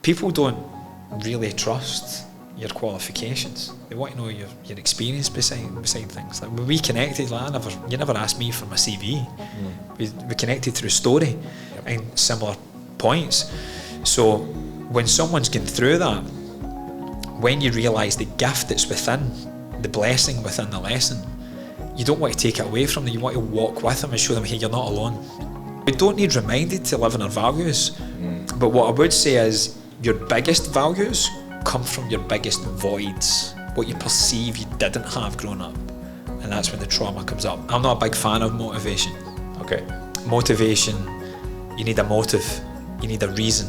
people don't really trust your qualifications. They want to know your experience beside things. Like when we connected, you never asked me for my CV. We connected through story and similar points. So when someone's going through that, when you realise the gift that's within, the blessing within the lesson, you don't want to take it away from them. You want to walk with them and show them, hey, you're not alone. We don't need reminded to live in our values. But what I would say is your biggest values come from your biggest voids, what you perceive you didn't have growing up. And that's when the trauma comes up. I'm not a big fan of motivation. Okay. Motivation, you need a motive, you need a reason.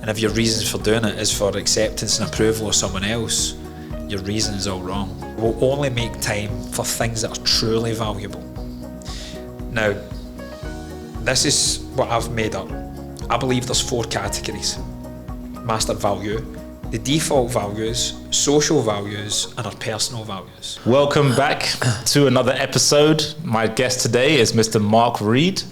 And if your reasons for doing it is for acceptance and approval of someone else, your reason is all wrong. We'll only make time for things that are truly valuable. Now, this is what I've made up. I believe there's 4 categories. Master value, the default values, social values, and our personal values. Welcome back to another episode. My guest today is Mr. Mark Reid.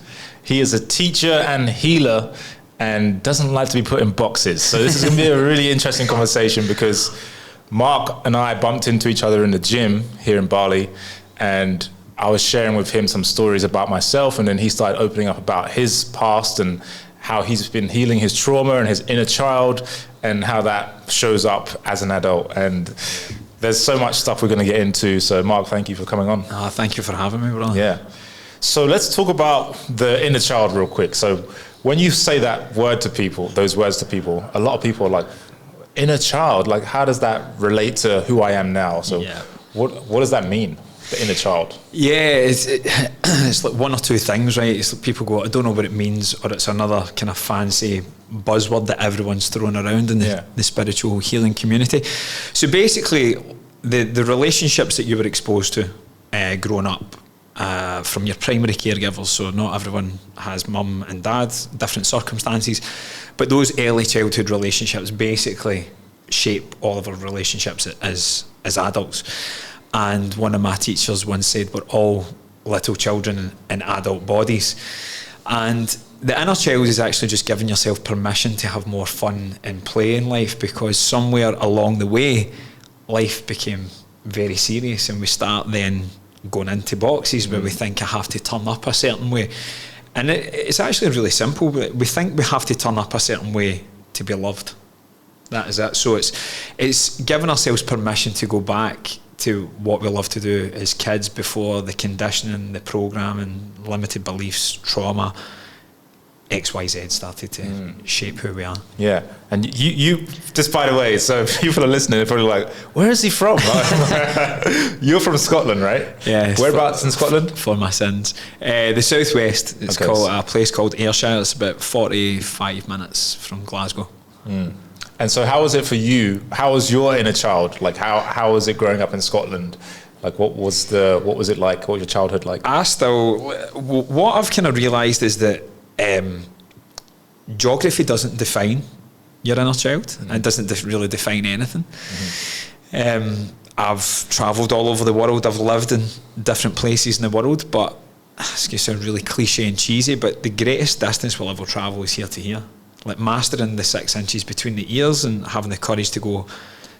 He is a teacher and healer and doesn't like to be put in boxes. So this is going to be a really interesting conversation because Mark and I bumped into each other in the gym here in Bali, and I was sharing with him some stories about myself, and then he started opening up about his past and how he's been healing his trauma and his inner child and how that shows up as an adult. And there's so much stuff we're going to get into. So Mark, thank you for coming on. Thank you for having me, brother. Yeah. So let's talk about the inner child real quick. So when you say that word to people, those words to people, a lot of people are like, inner child, like how does that relate to who I am now? So what does that mean? The inner child? Yeah, it's like one or two things, right? It's like people go, I don't know what it means, or it's another kind of fancy buzzword that everyone's throwing around in the spiritual healing community. So basically, the relationships that you were exposed to growing up from your primary caregivers, so not everyone has mum and dad, different circumstances, but those early childhood relationships basically shape all of our relationships as adults. And one of my teachers once said, we're all little children in adult bodies. And the inner child is actually just giving yourself permission to have more fun and play in life, because somewhere along the way, life became very serious and we start then going into boxes where we think I have to turn up a certain way. And it's actually really simple. We think we have to turn up a certain way to be loved. That is it. So it's giving ourselves permission to go back to what we love to do as kids before the conditioning, the programming, limited beliefs, trauma, XYZ started to shape who we are. Yeah. And you just by the way, so if people are listening, they're probably like, where is he from? You're from Scotland, right? Yeah. Whereabouts in Scotland? For my sins. The southwest. It's called a place called Ayrshire. It's about 45 minutes from Glasgow. And so how was it for you? How was your inner child? Like how was it growing up in Scotland? Like what was it like? What was your childhood like? What I've kind of realised is that geography doesn't define your inner child. It doesn't really define anything. I've travelled all over the world. I've lived in different places in the world, but it's going to sound really cliche and cheesy, but the greatest distance we'll ever travel is here to here. Like mastering the 6 inches between the ears and having the courage to go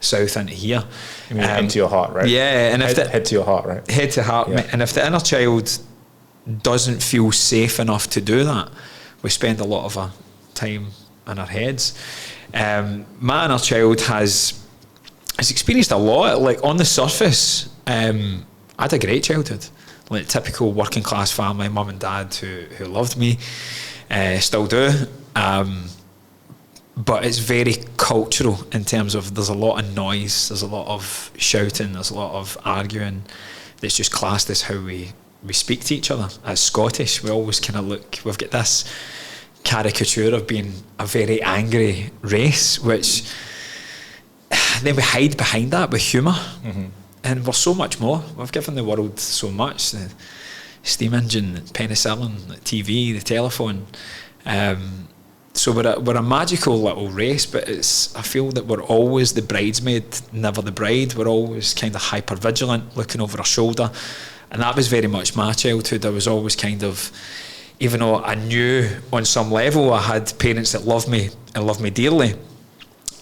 south into here. You mean into your heart, right? Yeah. And head to your heart, right? Head to heart. Yeah. And if the inner child doesn't feel safe enough to do that, we spend a lot of our time in our heads. My inner child has experienced a lot. Like on the surface, I had a great childhood. Like typical working class family, mum and dad who loved me, still do. But it's very cultural in terms of there's a lot of noise, there's a lot of shouting, there's a lot of arguing that's just classed as how we speak to each other. As Scottish, we always kind of we've got this caricature of being a very angry race, which then we hide behind that with humour. And we're so much more. We've given the world so much, the steam engine, penicillin, the TV, the telephone. So we're a magical little race, but I feel that we're always the bridesmaid, never the bride. We're always kind of hyper vigilant, looking over our shoulder, and that was very much my childhood. I was always kind of, even though I knew on some level I had parents that loved me and loved me dearly,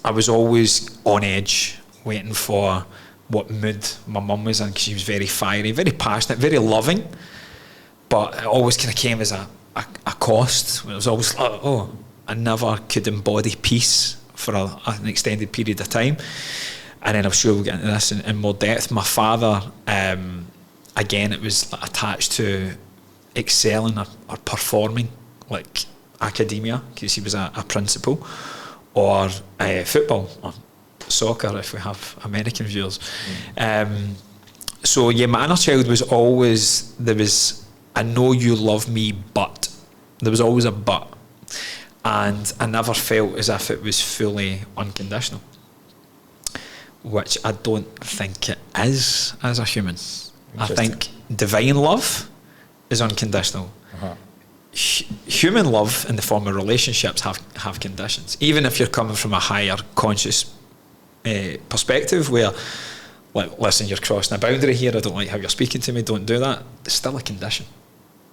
I was always on edge, waiting for what mood my mum was in, because she was very fiery, very passionate, very loving, but it always kind of came as a cost. It was always like, I never could embody peace for an extended period of time. And then I'm sure we'll get into this in more depth. My father, again, it was attached to excelling or performing, like academia, because he was a principal, or football, or soccer, if we have American viewers. So yeah, my inner child was always, there was, I know you love me, but there was always a but, and I never felt as if it was fully unconditional, which I don't think it is as a human. I think divine love is unconditional. Human love in the form of relationships have conditions, even if you're coming from a higher conscious perspective where, like, listen, you're crossing a boundary here, I don't like how you're speaking to me, don't do that. It's still a condition.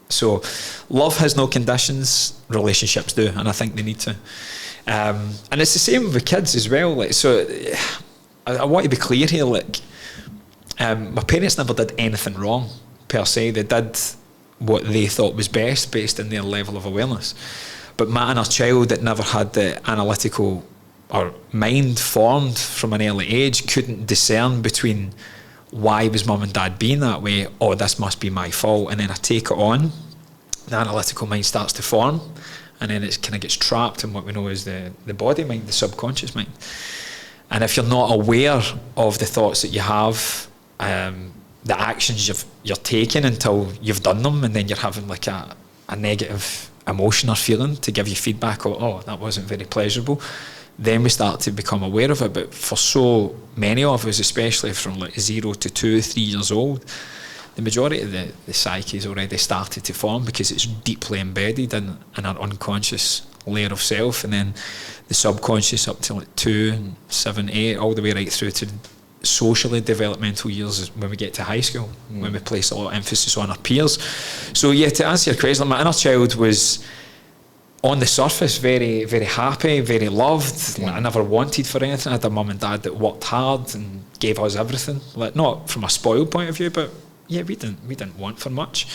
So love has no conditions, relationships do, and I think they need to. And it's the same with kids as well. Like, so I want to be clear here, like, my parents never did anything wrong per se. They did what they thought was best based on their level of awareness. But my inner child that never had the analytical or mind formed from an early age couldn't discern between why was mum and dad being that way, or this must be my fault. And then I take it on, the analytical mind starts to form, and then it kind of gets trapped in what we know as the body mind, the subconscious mind. And if you're not aware of the thoughts that you have, the actions you're taking until you've done them, and then you're having like a negative emotion or feeling to give you feedback, that wasn't very pleasurable, then we start to become aware of it. But for so many of us, especially from like 0 to 2, 3 years old, the majority of the psyche has already started to form because it's deeply embedded in our unconscious layer of self, and then the subconscious up to like 2, 7, 8, all the way right through to socially developmental years is when we get to high school, when we place a lot of emphasis on our peers. So yeah, to answer your question, my inner child was on the surface very, very happy, very loved. Like, I never wanted for anything. I had a mum and dad that worked hard and gave us everything. Like, not from a spoiled point of view, but yeah, we didn't want for much.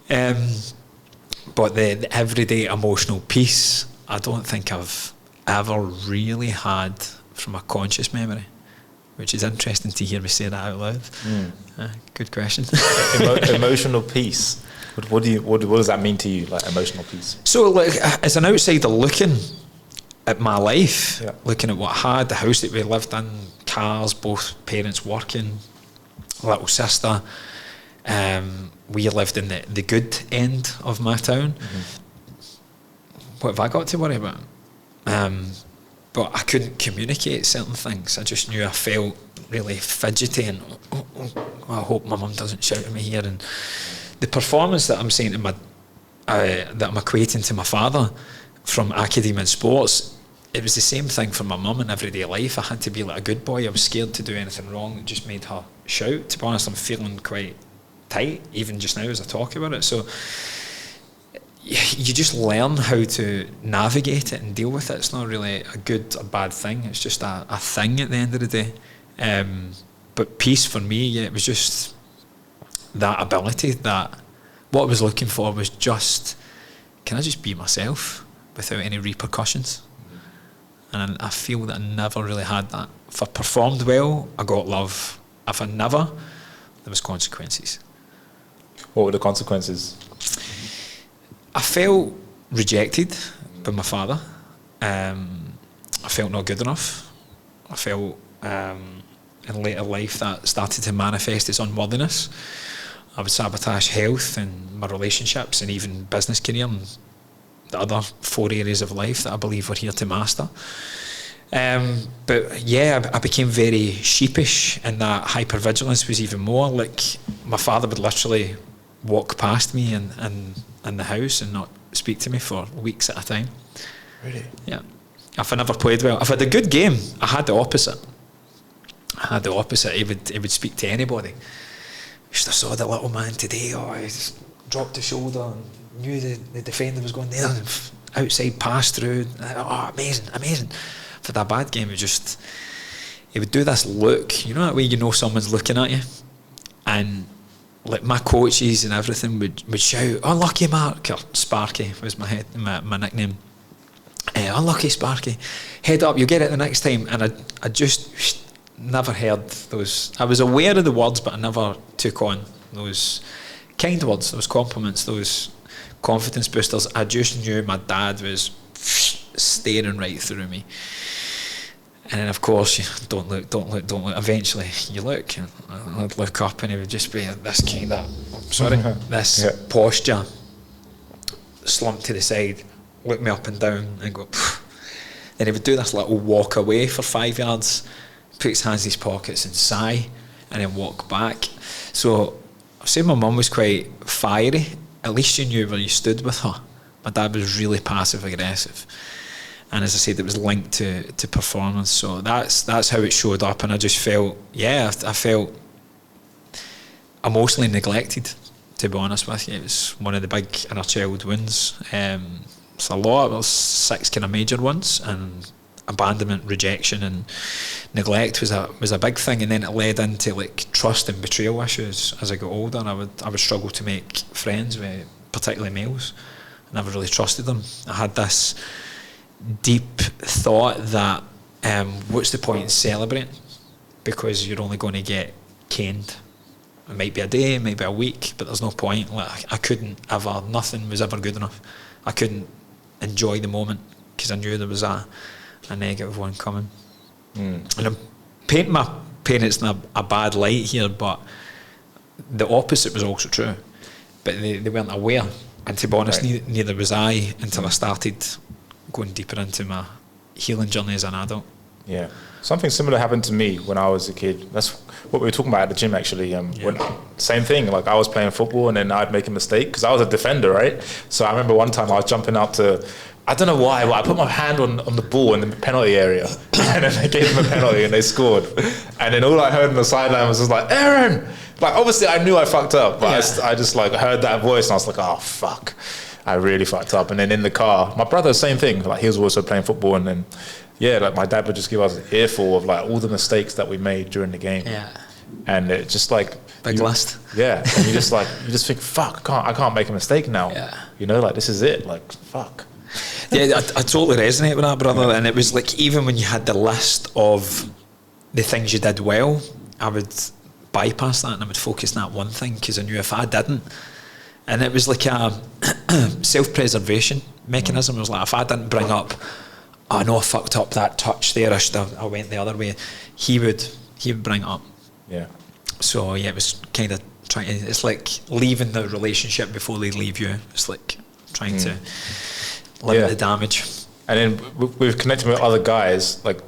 But the everyday emotional peace, I don't think I've ever really had from a conscious memory, which is interesting to hear me say that out loud. Good question. Emotional peace. What does that mean to you, like emotional peace? So, like, as an outsider looking at my life, looking at what I had, the house that we lived in, cars, both parents working, little sister, we lived in the good end of my town. What have I got to worry about? But I couldn't communicate certain things. I just knew I felt really fidgety, and I hope my mum doesn't shout at me here. And the performance that I'm saying to that I'm equating to my father from academia and sports, it was the same thing for my mum in everyday life. I had to be like a good boy. I was scared to do anything wrong. It just made her shout. To be honest, I'm feeling quite tight even just now as I talk about it. So you just learn how to navigate it and deal with it. It's not really a good or bad thing. It's just a thing at the end of the day. But peace for me, it was just that ability, that what I was looking for was just, can I just be myself without any repercussions? And I feel that I never really had that. If I performed well, I got love. If I never, there was consequences. What were the consequences? I felt rejected by my father. I felt not good enough. I felt in later life that started to manifest as unworthiness. I would sabotage health and my relationships and even business career and the other 4 areas of life that I believe we're here to master. But yeah, I became very sheepish, and that hypervigilance was even more. Like, my father would literally walk past me in the house and not speak to me for weeks at a time. Really? Yeah. If I never played well, if I had a good game, I had the opposite. He would speak to anybody. I saw the little man today. He just dropped his shoulder and knew the defender was going there. And outside, passed through. Amazing. for that bad game, he would do this look, you know that way you know someone's looking at you, and like my coaches and everything would shout, "Unlucky Mark," or Sparky was my nickname. "Unlucky Sparky, head up, you'll get it the next time." And I just never heard those. I was aware of the words, but I never took on those kind words, those compliments, those confidence boosters. I just knew my dad was staring right through me. And then, of course, don't look. Eventually, you look, and I'd look up, and he would just be this kind of, this posture, slumped to the side, look me up and down, and go. Phew. Then he would do this little walk away for 5 yards, put his hands in his pockets and sigh, and then walk back. So, I say my mum was quite fiery. At least you knew where you stood with her. My dad was really passive aggressive. And as I said, it was linked to performance. So that's how it showed up. And I just felt, I felt emotionally neglected, to be honest with you. It was one of the big inner child wounds. It's a lot. There's 6 kind of major ones, and abandonment, rejection, and neglect was a big thing. And then it led into like trust and betrayal issues as I got older. And I would struggle to make friends with particularly males. I never really trusted them. I had this deep thought that what's the point in celebrating, because you're only going to get caned. It might be a day, it might be a week, but there's no point. Like, I couldn't ever, nothing was ever good enough. I couldn't enjoy the moment because I knew there was a negative one coming. And I'm painting my parents in a bad light here, but the opposite was also true. But they weren't aware, and to be honest, neither was I until I started going deeper into my healing journey as an adult. Yeah, something similar happened to me when I was a kid. That's what we were talking about at the gym, actually. Same thing. Like, I was playing football, and then I'd make a mistake because I was a defender, right? So I remember one time I was jumping out to, I don't know why, but I put my hand on the ball in the penalty area, and then they gave them a penalty and they scored. And then all I heard on the sideline was just like, "Aaron!" Like, obviously I knew I fucked up, but I just like heard that voice and I was like, "Oh fuck, I really fucked up." And then in the car, my brother, same thing. Like, he was also playing football, and then like my dad would just give us an earful of like all the mistakes that we made during the game. Yeah. And it just like big list. Yeah. And you just think, fuck, I can't make a mistake now. Yeah. You know, like, this is it. Like, fuck. Yeah, I totally resonate with that, brother. Yeah. And it was like, even when you had the list of the things you did well, I would bypass that and I would focus on that one thing, because I knew if I didn't, and it was like a self-preservation mechanism. It was like, if I didn't bring up, "I know I fucked up that touch there, I went the other way," he would bring it up. Yeah. So yeah, it was kind of trying. It's like leaving the relationship before they leave you. It's like trying to limit the damage. And then we've connected with other guys, like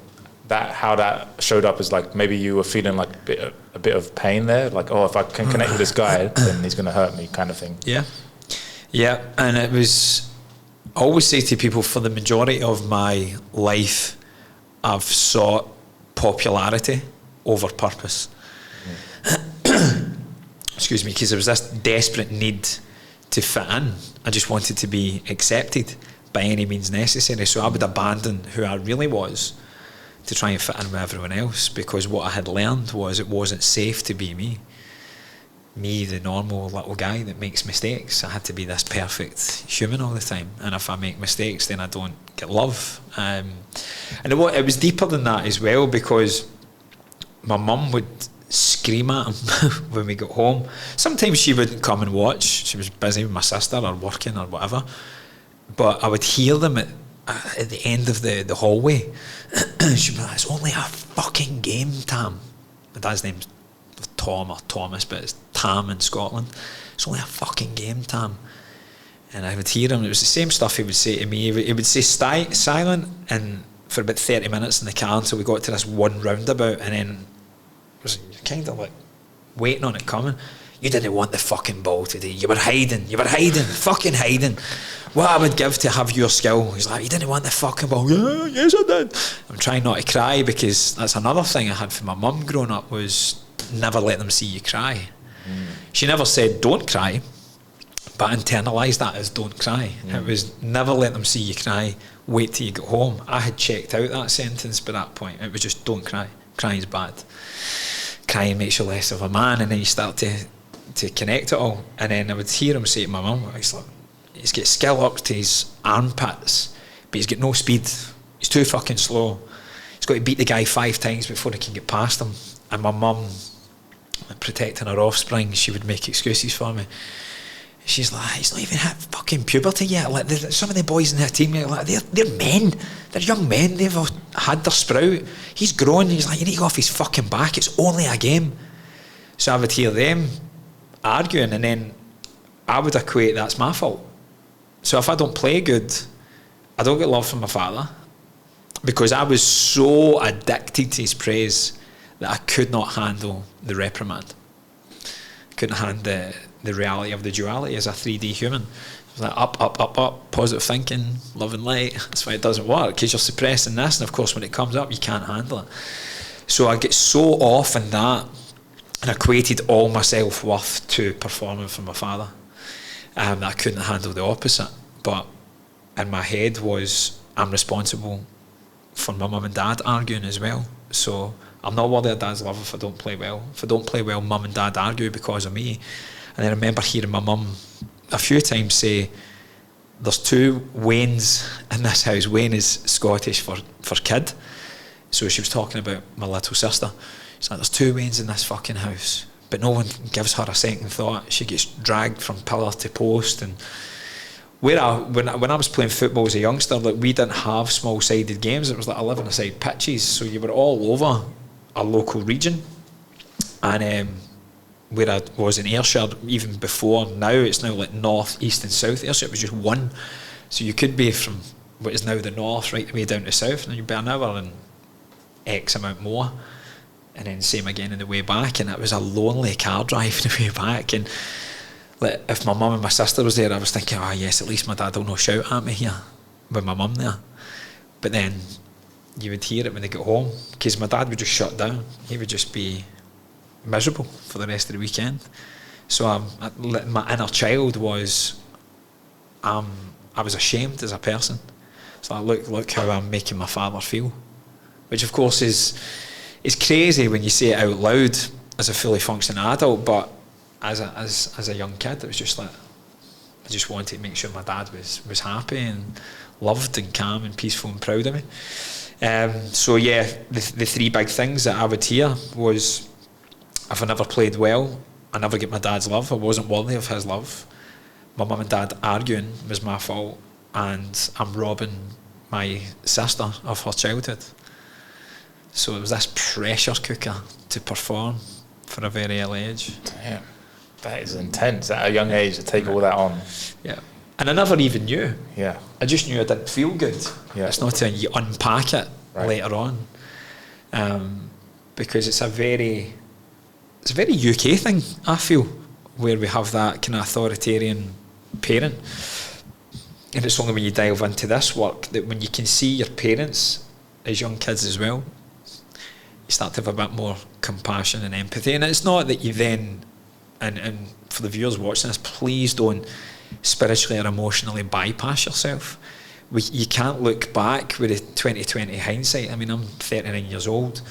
that. How that showed up is like, maybe you were feeling like a bit of pain there, like, oh, if I can connect with this guy, then he's going to hurt me, kind of thing. Yeah. And it was, I always say to people, for the majority of my life, I've sought popularity over purpose. Excuse me, because there was this desperate need to fit in. I just wanted to be accepted by any means necessary. So I would abandon who I really was to try and fit in with everyone else, because what I had learned was it wasn't safe to be me, the normal little guy that makes mistakes. I had to be this perfect human all the time, and if I make mistakes, then I don't get love. And it was deeper than that as well, because my mum would scream at him when we got home. Sometimes she wouldn't come and watch. She was busy with my sister or working or whatever. But I would hear them at the end of the hallway. She'd be like, "It's only a fucking game, Tam." My dad's name's Tom or Thomas, but it's Tam in Scotland. "It's only a fucking game, Tam." And I would hear him. It was the same stuff he would say to me. He would say silent, and for about 30 minutes in the car until we got to this one roundabout, and then it was kind of like waiting on it coming. "You didn't want the fucking ball today. You were hiding, fucking hiding. What I would give to have your skill." He's like, "You didn't want the fucking ball." "Yeah, yes I did." I'm trying not to cry, because that's another thing I had from my mum growing up, was never let them see you cry. She never said don't cry, But I internalised that as don't cry. It was never let them see you cry, wait till you get home. I had checked out that sentence by that point. It was just don't cry. Crying's bad. Crying makes you less of a man, and then you start to connect it all. And then I would hear him say to my mum, he's got skill up to his armpits, but he's got no speed. He's too fucking slow. He's got to beat the guy 5 times before he can get past him. And my mum, protecting her offspring, she would make excuses for me. She's like, he's not even hit fucking puberty yet. Like, some of the boys in her team, like, they're men. They're young men. They've all had their sprout. He's grown. He's like, you need to go off his fucking back. It's only a game. So I would hear them arguing, and then I would equate that's my fault. So if I don't play good, I don't get love from my father, because I was so addicted to his praise that I could not handle the reprimand. Couldn't handle the reality of the duality as a 3D human. It was like up, positive thinking, love and light. That's why it doesn't work, because you're suppressing this, and of course when it comes up you can't handle it. So I get so off in that, and equated all my self-worth to performing for my father, that I couldn't handle the opposite. But in my head was, I'm responsible for my mum and dad arguing as well, so I'm not worthy of dad's love if I don't play well. If I don't play well, mum and dad argue because of me. And I remember hearing my mum a few times say, there's 2 Waynes in this house. Wayne is Scottish for kid. So she was talking about my little sister. She's like, there's 2 Waynes in this fucking house, but no one gives her a second thought. She gets dragged from pillar to post. And when I was playing football as a youngster, like, we didn't have small-sided games. It was like 11-a-side pitches, so you were all over a local region. And where I was in Ayrshire, even before now, it's now like north, east and south Ayrshire. It was just one. So you could be from what is now the north right the way down to south, and you'd be an hour and X amount more. And then same again in the way back, and it was a lonely car drive in the way back. And like, if my mum and my sister was there, I was thinking, oh yes, at least my dad will not shout at me here with my mum there. But then you would hear it when they get home, because my dad would just shut down. He would just be miserable for the rest of the weekend. So my inner child was, I was ashamed as a person. So I look how I'm making my father feel, which of course is crazy when you say it out loud as a fully functioning adult, but as a young kid, it was just like, I just wanted to make sure my dad was happy and loved and calm and peaceful and proud of me. So yeah, the 3 big things that I would hear was, if I never played well, I never get my dad's love. I wasn't worthy of his love. My mum and dad arguing was my fault, and I'm robbing my sister of her childhood. So it was this pressure cooker to perform for a very early age. Damn, that is intense at a young age to take all that on. Yeah, and I never even knew. Yeah, I just knew I didn't feel good. Yeah, it's not until you unpack it later on, because it's a very UK thing, I feel, where we have that kind of authoritarian parent. And it's only when you delve into this work that when you can see your parents as young kids as well, you start to have a bit more compassion and empathy. And it's not that you then, and for the viewers watching this, please don't spiritually or emotionally bypass yourself. You can't look back with a 2020 hindsight. I mean, I'm 39 years old.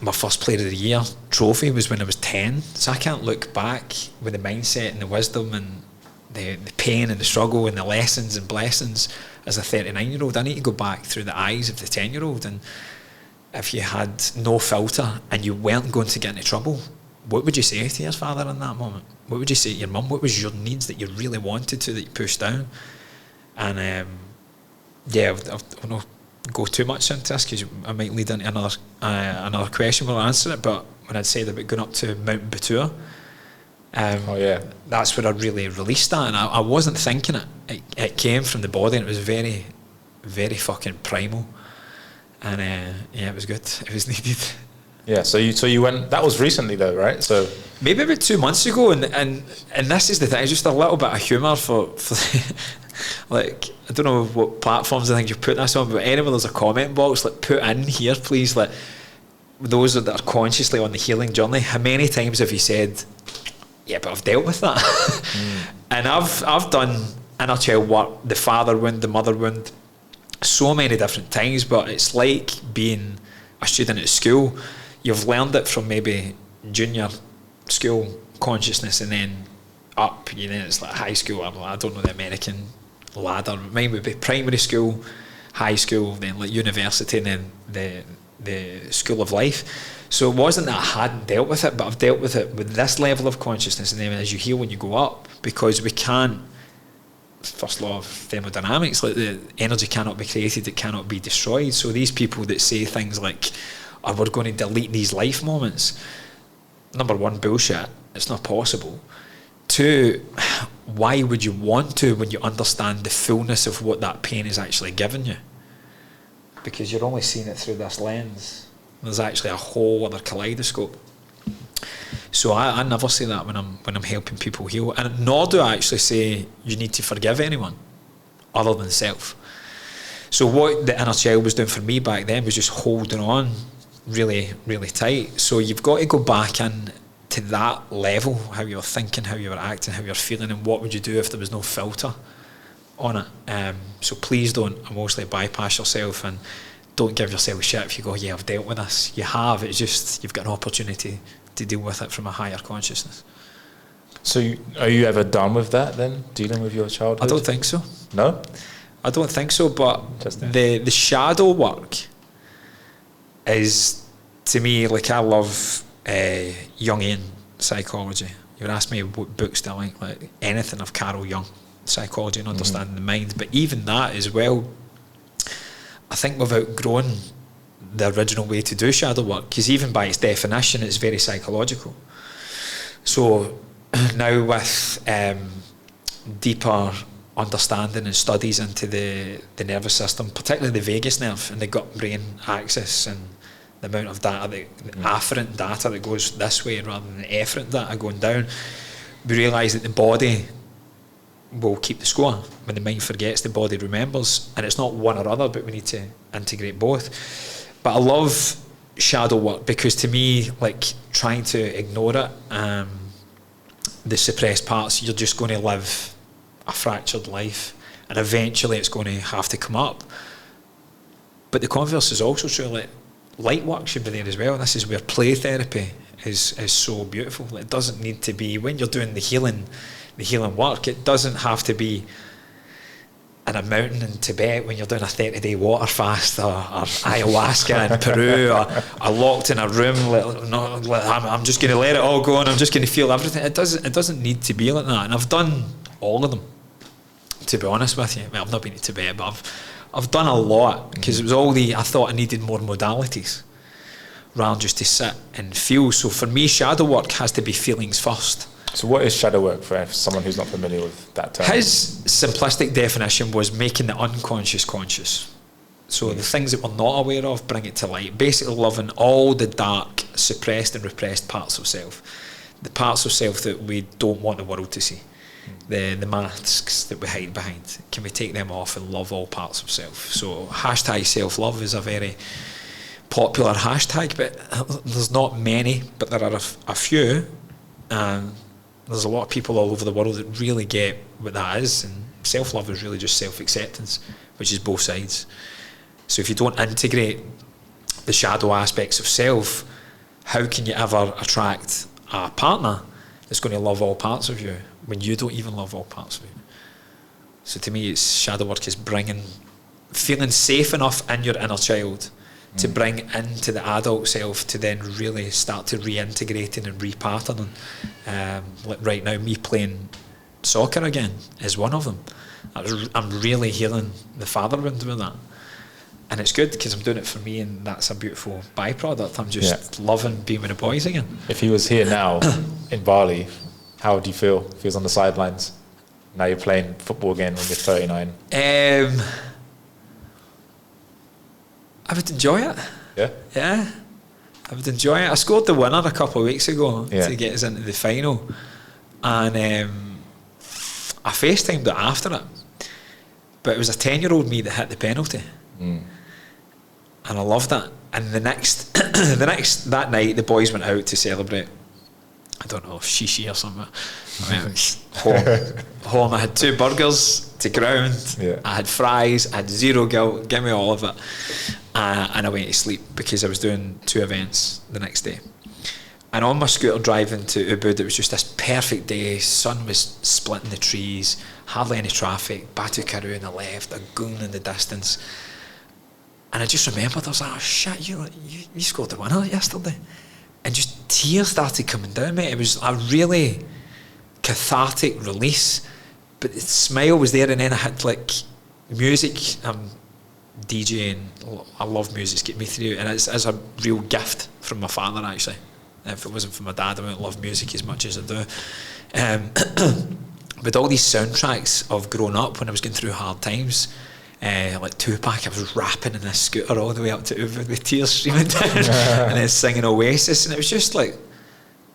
My first Player of the Year trophy was when I was 10, so I can't look back with the mindset and the wisdom and the pain and the struggle and the lessons and blessings as a 39-year-old. I need to go back through the eyes of the 10-year-old. And if you had no filter and you weren't going to get into trouble, what would you say to your father in that moment? What would you say to your mum? What was your needs that you really wanted to, that you pushed down? And I'll not go too much into this, because I might lead into another question. We'll answer it. But when I'd said about going up to Mount Batur, that's where I really released that, and I wasn't thinking it. It came from the body, and it was very, very fucking primal. And it was good. It was needed. Yeah. So you went. That was recently though, right? So maybe about 2 months ago, and this is the thing. It's just a little bit of humour for like, I don't know what platforms I think you put this on, but anywhere there's a comment box, like, put in here, please, like, those that are consciously on the healing journey, how many times have you said, yeah, but I've dealt with that. And I've done inner child work, the father wound, the mother wound, so many different times, but it's like being a student at school. You've learned it from maybe junior school consciousness, and then up, you know, it's like high school. I don't know the American ladder. Mine would be primary school, high school, then like university, and then the school of life. So it wasn't that I hadn't dealt with it, but I've dealt with it with this level of consciousness, and then as you heal when you go up, because we can't, first law of thermodynamics, like the energy cannot be created, it cannot be destroyed. So these people that say things like, oh, we're going to delete these life moments, number one, bullshit, it's not possible. Two, why would you want to when you understand the fullness of what that pain is actually giving you? Because you're only seeing it through this lens. There's actually a whole other kaleidoscope. So I never say that when I'm helping people heal, and nor do I actually say you need to forgive anyone other than self. So what the inner child was doing for me back then was just holding on really, really tight. So you've got to go back in to that level, how you're thinking, how you're acting, how you're feeling, and what would you do if there was no filter on it. So please don't emotionally bypass yourself, and don't give yourself shit if you go, yeah, I've dealt with this. You have. It's just you've got an opportunity to deal with it from a higher consciousness. So are you ever done with that then, dealing with your childhood? I don't think so. No? I don't think so, but the shadow work is, to me, like, I love Jungian psychology. You would ask me what books do I like anything of Carl Jung, psychology and understanding the mind, but even that as well, I think we've outgrown the original way to do shadow work, because even by its definition it's very psychological. So now with deeper understanding and studies into the nervous system, particularly the vagus nerve and the gut-brain axis, and the amount of data, the afferent data that goes this way rather than the efferent data going down, we realise that the body will keep the score. When the mind forgets, the body remembers, and it's not one or other, but we need to integrate both. But I love shadow work because, to me, like, trying to ignore it, the suppressed parts, you're just going to live a fractured life, and eventually it's going to have to come up. But the converse is also true. Like, light work should be there as well. This is where play therapy is so beautiful. It doesn't need to be, when you're doing the healing work, it doesn't have to be in a mountain in Tibet when you're doing a 30-day water fast, or ayahuasca in Peru, or locked in a room. I'm just going to let it all go, and I'm just going to feel everything. It doesn't need to be like that. And I've done all of them, to be honest with you. I mean, I've not been to Tibet, but I've done a lot, because it was I thought I needed more modalities rather than just to sit and feel. So for me, shadow work has to be feelings first. So what is shadow work for someone who's not familiar with that term? His simplistic definition was making the unconscious conscious. So the things that we're not aware of, bring it to light. Basically loving all the dark, suppressed and repressed parts of self. The parts of self that we don't want the world to see. The masks that we hide behind. Can we take them off and love all parts of self? So hashtag self-love is a very popular hashtag, but there's not many, but there are a few. There's a lot of people all over the world that really get what that is, and self-love is really just self-acceptance, which is both sides. So if you don't integrate the shadow aspects of self, how can you ever attract a partner that's going to love all parts of you when you don't even love all parts of you? So to me, it's shadow work is feeling safe enough in your inner child to bring into the adult self, to then really start to reintegrating and repatterning. Like right now, me playing soccer again is one of them. I'm really healing the father wound with that. And it's good because I'm doing it for me, and that's a beautiful byproduct. I'm just loving being with the boys again. If he was here now in Bali, how would you feel if he was on the sidelines? Now you're playing football again when you're 39. I would enjoy it. Yeah? Yeah. I would enjoy it. I scored the winner a couple of weeks ago to get us into the final. And I FaceTimed it after it. But it was a 10-year-old me that hit the penalty. And I loved that. And the next that night, the boys went out to celebrate I don't know, shishi or something. I went home. I had 2 burgers to ground. Yeah. I had fries. I had zero guilt. Give me all of it. And I went to sleep because I was doing 2 events the next day. And on my scooter driving to Ubud, it was just this perfect day. Sun was splitting the trees, hardly any traffic. Batu Karu on the left, a goon in the distance. And I just remembered, I was like, oh shit, you scored the winner yesterday. And just tears started coming down, mate. It was a really cathartic release. But the smile was there, and then I had like music. I'm DJing. I love music. It's getting me through. And it's a real gift from my father, actually. If it wasn't for my dad, I wouldn't love music as much as I do. But all these soundtracks of growing up when I was going through hard times, like Tupac, I was rapping in this scooter all the way up to Ubud with tears streaming down and then singing Oasis, and it was just like,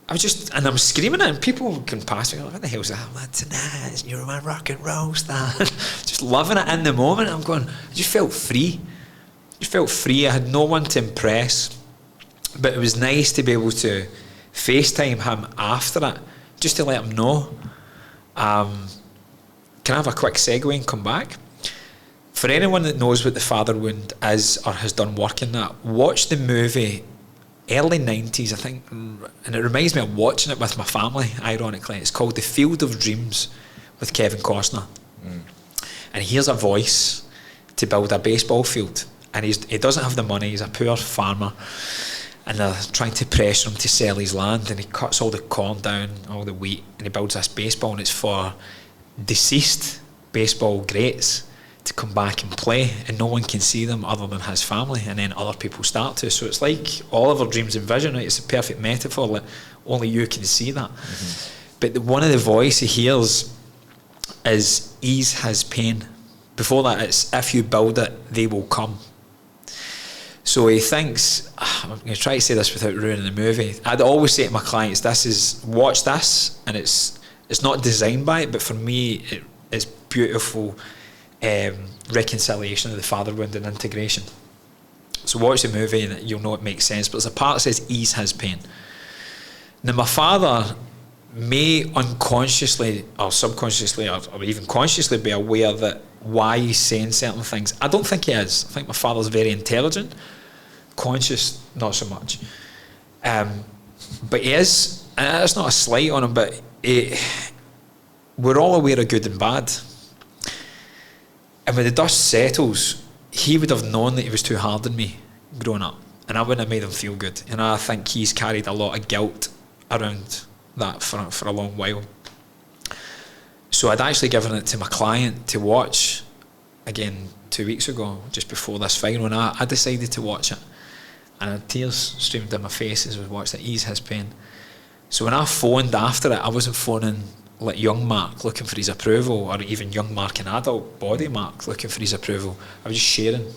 and I'm screaming it, and people can pass me, like, what the hell's that? I'm like, tonight, you're my rock and roll star. Just loving it in the moment. I'm going, I just felt free. I had no one to impress, but it was nice to be able to FaceTime him after it, just to let him know. Can I have a quick segue and come back? For anyone that knows what the father wound is or has done work in that, watch the movie, early 90s, I think, and it reminds me of watching it with my family, ironically. It's called The Field of Dreams with Kevin Costner. And he has a voice to build a baseball field, and he doesn't have the money, he's a poor farmer, and they're trying to pressure him to sell his land, and he cuts all the corn down, all the wheat, and he builds this baseball, and it's for deceased baseball greats to come back and play, and no one can see them other than his family, and then other people start to. So it's like Oliver Dreams and Vision, right? It's a perfect metaphor, like only you can see that. But one of the voice he hears is ease his pain. Before that, it's if you build it, they will come. So he thinks, I'm going to try to say this without ruining the movie. I'd always say to my clients, watch this, and it's not designed by it, but for me, it's beautiful reconciliation of the father wound and integration. So watch the movie and you'll know it makes sense. But there's a part that says ease his pain. Now my father may unconsciously or subconsciously or even consciously be aware that why he's saying certain things. I don't think he is. I think my father's very intelligent. Conscious, not so much. But he is, and it's not a slight on him, but we're all aware of good and bad. And when the dust settles, he would have known that he was too hard on me growing up, and I wouldn't have made him feel good. And I think he's carried a lot of guilt around that for a long while. So I'd actually given it to my client to watch again 2 weeks ago, just before this final, and I decided to watch it. And I had tears streamed down my face as I watched it, ease his pain. So when I phoned after it, I wasn't phoning like young Mark looking for his approval, or even young Mark, an adult body Mark, looking for his approval. I was just sharing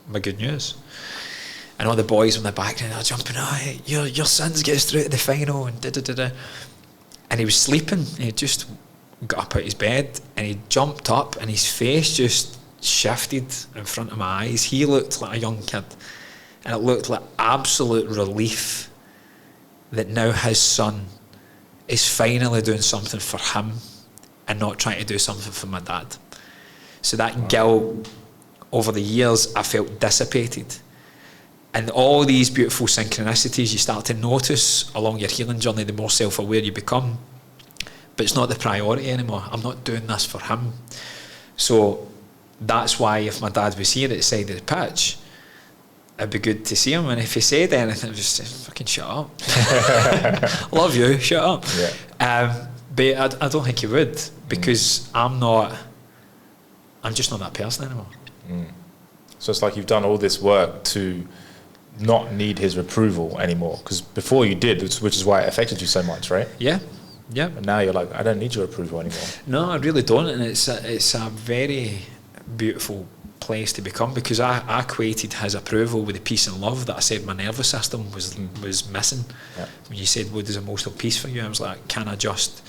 my good news. And all the boys in the background are jumping, oh, your son's gets through to the final, and da-da-da-da. And he was sleeping. He just got up out of his bed, and he jumped up, and his face just shifted in front of my eyes. He looked like a young kid, and it looked like absolute relief that now his son is finally doing something for him and not trying to do something for my dad. So that guilt over the years, I felt dissipated. And all these beautiful synchronicities you start to notice along your healing journey, the more self-aware you become. But it's not the priority anymore. I'm not doing this for him. So that's why if my dad was here at the side of the pitch, it'd be good to see him, and if he said anything, I'd just say, fucking shut up. Love you, shut up. Yeah. But I don't think he would, because I'm just not that person anymore. So it's like you've done all this work to not need his approval anymore, because before you did, which is why it affected you so much, right? Yeah. And now you're like, I don't need your approval anymore. No, I really don't, and it's a very beautiful place to become, because I equated his approval with the peace and love that I said my nervous system was missing. Yeah. When you said, what is emotional peace for you? I was like, can I just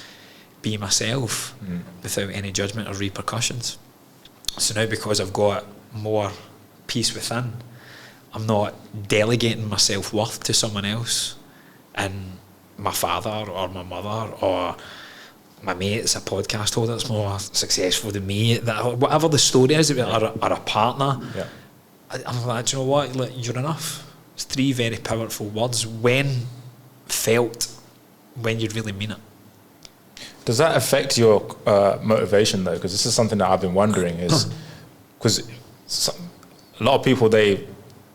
be myself without any judgment or repercussions? So now, because I've got more peace within, I'm not delegating my self-worth to someone else and my father or my mother or my mate's a podcast holder that's more successful than me, that whatever the story is, or a partner, I'm like, do you know what, like, you're enough. It's 3 very powerful words when felt, when you really mean it. Does that affect your motivation though? Because this is something that I've been wondering, is because a lot of people, they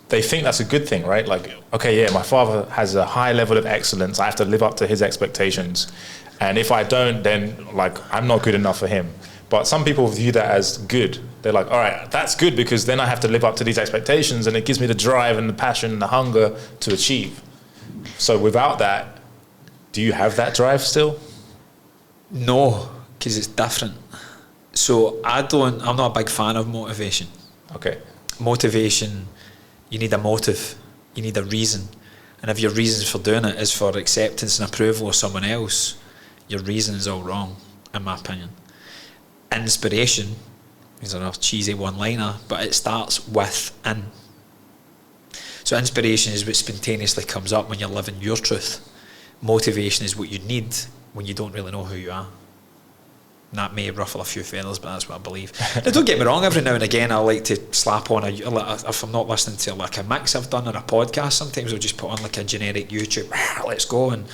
think that's a good thing, right? Like, okay, yeah, my father has a high level of excellence, I have to live up to his expectations, and if I don't, then like I'm not good enough for him. But some people view that as good. They're like, all right, that's good because then I have to live up to these expectations and it gives me the drive and the passion and the hunger to achieve. So without that, do you have that drive still? No, because it's different. So I'm not a big fan of motivation. Okay. Motivation, you need a motive, you need a reason. And if your reasons for doing it is for acceptance and approval of someone else, your reason is all wrong, in my opinion. Inspiration is a cheesy one-liner, but it starts with in. So inspiration is what spontaneously comes up when you're living your truth. Motivation is what you need when you don't really know who you are. And that may ruffle a few feathers, but that's what I believe. Now, don't get me wrong, every now and again I like to slap on if I'm not listening to like a mix I've done or a podcast, sometimes I'll just put on like a generic YouTube, let's go, and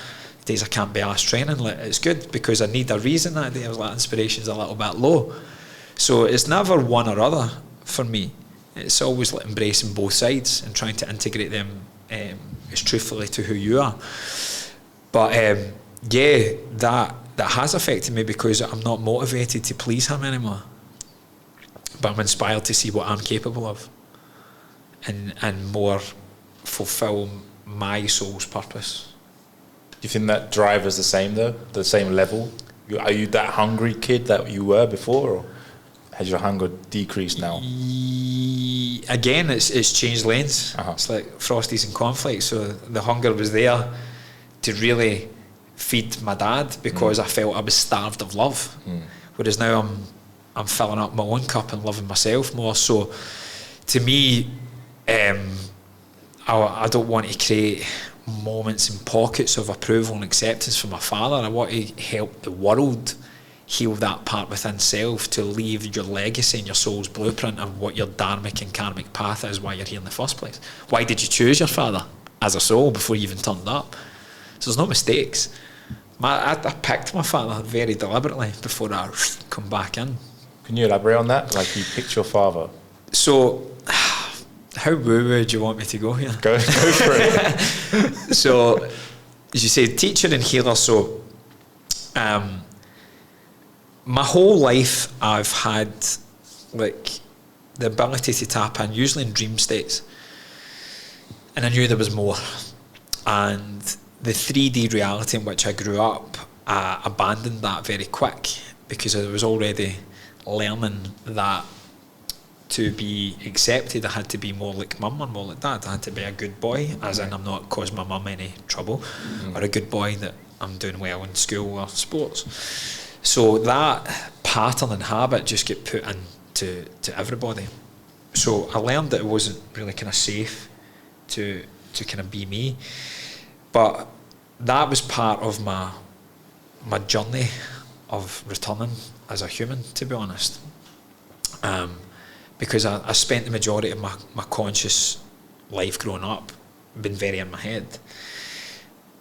days I can't be asked training, it's good because I need a reason that day. I was like, inspiration's a little bit low. So it's never one or other for me. It's always like embracing both sides and trying to integrate them as truthfully to who you are. But yeah, that has affected me because I'm not motivated to please him anymore. But I'm inspired to see what I'm capable of and more fulfill my soul's purpose. Do you think that drive is the same though? The same level? Are you that hungry kid that you were before, or has your hunger decreased now? Again, it's changed lanes. It's like Frosties and cornflakes. So the hunger was there to really feed my dad because I felt I was starved of love. Whereas now I'm filling up my own cup and loving myself more. So to me, I don't want to create moments and pockets of approval and acceptance from my father. I want to help the world heal that part within self to leave your legacy and your soul's blueprint of what your dharmic and karmic path is, why you're here in the first place. Why did you choose your father as a soul before you even turned up? So there's no mistakes. I picked my father very deliberately before I come back in. Can you elaborate on that? Like, you picked your father. So how woo-woo do you want me to go here? Go for it. So, as you say, teacher and healer. So, my whole life I've had like the ability to tap in, usually in dream states, and I knew there was more. And the 3D reality in which I grew up, I abandoned that very quick because I was already learning that to be accepted, I had to be more like mum or more like dad. I had to be a good boy, as in I'm not causing my mum any trouble, or a good boy that I'm doing well in school or sports. So that pattern and habit just get put into everybody. So I learned that it wasn't really kind of safe to kind of be me. But that was part of my journey of returning as a human, to be honest. Because I spent the majority of my conscious life growing up been very in my head.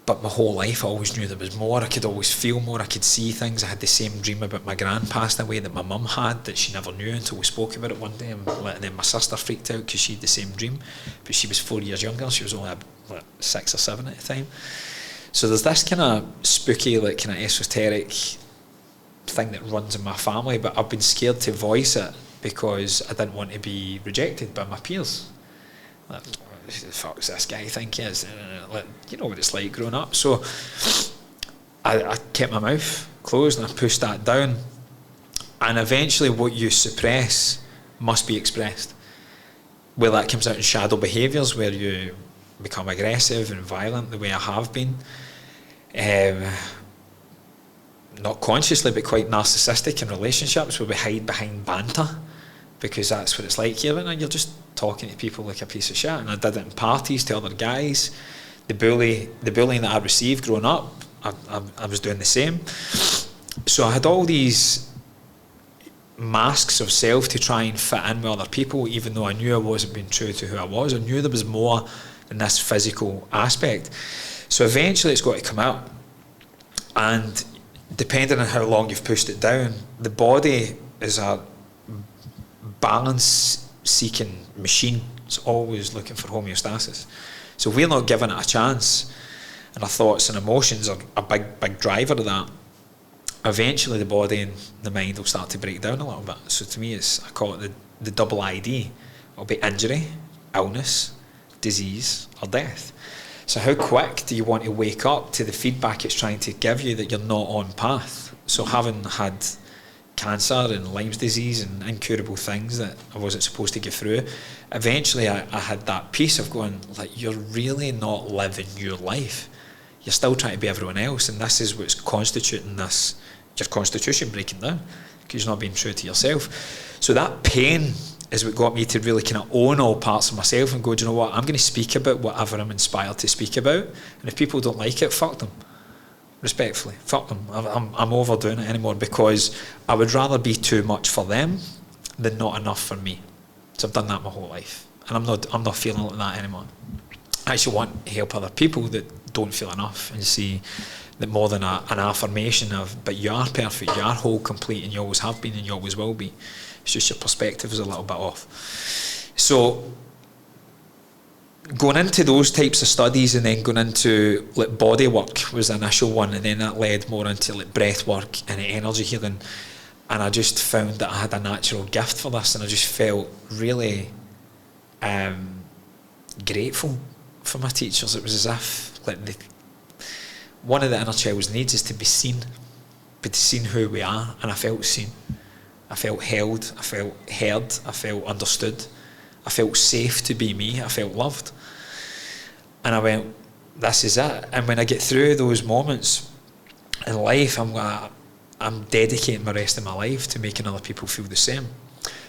But my whole life I always knew there was more. I could always feel more. I could see things. I had the same dream about my gran passing away that my mum had, that she never knew until we spoke about it one day. And then my sister freaked out because she had the same dream, but she was 4 years younger. She was only like 6 or 7 at the time. So there's this kind of spooky, like kind of esoteric thing that runs in my family, but I've been scared to voice it because I didn't want to be rejected by my peers. Like, who the fuck's this guy think he is? Like, you know what it's like growing up. So I kept my mouth closed and I pushed that down. And eventually what you suppress must be expressed. Well, that comes out in shadow behaviours where you become aggressive and violent the way I have been. Not consciously, but quite narcissistic in relationships where we hide behind banter because that's what it's like here. And you're just talking to people like a piece of shit. And I did it in parties to other guys. The bullying that I received growing up I was doing the same. So I had all these masks of self to try and fit in with other people, even though I knew I wasn't being true to who I was. I knew there was more than this physical aspect. So eventually it's got to come out. And depending on how long you've pushed it down, the body is a balance-seeking machine. It's always looking for homeostasis. So we're not giving it a chance, and our thoughts and emotions are a big driver of that. Eventually the body and the mind will start to break down a little bit. So to me, I call it the double ID. It'll be injury, illness, disease, or death. So how quick do you want to wake up to the feedback it's trying to give you that you're not on path? So having had cancer and Lyme's disease and incurable things that I wasn't supposed to get through, eventually I had that piece of going, like, you're really not living your life. You're still trying to be everyone else, and this is what's constituting this, your constitution breaking down, because you're not being true to yourself. So that pain is what got me to really kind of own all parts of myself and go, do you know what, I'm going to speak about whatever I'm inspired to speak about, and if people don't like it, fuck them. Respectfully, fuck them. I'm overdoing it anymore, because I would rather be too much for them than not enough for me. So I've done that my whole life, and I'm not feeling like that anymore. I actually want to help other people that don't feel enough and see that more than an affirmation of, but you are perfect, you are whole, complete, and you always have been and you always will be. It's just your perspective is a little bit off. So going into those types of studies, and then going into like body work was the initial one, and then that led more into like breath work and energy healing, and I just found that I had a natural gift for this, and I just felt really grateful for my teachers. It was as if like one of the inner child's needs is to be seen, but to see who we are, and I felt seen. I felt held, I felt heard, I felt understood, I felt safe to be me, I felt loved. And I went, this is it. And when I get through those moments in life, I'm dedicating the rest of my life to making other people feel the same.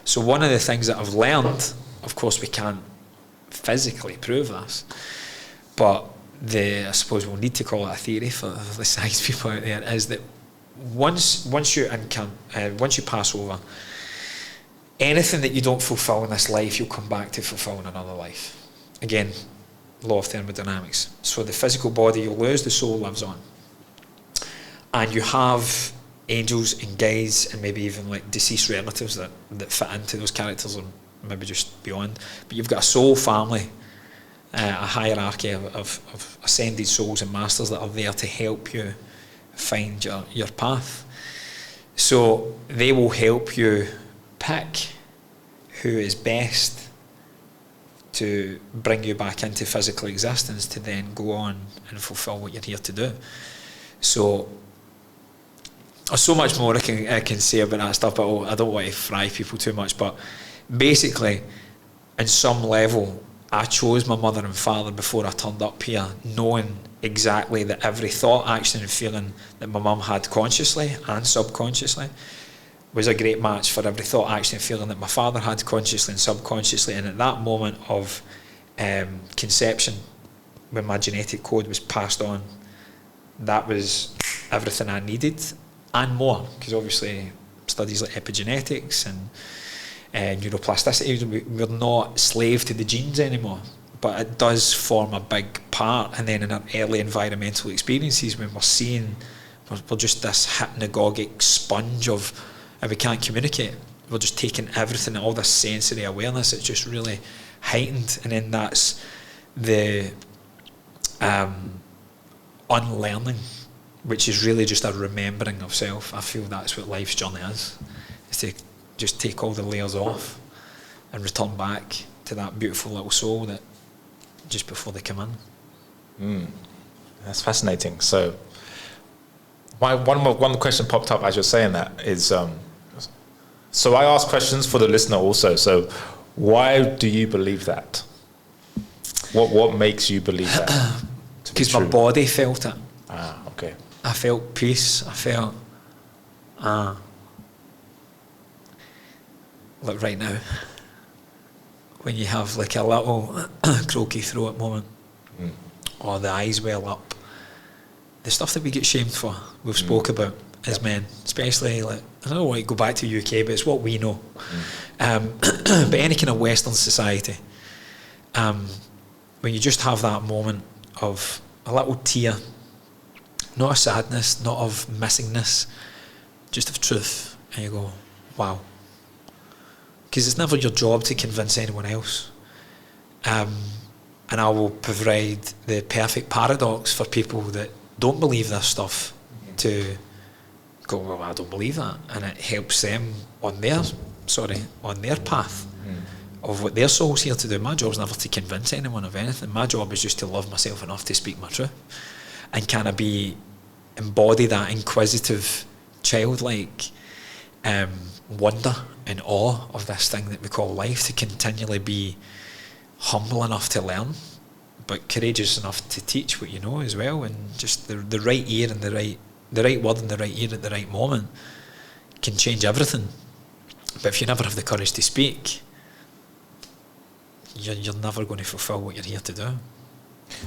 So one of the things that I've learned, of course we can't physically prove this, but I suppose we'll need to call it a theory for the science people out there, is that once you pass over, anything that you don't fulfill in this life, you'll come back to fulfill in another life. Again, law of thermodynamics. So the physical body you'll lose, the soul lives on. And you have angels and guides and maybe even like deceased relatives that fit into those characters, or maybe just beyond. But you've got a soul family, a hierarchy of ascended souls and masters that are there to help you find your path. So they will help you pick who is best to bring you back into physical existence, to then go on and fulfill what you're here to do. So there's so much more I can say about that stuff, but I don't want to fry people too much. But basically, in some level, I chose my mother and father before I turned up here, knowing exactly that every thought, action and feeling that my mum had consciously and subconsciously was a great match for every thought, action and feeling that my father had consciously and subconsciously. And at that moment of conception, when my genetic code was passed on, that was everything I needed and more, because obviously studies like epigenetics and neuroplasticity, we're not slave to the genes anymore, but it does form a big part. And then in our early environmental experiences, when we're just this hypnagogic sponge of, and we can't communicate, we're just taking everything, all this sensory awareness, it's just really heightened. And then that's the unlearning, which is really just a remembering of self. I feel that's what life's journey is to just take all the layers off and return back to that beautiful little soul that just before they come in. That's fascinating. So one question popped up as you're saying that is, so I ask questions for the listener also. So why do you believe that? What makes you believe that? Because my body felt it. Okay. I felt peace. I felt, like right now, when you have like a little croaky throat moment, or the eyes well up, the stuff that we get shamed for, we've spoke about as men, especially, like, I don't want to go back to UK, but it's what we know. But any kind of Western society, when you just have that moment of a little tear, not of sadness, not of missingness, just of truth, and you go, wow. Because it's never your job to convince anyone else. And I will provide the perfect paradox for people that don't believe this stuff to go, well, I don't believe that. And it helps them on their path of what their soul's here to do. My job's never to convince anyone of anything. My job is just to love myself enough to speak my truth. And kind of embody that inquisitive, childlike wonder and awe of this thing that we call life, to continually be humble enough to learn, but courageous enough to teach what you know as well, and just the right ear and the right word in the right ear at the right moment can change everything. But if you never have the courage to speak, you're never going to fulfill what you're here to do.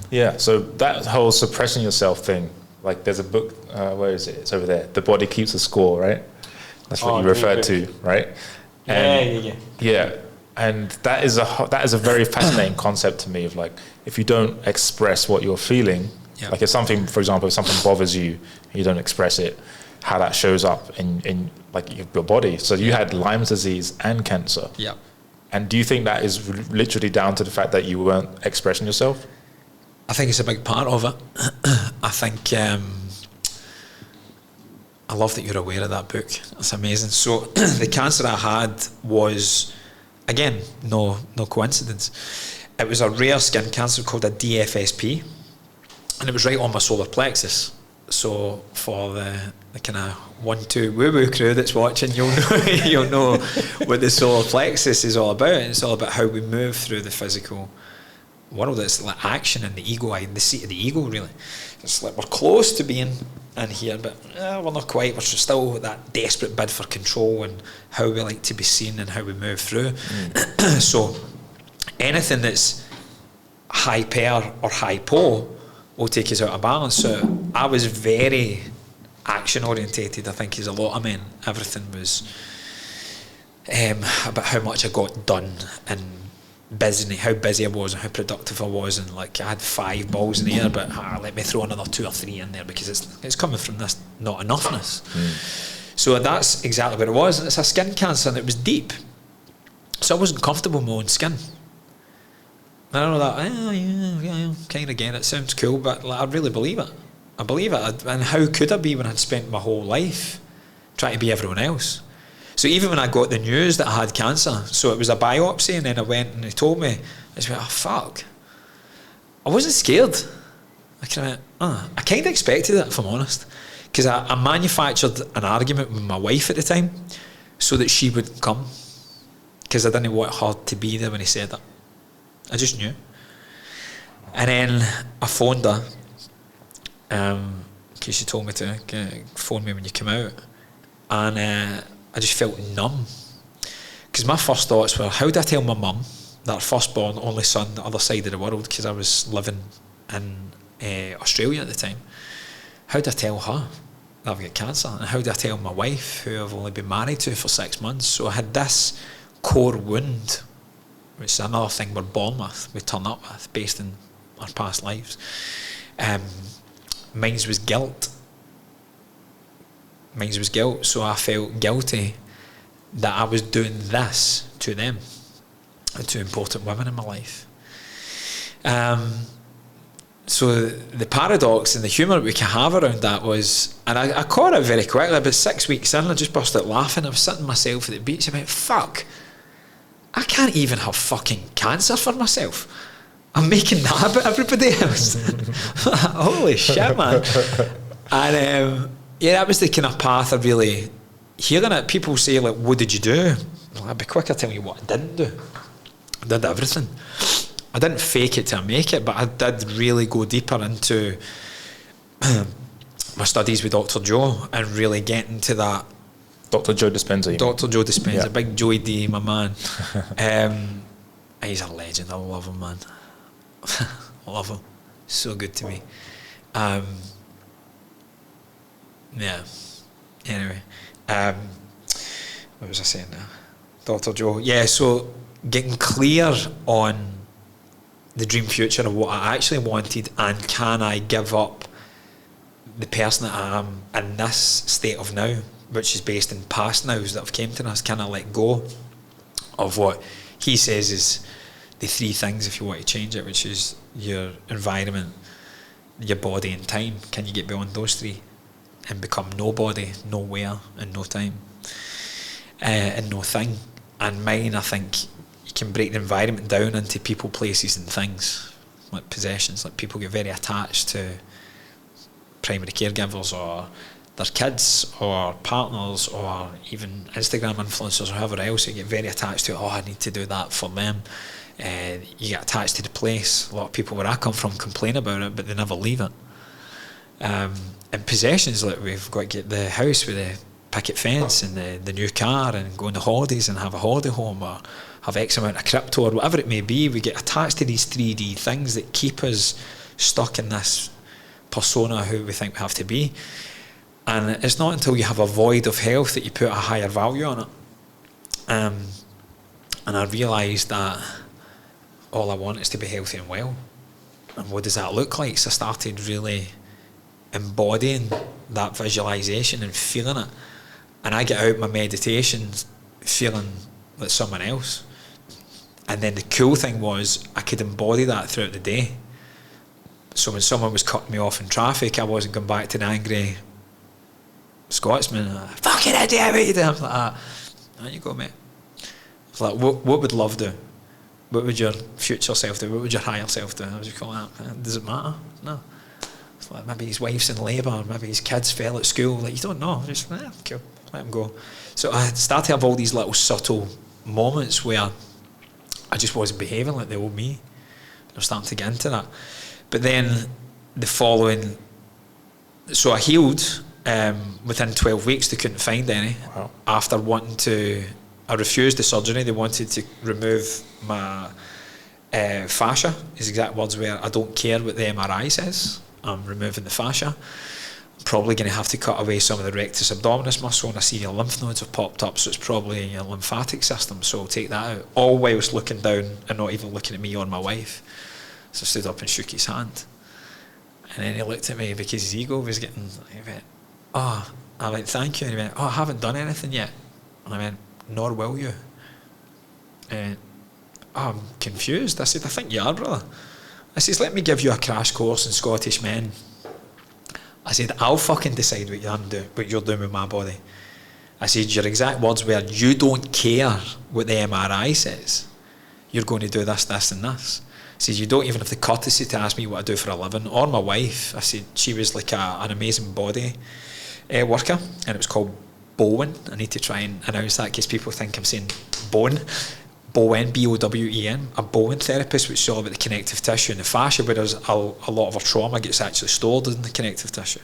Yeah, so that whole suppressing yourself thing, like there's a book, where is it? It's over there. The Body Keeps a Score, right? That's what you referred to, right? And yeah. And that is a very fascinating concept to me, of like, if you don't express what you're feeling, like if something, for example, if something bothers you, and you don't express it, how that shows up in like your body. So you had Lyme disease and cancer. Yeah. And do you think that is literally down to the fact that you weren't expressing yourself? I think it's a big part of it. I think I love that you're aware of that book. It's amazing. So the cancer I had was, again, no coincidence. It was a rare skin cancer called a DFSP, and it was right on my solar plexus. So for the kind of 1-2 woo-woo crew that's watching, you'll know what the solar plexus is all about. It's all about how we move through the physical world. It's like action and the ego, the seat of the ego, really. It's like we're close to being in here, but we're not quite. We're still that desperate bid for control and how we like to be seen and how we move through. So anything that's hyper or hypo will take us out of balance. So I was very action orientated, I think, as a lot of men. Everything was about how much I got done and busy, how busy I was and how productive I was, and like I had 5 balls in the air, but let me throw another 2 or 3 in there because it's coming from this not enoughness. So that's exactly what it was, and it's a skin cancer, and it was deep, so I wasn't comfortable in my own skin. And I know that kind of get it, sounds cool, but like, I really believe it. I believe it. And how could I be when I'd spent my whole life trying to be everyone else? So even when I got the news that I had cancer, so it was a biopsy, and then I went and they told me, I just went, oh fuck. I wasn't scared. I kind of expected it, if I'm honest, because I manufactured an argument with my wife at the time so that she would come, because I didn't want her to be there when he said that. I just knew. And then I phoned her, because she told me to phone me when you come out, and I just felt numb, because my first thoughts were, how do I tell my mum, that firstborn, only son, the other side of the world, because I was living in Australia at the time, how do I tell her that I've got cancer, and how do I tell my wife, who I've only been married to for 6 months? So I had this core wound, which is another thing we're born with, we turn up with, based in our past lives. Mine was guilt. So I felt guilty that I was doing this to them, to important women in my life. So the paradox and the humour we can have around that was, and I caught it very quickly, about 6 weeks in, I just burst out laughing. I was sitting myself at the beach, I went, fuck, I can't even have fucking cancer for myself. I'm making that about everybody else. Holy shit, man. And that was the kind of path of really hearing it. People say, like, what did you do? Well, I'd be quicker telling you what I didn't do. I did everything. I didn't fake it till I make it, but I did really go deeper into my studies with Dr. Joe and really get into that. Dr. Joe Dispenza. Dr. Joe Dispenza, big Joey D, my man. He's a legend. I love him, man. I love him. So good to me. Yeah. Anyway, what was I saying now? Dr. Joe. Yeah, so getting clear on the dream future of what I actually wanted, and can I give up the person that I am in this state of now, which is based in past nows that have came to us. Can I let go of what he says is the three things if you want to change it, which is your environment, your body and time? Can you get beyond those three and become nobody, nowhere and no time and no thing? And mine, I think you can break the environment down into people, places and things, like possessions. Like people get very attached to primary caregivers or their kids or partners or even Instagram influencers or whoever else. You get very attached to, I need to do that for them. You get attached to the place. A lot of people where I come from complain about it, but they never leave it. And possessions, like we've got to get the house with the picket fence and the new car and go on the holidays and have a holiday home or have X amount of crypto or whatever it may be. We get attached to these 3D things that keep us stuck in this persona who we think we have to be. And it's not until you have a void of health that you put a higher value on it. And I realised that all I want is to be healthy and well. And what does that look like? So I started really embodying that visualisation and feeling it. And I get out my meditations feeling like someone else. And then the cool thing was I could embody that throughout the day. So when someone was cutting me off in traffic, I wasn't going back to the angry Scotsman. Fucking idiot, what are you doing? I was like, there you go, mate. It's like, what would love do? What would your future self do? What would your higher self do? How would you call that? Does it matter? No. It's like maybe his wife's in labour, maybe his kids fell at school. Like, you don't know. Just cool, let him go. So I started to have all these little subtle moments where I just wasn't behaving like the old me. I was starting to get into that. But then the following, so I healed within 12 weeks. They couldn't find any. Wow. After wanting to, I refused the surgery. They wanted to remove my fascia. His exact words were, I don't care what the MRI says, I'm removing the fascia. I'm probably going to have to cut away some of the rectus abdominis muscle, and I see your lymph nodes have popped up, so it's probably your lymphatic system, so I'll take that out. All whilst looking down and not even looking at me or my wife. So I stood up and shook his hand. And then he looked at me because his ego was getting, he went, I went, thank you. And he went, I haven't done anything yet. And I went, nor will you. And I'm confused. I said, I think you are, brother. I says, let me give you a crash course in Scottish men. I said, I'll fucking decide what you're doing with my body. I said, your exact words were, you don't care what the MRI says. You're going to do this, this and this. I said, you don't even have the courtesy to ask me what I do for a living, or my wife. I said, she was like an amazing body worker, and it was called Bowen. I need to try and announce that because people think I'm saying bone. Bowen, B-O-W-E-N, a Bowen therapist, which is all about the connective tissue and the fascia, whereas a lot of our trauma gets actually stored in the connective tissue.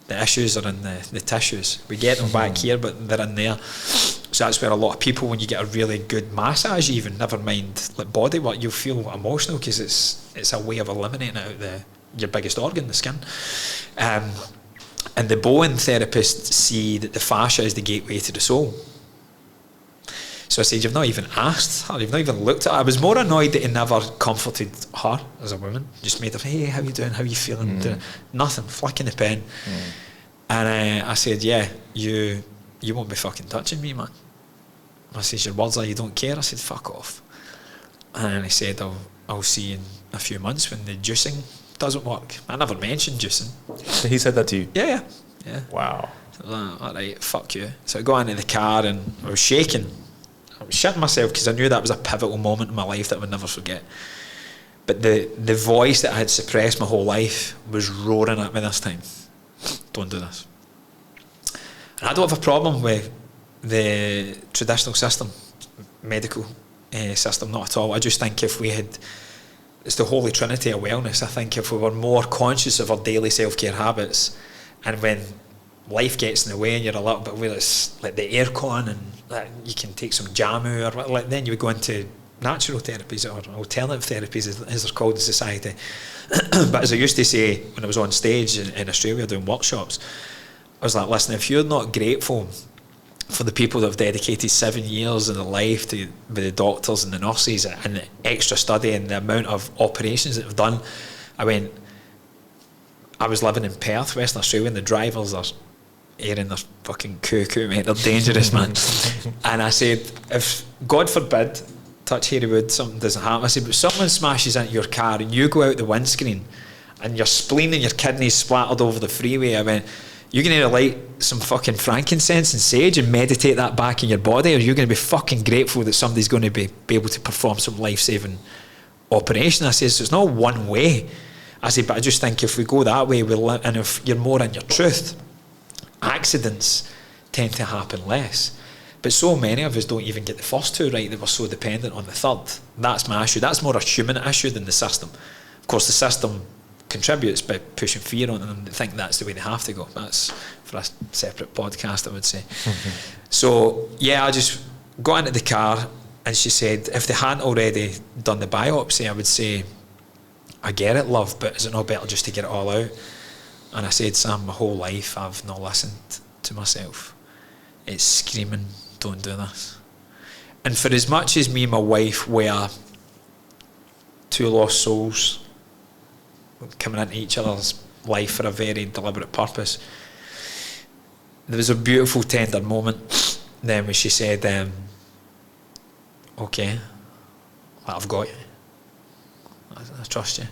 The issues are in the tissues. We get them back here, but they're in there. So that's where a lot of people, when you get a really good massage, even, never mind like body work, you'll feel emotional because it's a way of eliminating out your biggest organ, the skin. And the Bowen therapists see that the fascia is the gateway to the soul. So I said, you've not even asked her, you've not even looked at her. I was more annoyed that he never comforted her as a woman. Just made her, hey, how you doing? How you feeling? Nothing, flicking the pen. And I said, yeah, you won't be fucking touching me, man. I said, your words are you don't care. I said, fuck off. And he said, I'll see you in a few months when the juicing doesn't work. I never mentioned juicing. So he said that to you? Yeah. Wow. So I was like, all right, fuck you. So I got into the car and I was shaking. I was shitting myself because I knew that was a pivotal moment in my life that I would never forget. But the voice that I had suppressed my whole life was roaring at me this time. Don't do this. And I don't have a problem with the traditional system, medical system, not at all. I just think if we had, it's the holy trinity of wellness. I think if we were more conscious of our daily self-care habits, and when life gets in the way and you're a little bit where it's like the aircon and you can take some jamu, or then you would go into natural therapies or alternative therapies as they're called in society. But as I used to say when I was on stage in Australia doing workshops, I was like, listen, if you're not grateful for the people that have dedicated 7 years of their life to with the doctors and the nurses and the extra study and the amount of operations that they've done, I was living in Perth, Western Australia, and the drivers are airing their fucking cuckoo, mate. They're dangerous, man. And I said, if, God forbid, touch hairy wood, something doesn't happen. I said, but someone smashes into your car and you go out the windscreen and your spleen and your kidneys splattered over the freeway, I went, you're going to light some fucking frankincense and sage and meditate that back in your body, or you're going to be fucking grateful that somebody's going to be able to perform some life-saving operation. I said, so it's not one way. I said, but I just think if we go that way, and if you're more in your truth, accidents tend to happen less. But so many of us don't even get the first two right, that we're so dependent on the third. That's my issue. That's more a human issue than the system. Of course, the system contributes by pushing fear on them. They think that's the way they have to go. That's for a separate podcast, I would say. So yeah, I just got into the car, and she said, if they hadn't already done the biopsy, I would say, I get it, love, but is it not better just to get it all out? And I said, Sam, my whole life I've not listened to myself. It's screaming, don't do this. And for as much as me and my wife were two lost souls coming into each other's life for a very deliberate purpose, there was a beautiful, tender moment then when she said, okay, I've got you. I trust you.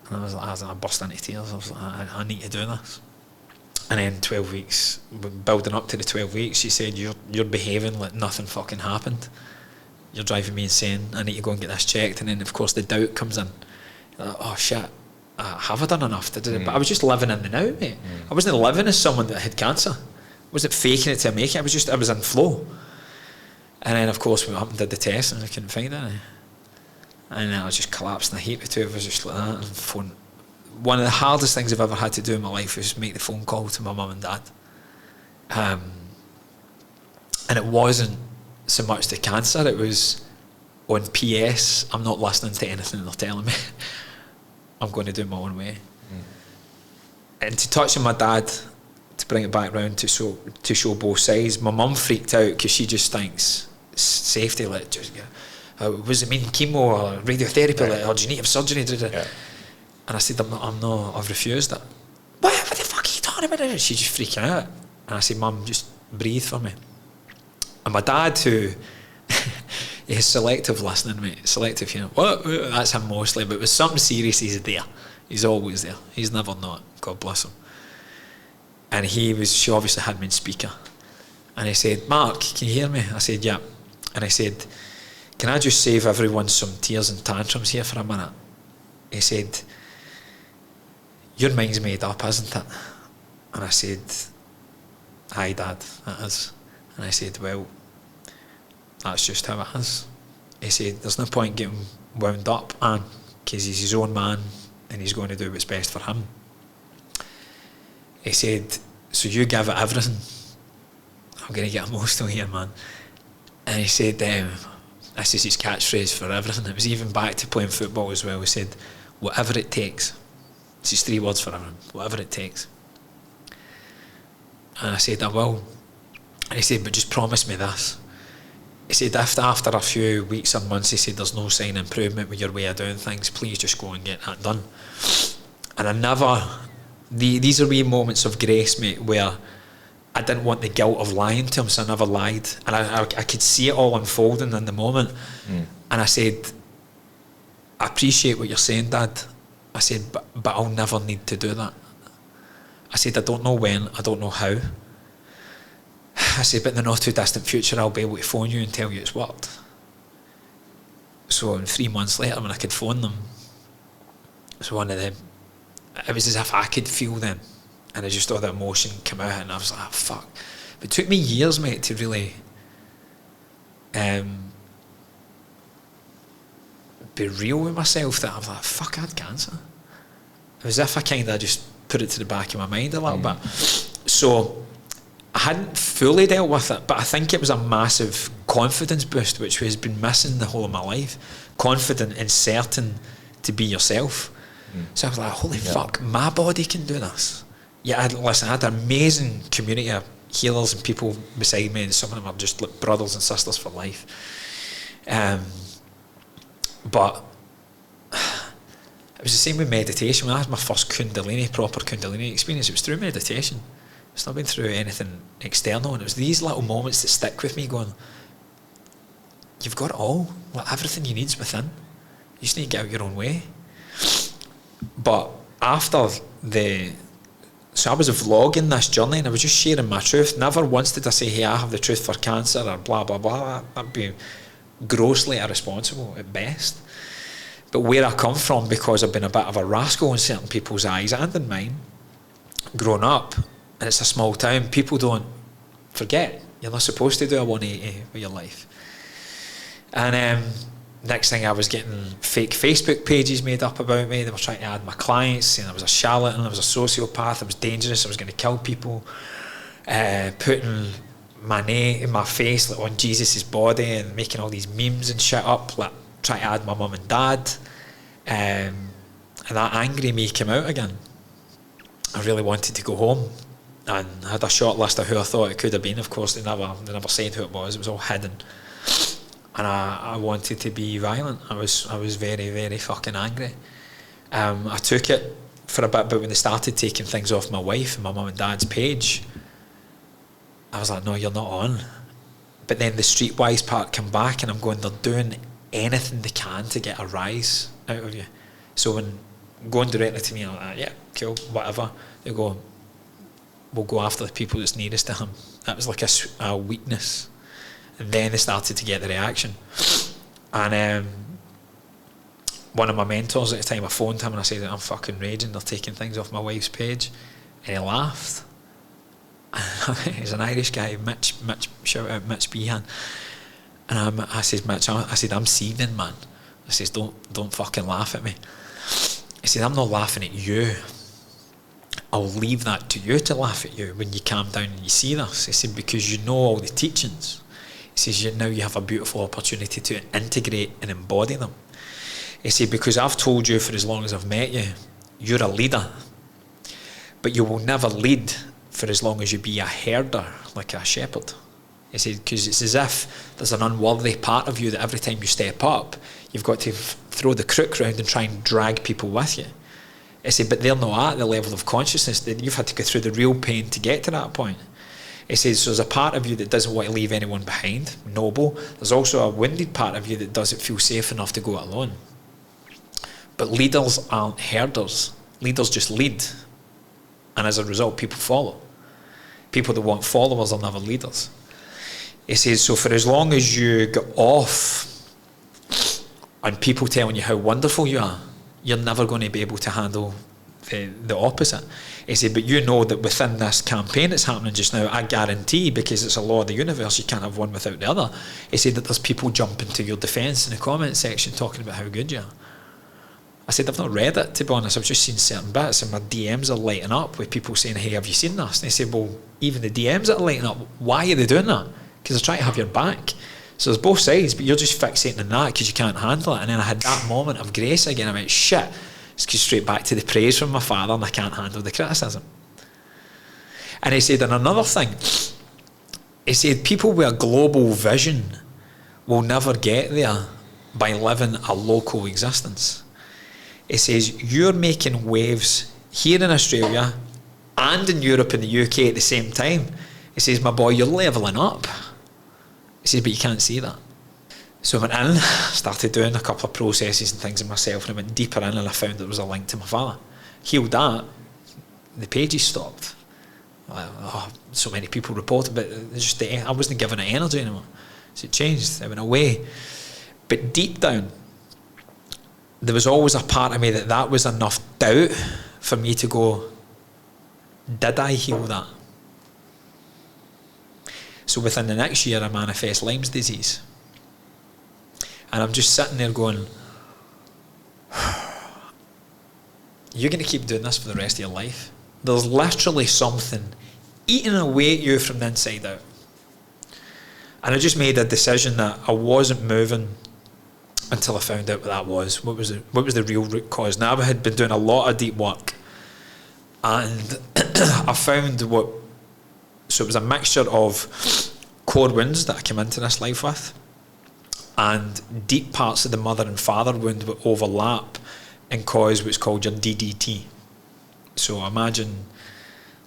And I burst into tears. I was like, I need to do this. And then 12 weeks, building up to the 12 weeks, she said, you're behaving like nothing fucking happened. You're driving me insane. I need to go and get this checked. And then, of course, the doubt comes in. You're like, oh, shit, have I done enough to do it? But I was just living in the now, mate. I wasn't living as someone that had cancer. I wasn't faking it to make it. I was in flow. And then, of course, we went up and did the test, and I couldn't find it. And then I just collapsed in a heap. The two of us just like that. And phone. One of the hardest things I've ever had to do in my life was make the phone call to my mum and dad. And it wasn't so much the cancer, it was on PS, I'm not listening to anything they're telling me. I'm going to do my own way. And to touch on my dad, to bring it back round to show both sides, my mum freaked out because she just thinks safety, like, just was it mean chemo or radiotherapy, like, or do you need to have surgery? Yeah. And I said, I'm not, I've refused it. What the fuck are you talking about? She just freaking out. And I said, Mum, just breathe for me. And my dad, who is selective listening, mate, selective, you know, that's him mostly, but with something serious, he's there. He's always there. He's never not. God bless him. And she obviously had me in speaker. And he said, Mark, can you hear me? I said, yeah. And I said, can I just save everyone some tears and tantrums here for a minute? He said, your mind's made up, isn't it? And I said, aye, Dad, it is. And I said, well, that's just how it is. He said, there's no point getting wound up, Anne, because he's his own man and he's going to do what's best for him. He said, so you give it everything. I'm going to get emotional here, man. And he said, this is his catchphrase for everything. It was even back to playing football as well. He said, whatever it takes. It's his 3 words for everything. Whatever it takes. And I said, I will. And he said, but just promise me this. He said, if after a few weeks or months, he said, there's no sign of improvement with your way of doing things, please just go and get that done. And I never... These are wee moments of grace, mate, where I didn't want the guilt of lying to him, so I never lied. And I could see it all unfolding in the moment. And I said, I appreciate what you're saying, Dad. I said, but I'll never need to do that. I said, I don't know when, I don't know how. I said, but in the not too distant future, I'll be able to phone you and tell you it's worked. So 3 months later, when I could phone them, it was one of them. It was as if I could feel them, and I just all the emotion come out, and I was like, oh, fuck. But it took me years, mate, to really be real with myself, that I was like, fuck, I had cancer. It was as if I kind of just put it to the back of my mind a little bit. So I hadn't fully dealt with it, but I think it was a massive confidence boost, which has been missing the whole of my life. Confident and certain to be yourself. So I was like, holy fuck, my body can do this. yeah, listen, I had an amazing community of healers and people beside me, and some of them are just like brothers and sisters for life. But it was the same with meditation. When I had my first proper Kundalini experience, it was through meditation. It's not been through anything external, and it was these little moments that stick with me going, you've got it all. Like, everything you need is within. You just need to get out your own way. But after so I was vlogging this journey, and I was just sharing my truth. Never once did I say, hey, I have the truth for cancer, or blah, blah, blah. That'd be grossly irresponsible at best. But where I come from, because I've been a bit of a rascal in certain people's eyes and in mine, growing up, and it's a small town, people don't forget. You're not supposed to do a 180 with your life. And next thing, I was getting fake Facebook pages made up about me. They were trying to add my clients, saying I was a charlatan, I was a sociopath, I was dangerous, I was going to kill people, putting my name in my face like on Jesus' body, and making all these memes and shit up, like trying to add my mum and dad. And that angry me came out again. I really wanted to go home, and I had a short list of who I thought it could have been. Of course, they never said who it was all hidden. And I wanted to be violent. I was very, very fucking angry. I took it for a bit, but when they started taking things off my wife and my mum and dad's page, I was like, no, you're not on. But then the streetwise part came back, and I'm going, they're doing anything they can to get a rise out of you. So when going directly to me, I'm like, yeah, cool, whatever. They go, we'll go after the people that's nearest to him. That was like a weakness. And then they started to get the reaction. And one of my mentors at the time, I phoned him and I said, I'm fucking raging, they're taking things off my wife's page. And he laughed. He's an Irish guy, Mitch, shout out Mitch Behan. And I said, Mitch, I'm seething, man. I says, don't fucking laugh at me. He said, I'm not laughing at you. I'll leave that to you to laugh at you when you calm down and you see this. He said, because you know all the teachings. He says, now you have a beautiful opportunity to integrate and embody them. He said, because I've told you for as long as I've met you, you're a leader. But you will never lead for as long as you be a herder, like a shepherd. He said, because it's as if there's an unworthy part of you that every time you step up, you've got to throw the crook round and try and drag people with you. He said, but they're not at the level of consciousness that you've had to go through the real pain to get to that point. He says, so there's a part of you that doesn't want to leave anyone behind, noble. There's also a wounded part of you that doesn't feel safe enough to go it alone. But leaders aren't herders. Leaders just lead. And as a result, people follow. People that want followers are never leaders. He says, so for as long as you get off on people telling you how wonderful you are, you're never going to be able to handle the opposite. He said, but you know that within this campaign that's happening just now, I guarantee, because it's a law of the universe, you can't have one without the other. He said that there's people jumping to your defence in the comment section talking about how good you are. I said, I've not read it, to be honest. I've just seen certain bits, and my DMs are lighting up with people saying, hey, have you seen this? And they said, well, even the DMs that are lighting up, why are they doing that? Because they're trying to have your back. So there's both sides, but you're just fixating on that because you can't handle it. And then I had that moment of grace again. I went, shit, it's just straight back to the praise from my father, and I can't handle the criticism. And he said, and another thing, he said, people with a global vision will never get there by living a local existence. He says, you're making waves here in Australia and in Europe and the UK at the same time. He says, my boy, you're levelling up. He says, but you can't see that. So I went in, started doing a couple of processes and things in myself, and I went deeper in, and I found there was a link to my father. Healed that, the pages stopped. So many people reported, but just I wasn't given it energy anymore. So it changed, it went away. But deep down, there was always a part of me that was enough doubt for me to go, did I heal that? So within the next year, I manifest Lyme's disease. And I'm just sitting there going, you're going to keep doing this for the rest of your life. There's literally something eating away at you from the inside out. And I just made a decision that I wasn't moving until I found out what that was. What was the real root cause? Now I had been doing a lot of deep work, and I found so it was a mixture of core wounds that I came into this life with, and deep parts of the mother and father wound would overlap and cause what's called your DDT. So imagine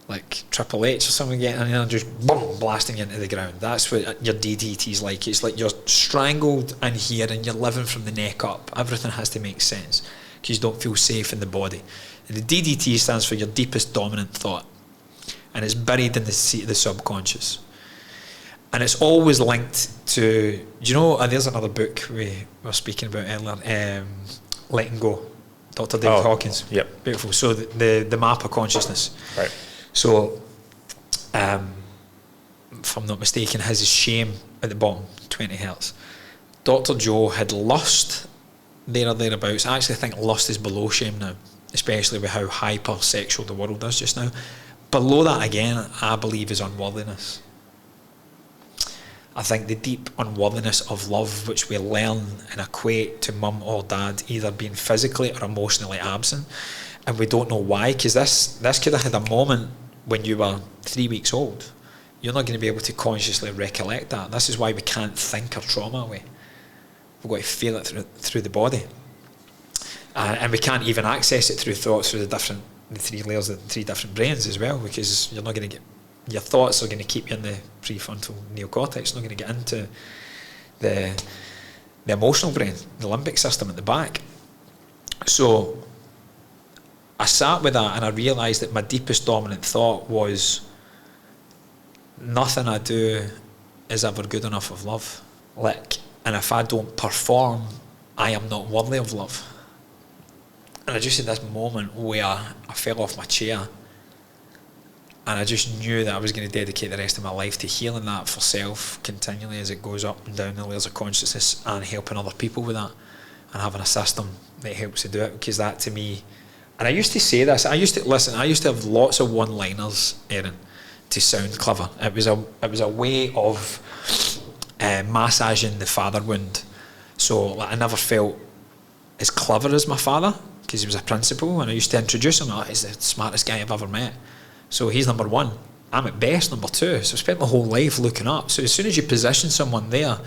like Triple H or something getting in there and just boom, blasting into the ground. That's what your DDT is like. It's like you're strangled in here and you're living from the neck up. Everything has to make sense because you don't feel safe in the body. And the DDT stands for your deepest dominant thought, and it's buried in the seat of the subconscious. And it's always linked to, do you know, there's another book we were speaking about earlier, Letting Go, Dr. David Hawkins. Yep. Beautiful. So the map of consciousness. Right. So, if I'm not mistaken, his is shame at the bottom, 20 hertz. Dr. Joe had lust there or thereabouts. I actually think lust is below shame now, especially with how hyper-sexual the world is just now. Below that again, I believe, is unworthiness. I think the deep unworthiness of love, which we learn and equate to mum or dad either being physically or emotionally absent, and we don't know why, because this could have had a moment when you were 3 weeks old. You're not going to be able to consciously recollect that. This is why we can't think our trauma away. We've got to feel it through the body, and we can't even access it through thoughts through the 3 layers of the 3 different brains as well, because you're not going to get, your thoughts are going to keep you in the prefrontal neocortex. You're not going to get into the emotional brain, the limbic system at the back. So I sat with that and I realised that my deepest dominant thought was, nothing I do is ever good enough of love. And if I don't perform, I am not worthy of love. And I just had this moment where I fell off my chair, and I just knew that I was going to dedicate the rest of my life to healing that for self continually as it goes up and down the layers of consciousness, and helping other people with that, and having a system that helps to do it. Because that, to me, and I used to say this, I used to have lots of one-liners, Erin, to sound clever. It was a way of massaging the father wound. So I never felt as clever as my father, because he was a principal, and I used to introduce him, he's the smartest guy I've ever met. So he's number 1. I'm at best number 2. So I spent my whole life looking up. So as soon as you position someone there,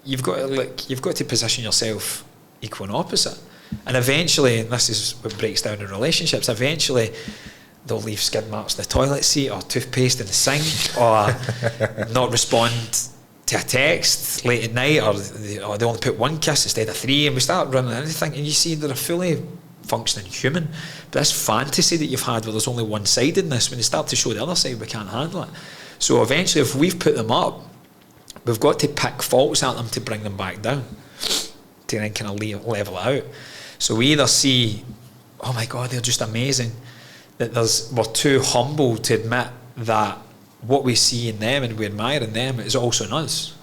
you've got to position yourself equal and opposite. And eventually, and this is what breaks down in relationships, eventually they'll leave skid marks in the toilet seat, or toothpaste in the sink, or not respond to a text late at night, or they only put 1 kiss instead of 3, and we start running anything, and you see they're a fully functioning human. But this fantasy that you've had where there's only one-sidedness, when they start to show the other side, we can't handle it. So eventually, if we've put them up, we've got to pick faults at them to bring them back down, to then kind of level it out. So we either see, oh my God, they're just amazing, that we're too humble to admit that what we see in them and we admire in them is also in us.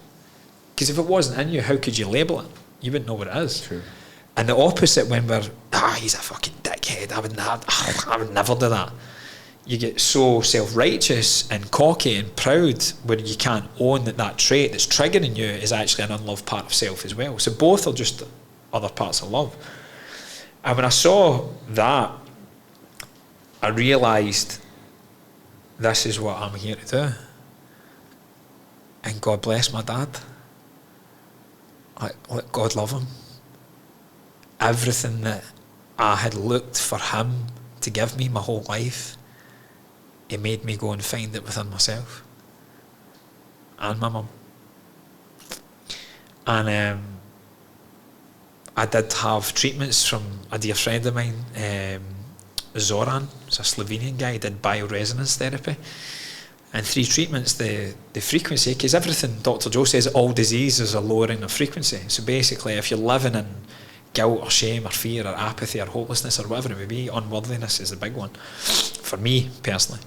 Because if it wasn't in you, how could you label it? You wouldn't know what it is. True. And the opposite, when we're, he's a fucking dickhead, I would never do that. You get so self-righteous and cocky and proud when you can't own that trait that's triggering you is actually an unloved part of self as well. So both are just other parts of love. And when I saw that, I realised this is what I'm here to do. And God bless my dad. Let God love him. Everything that I had looked for him to give me my whole life, it made me go and find it within myself and my mum. And I did have treatments from a dear friend of mine, Zoran, he's a Slovenian guy, he did bioresonance therapy. And 3 treatments, the frequency, because everything Dr. Joe says, all disease is a lowering of frequency. So basically, if you're living in guilt or shame or fear or apathy or hopelessness or whatever it may be, unworthiness is the big one, for me personally,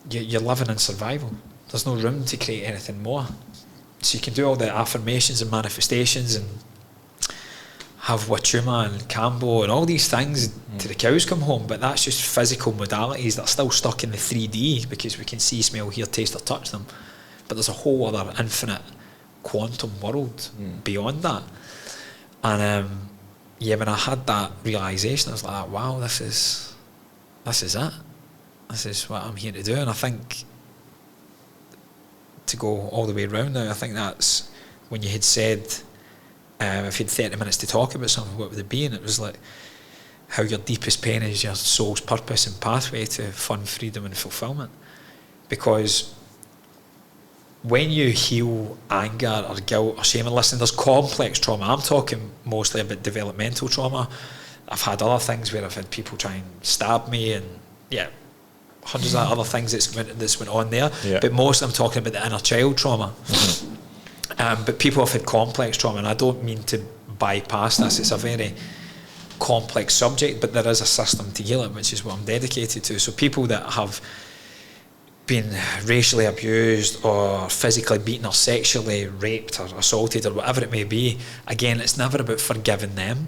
you're living in survival. There's no room to create anything more. So you can do all the affirmations and manifestations and have Wachuma and Kambo and all these things till the cows come home, but that's just physical modalities that are still stuck in the 3D, because we can see, smell, hear, taste or touch them, but there's a whole other infinite quantum world beyond that. And when I had that realisation, I was like, wow, this this is it. This is what I'm here to do. And I think, to go all the way around now, I think that's when you had said, if you had 30 minutes to talk about something, what would it be? And it was like, how your deepest pain is your soul's purpose and pathway to fun, freedom and fulfillment. Because when you heal anger or guilt or shame, and listen, there's complex trauma. I'm talking mostly about developmental trauma. I've had other things where I've had people try and stab me, and hundreds of other things that's went on there. Yeah. But mostly I'm talking about the inner child trauma. But people have had complex trauma, and I don't mean to bypass this. It's a very complex subject, but there is a system to heal it, which is what I'm dedicated to. So people that have been racially abused or physically beaten or sexually raped or assaulted or whatever it may be, again, it's never about forgiving them,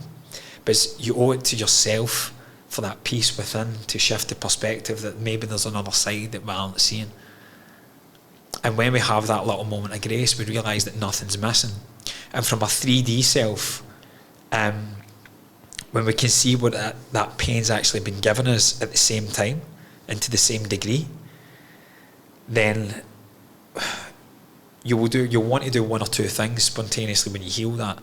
but you owe it to yourself for that peace within to shift the perspective that maybe there's another side that we aren't seeing. And when we have that little moment of grace, we realise that nothing's missing. And from a 3D self, when we can see what that pain's actually been given us at the same time and to the same degree, then you'll want to do one or two things spontaneously when you heal that.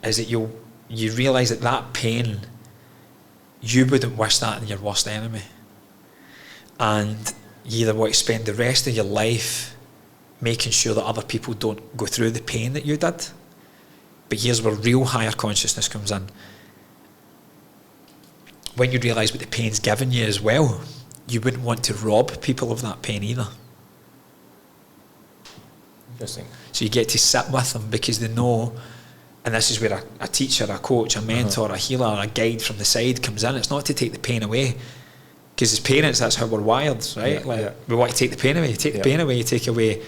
Is that you realise that pain, you wouldn't wish that in your worst enemy. And you either want to spend the rest of your life making sure that other people don't go through the pain that you did. But here's where real higher consciousness comes in. When you realise what the pain's given you as well, you wouldn't want to rob people of that pain either. Interesting. So you get to sit with them because they know, and this is where a teacher, a coach, a mentor, a healer, a guide from the side comes in. It's not to take the pain away, because as parents, that's how we're wired, right? We want to take the pain away. You take the pain away, you take away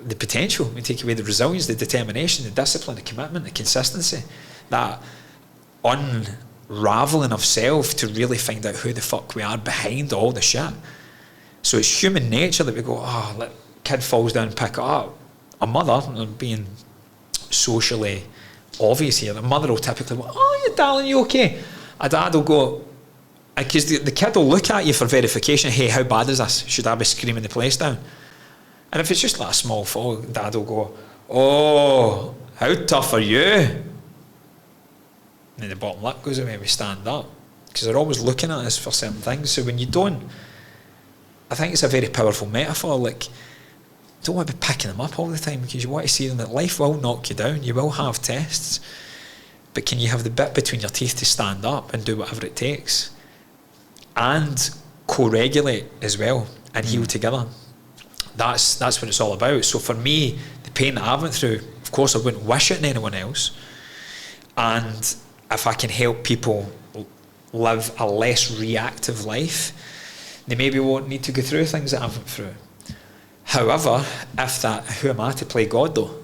the potential, you take away the resilience, the determination, the discipline, the commitment, the consistency, that unraveling of self to really find out who the fuck we are behind all the shit. So it's human nature that we go, kid falls down and pick it up. A mother, being socially obvious here, a mother will typically go, "Oh, you darling, you okay?" A dad will go, because the kid will look at you for verification. Hey, how bad is this? Should I be screaming the place down? And if it's just like a small fall, dad will go, "Oh, how tough are you?" And then the bottom lip goes away and we stand up, because they're always looking at us for certain things. So when you don't, I think it's a very powerful metaphor. Like, don't want to be picking them up all the time, because you want to see them that life will knock you down. You will have tests, but can you have the bit between your teeth to stand up and do whatever it takes, and co-regulate as well and heal together? That's what it's all about. So for me, the pain that I went through, of course I wouldn't wish it on anyone else, and if I can help people live a less reactive life, they maybe won't need to go through things that I went through. However, who am I to play God though?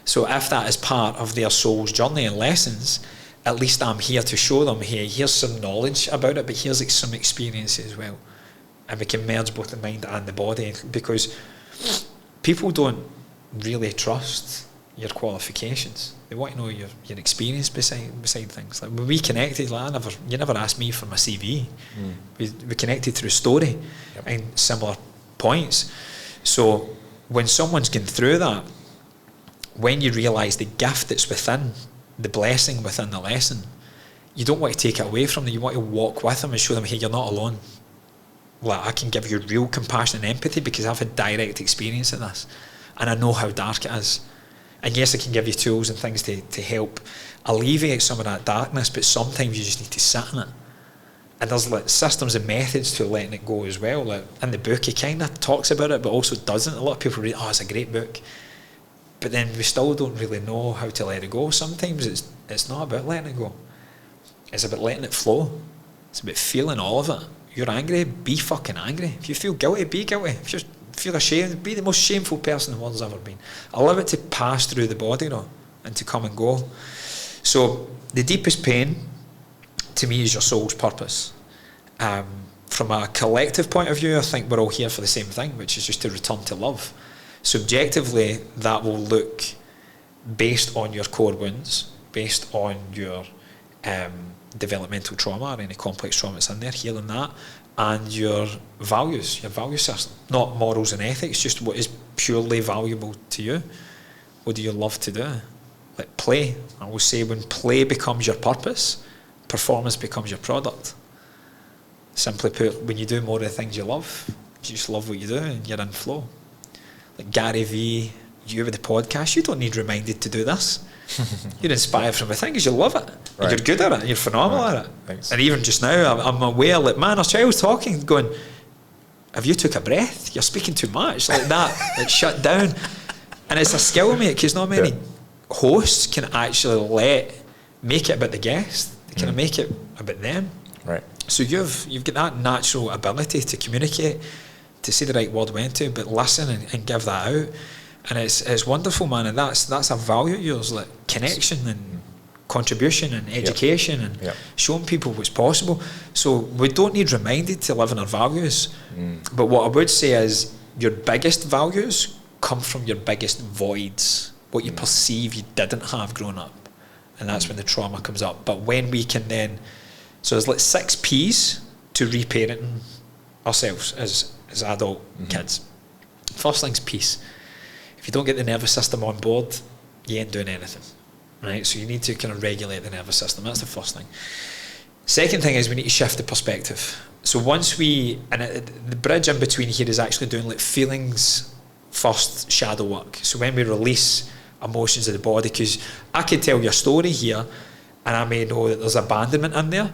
So if that is part of their soul's journey and lessons, at least I'm here to show them, hey, here's some knowledge about it, but here's some experience as well. And we can merge both the mind and the body, because people don't really trust your qualifications. They want to know your experience beside things. Like when we connected, you never asked me for my CV. We connected through story and similar points. So when someone's going through that, when you realise the gift that's within, the blessing within the lesson, you don't want to take it away from them. You want to walk with them and show them, hey, you're not alone. Like, I can give you real compassion and empathy because I've had direct experience of this, and I know how dark it is. And yes, I can give you tools and things to help alleviate some of that darkness, but sometimes you just need to sit in it. And there's like systems and methods to letting it go as well. Like in the book, he kind of talks about it, but also doesn't. A lot of people read, it's a great book, but then we still don't really know how to let it go. Sometimes it's not about letting it go. It's about letting it flow. It's about feeling all of it. You're angry, be fucking angry. If you feel guilty, be guilty. If you feel ashamed, be the most shameful person the world's ever been. Allow it to pass through the body though, and to come and go. So the deepest pain to me is your soul's purpose. From a collective point of view, I think we're all here for the same thing, which is just to return to love. Subjectively, that will look based on your core wounds, based on your developmental trauma or any complex trauma that's in there, healing that, and your values, your value system, not morals and ethics, just what is purely valuable to you. What do you love to do? Like play. I will say, when play becomes your purpose, performance becomes your product. Simply put, when you do more of the things you love, you just love what you do and you're in flow. Like Gary Vee, you with the podcast, you don't need reminded to do this. You're inspired from within because you love it. And you're good at it. And you're phenomenal at it. Thanks. And even just now, I'm aware, like, man, our child's talking, going, have you took a breath? You're speaking too much. Like that, like shut down. And it's a skill, mate, because not many hosts can actually make it about the guest. They kind of make it about them. Right. So you've got that natural ability to communicate, to say the right word when to, but listen and give that out. And it's wonderful, man, and that's a value of yours, like connection and contribution and education and showing people what's possible. So we don't need reminded to live in our values. But what I would say is your biggest values come from your biggest voids, what you perceive you didn't have growing up. And that's when the trauma comes up. But when we can then, so there's like 6 P's to reparenting ourselves as adult kids. First thing's peace. If you don't get the nervous system on board, you ain't doing anything, right? So you need to kind of regulate the nervous system. That's the first thing. Second thing is we need to shift the perspective. So once the bridge in between here is actually doing like feelings first shadow work. So when we release emotions of the body, because I could tell you a story here and I may know that there's abandonment in there,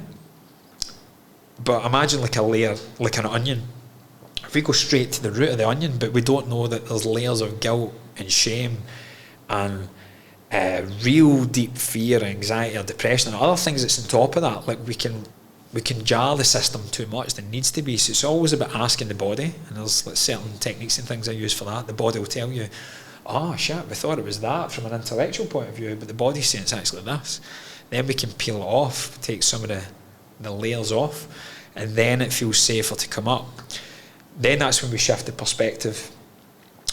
but imagine like a layer, like an onion. If we go straight to the root of the onion, but we don't know that there's layers of guilt and shame and real deep fear, anxiety or depression and other things that's on top of that, like we can jar the system too much than needs to be. So it's always about asking the body, and there's like certain techniques and things I use for that. The body will tell you, oh shit, we thought it was that from an intellectual point of view, but the body's saying it's actually this. Then we can peel it off, take some of the layers off, and then it feels safer to come up. Then that's when we shift the perspective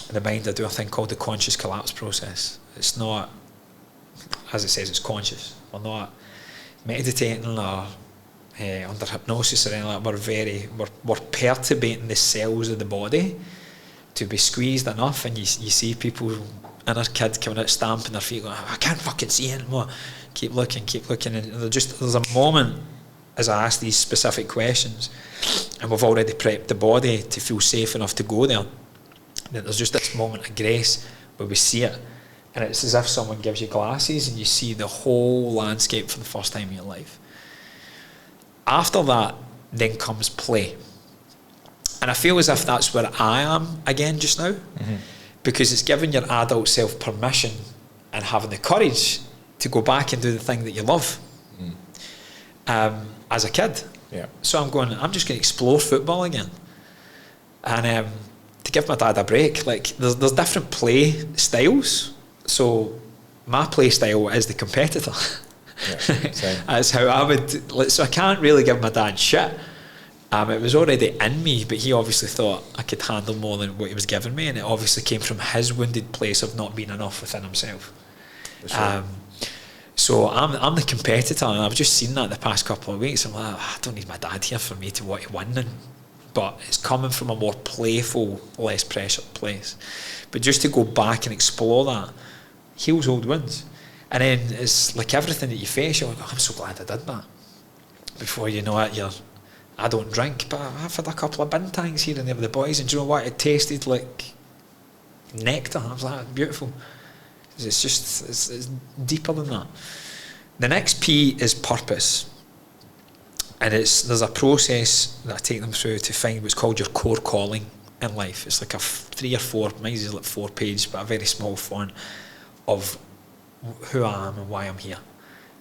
in the mind. I do a thing called the conscious collapse process. It's not, as it says, it's conscious. We're not meditating or under hypnosis or anything like that. We're perturbating the cells of the body to be squeezed enough, and you see people, inner kids coming out stamping their feet going, I can't fucking see anymore. Keep looking, and there's a moment as I ask these specific questions, and we've already prepped the body to feel safe enough to go there, that there's just this moment of grace where we see it, and it's as if someone gives you glasses and you see the whole landscape for the first time in your life. After that then comes play, and I feel as if that's where I am again just now, because it's giving your adult self permission and having the courage to go back and do the thing that you love. As a kid. So I'm just going to explore football again. And to give my dad a break, like there's different play styles. So my play style is the competitor. That's how I would, so I can't really give my dad shit. It was already in me, but he obviously thought I could handle more than what he was giving me, and it obviously came from his wounded place of not being enough within himself. So I'm the competitor, and I've just seen that the past couple of weeks. I'm like, I don't need my dad here for me to want to win, but it's coming from a more playful, less pressured place. But just to go back and explore that heals old wounds. And then it's like everything that you face, you're like, oh, I'm so glad I did that. Before you know it, I don't drink, but I've had a couple of bintangs here and there with the boys, and do you know what? It tasted like nectar. I was like, beautiful. It's just, it's deeper than that. The next P is purpose. And there's a process that I take them through to find what's called your core calling in life. It's like a 3 or 4, mine is like 4 page, but a very small font of who I am and why I'm here.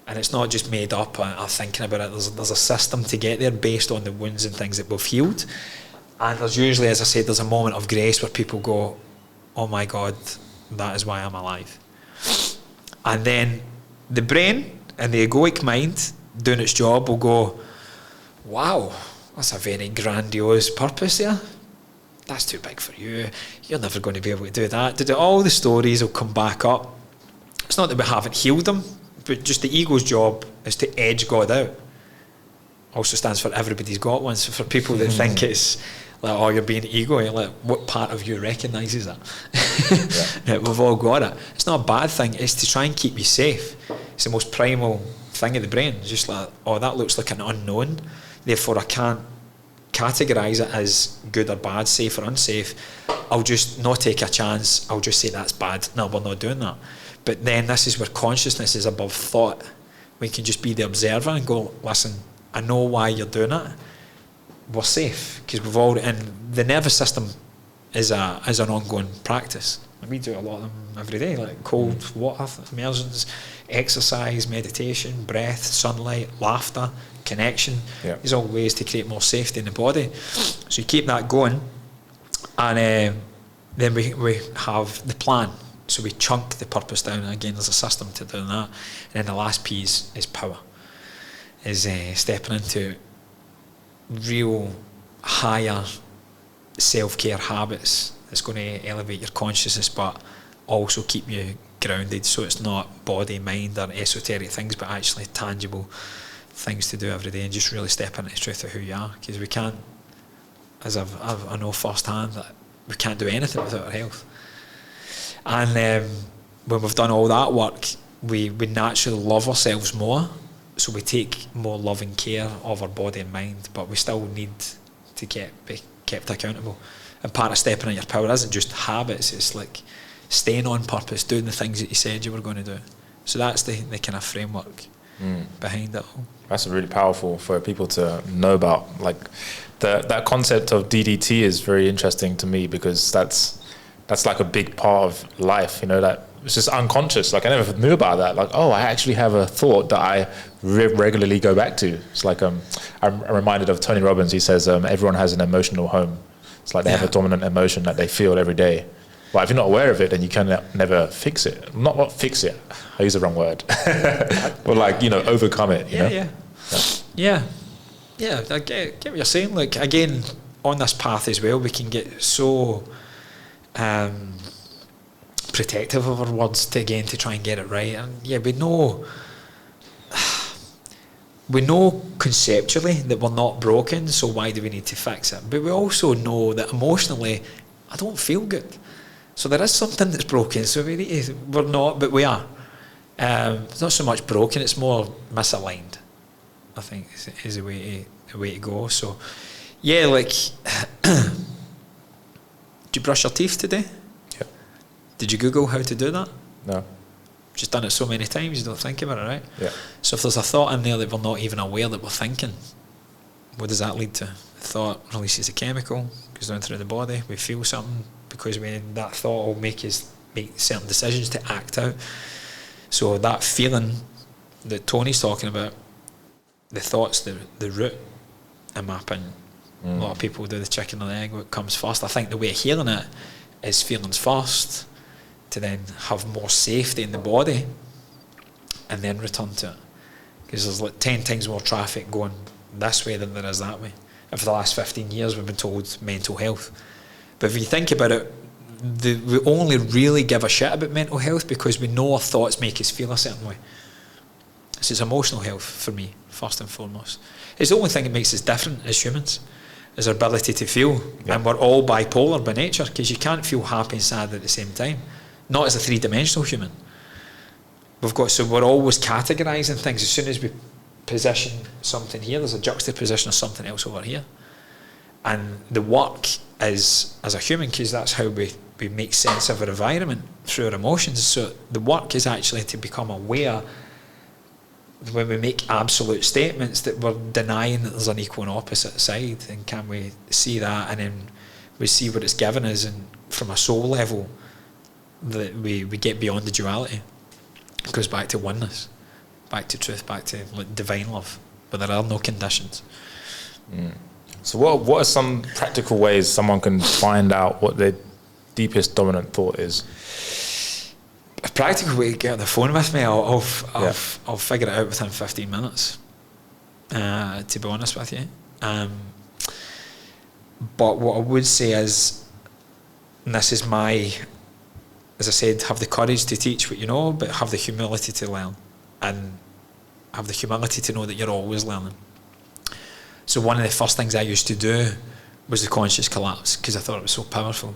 And it's not just made up or thinking about it. There's a system to get there based on the wounds and things that we've healed. And there's usually, as I said, there's a moment of grace where people go, oh my God, that is why I'm alive. And then the brain and the egoic mind doing its job will go, wow, that's a very grandiose purpose there. That's too big for you. You're never going to be able to do that. All the stories will come back up. It's not that we haven't healed them, but just the ego's job is to edge God out. also stands for everybody's got one. So for people that think it's like, oh, you're being ego, you're like, what part of you recognises that? That we've all got it. It's not a bad thing. It's to try and keep you safe. It's the most primal thing of the brain. It's just like, oh, that looks like an unknown. Therefore, I can't categorise it as good or bad, safe or unsafe. I'll just not take a chance. I'll just say that's bad. No, we're not doing that. But then this is where consciousness is above thought. We can just be the observer and go, listen, I know why you're doing it. We're safe because we've all, and the nervous system is an ongoing practice. We do a lot of them every day, like cold water immersions, exercise, meditation, breath, sunlight, laughter, connection. These are all ways to create more safety in the body. So you keep that going, and then we have the plan. So we chunk the purpose down. Again, there's a system to doing that. And then the last piece is power. Is stepping into real higher self-care habits that's going to elevate your consciousness but also keep you grounded, so it's not body, mind or esoteric things, but actually tangible things to do every day, and just really step into the truth of who you are, because we can't, as I know firsthand, that we can't do anything without our health. And when we've done all that work, we naturally love ourselves more. So we take more loving care of our body and mind, but we still need to be kept accountable. And part of stepping in your power isn't just habits, it's like staying on purpose, doing the things that you said you were going to do. So that's the kind of framework behind it all. That's really powerful for people to know about. Like that concept of DDT is very interesting to me, because that's like a big part of life, you know, that it's just unconscious. Like I never knew about that. Like, oh, I actually have a thought that I regularly go back to. It's like I'm reminded of Tony Robbins. He says everyone has an emotional home. It's like they have a dominant emotion that they feel every day. But if you're not aware of it, then you can never fix it. Not fix it. I use the wrong word. But like, you know, overcome it. Yeah. I get what you're saying. Like again, on this path as well, we can get so protective of our words to try and get it right. And we know conceptually that we're not broken, so why do we need to fix it? But we also know that emotionally, I don't feel good. So there is something that's broken, so we're not, but we are. It's not so much broken, it's more misaligned, I think, is the way to go. So, yeah, like, did you brush your teeth today? Yeah. Did you Google how to do that? No. Just done it so many times, you don't think about it, right? Yeah. So if there's a thought in there that we're not even aware that we're thinking, what does that lead to? The thought releases a chemical, goes down through the body, we feel something, because that thought will make us make certain decisions to act out. So that feeling that Tony's talking about, the thought's the root, in my opinion. A lot of people do the chicken and the egg, what comes first. I think the way of healing it is feelings first, to then have more safety in the body and then return to it, because there's like 10 times more traffic going this way than there is that way. And for the last 15 years we've been told mental health, but if you think about it, we only really give a shit about mental health because we know our thoughts make us feel a certain way. So it's emotional health for me, first and foremost. It's the only thing that makes us different as humans, is our ability to feel. And we're all bipolar by nature, because you can't feel happy and sad at the same time. Not as a three-dimensional human. So we're always categorising things. As soon as we position something here, there's a juxtaposition of something else over here. And the work is, as a human, because that's how we make sense of our environment, through our emotions. So the work is actually to become aware when we make absolute statements that we're denying that there's an equal and opposite side. And can we see that, and then we see what it's given us, and from a soul level, that we get beyond the duality. It goes back to oneness, back to truth, back to like divine love, but there are no conditions. So what are some practical ways someone can find out what their deepest dominant thought is? A practical way, get on the phone with me. I'll figure it out within 15 minutes, to be honest with you. But what I would say is, and this is my, as I said, have the courage to teach what you know, but have the humility to learn, and have the humility to know that you're always learning. So one of the first things I used to do was the conscious collapse, because I thought it was so powerful.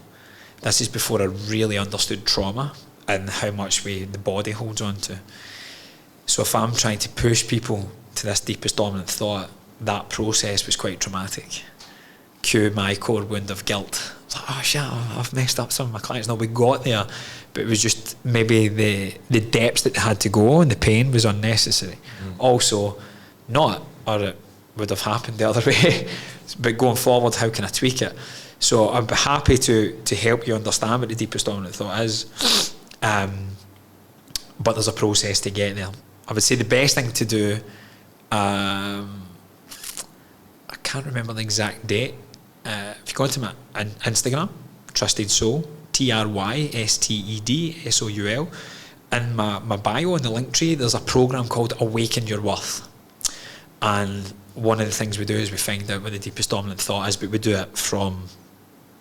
This is before I really understood trauma and how much the body holds on to. So if I'm trying to push people to this deepest dominant thought, that process was quite traumatic. Cue my core wound of guilt. I was like, oh shit, I've messed up some of my clients. No, we got there, but it was just maybe the depths that they had to go and the pain was unnecessary. Also, not, or it would have happened the other way, but going forward, how can I tweak it? So I'd be happy to help you understand what the deepest dominant thought is, but there's a process to get there. I would say the best thing to do, I can't remember the exact date. If you go onto my Instagram, Trusted Soul, TrystedSoul, in my bio in the link tree, there's a program called Awaken Your Worth. And one of the things we do is we find out what the deepest dominant thought is, but we do it from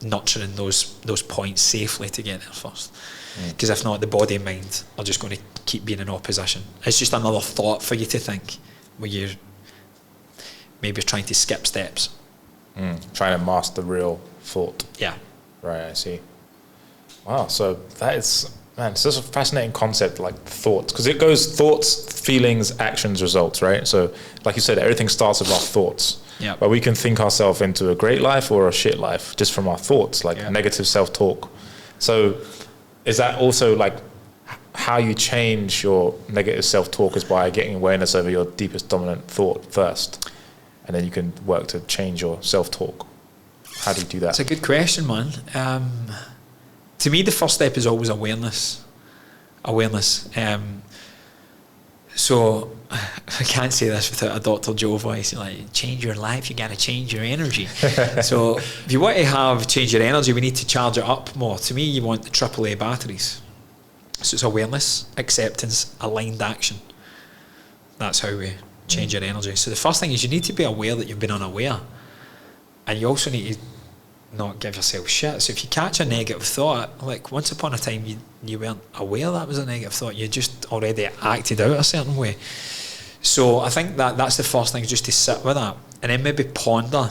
nurturing those points safely to get there first. Because if not, the body and mind are just going to keep being in opposition. It's just another thought for you to think where you're maybe trying to skip steps. Trying to master the real thought. Yeah. Right, I see. Wow, so that is, man, it's just a fascinating concept, like thoughts, because it goes thoughts, feelings, actions, results, right? So, like you said, everything starts with our thoughts. Yeah. But we can think ourselves into a great life or a shit life just from our thoughts, like negative self-talk. So, is that also like how you change your negative self-talk is by getting awareness over your deepest dominant thought first, and then you can work to change your self-talk? How do you do that? It's a good question, man. To me, the first step is always awareness. So I can't say this without a Dr. Joe voice. Like, change your life, you got to change your energy. So if you want to change your energy, we need to charge it up more. To me, you want the AAA batteries. So it's awareness, acceptance, aligned action. That's how we change your energy. So the first thing is you need to be aware that you've been unaware. And you also need to not give yourself shit. So if you catch a negative thought, like once upon a time you weren't aware that was a negative thought, you just already acted out a certain way. So I think that's the first thing, just to sit with that and then maybe ponder,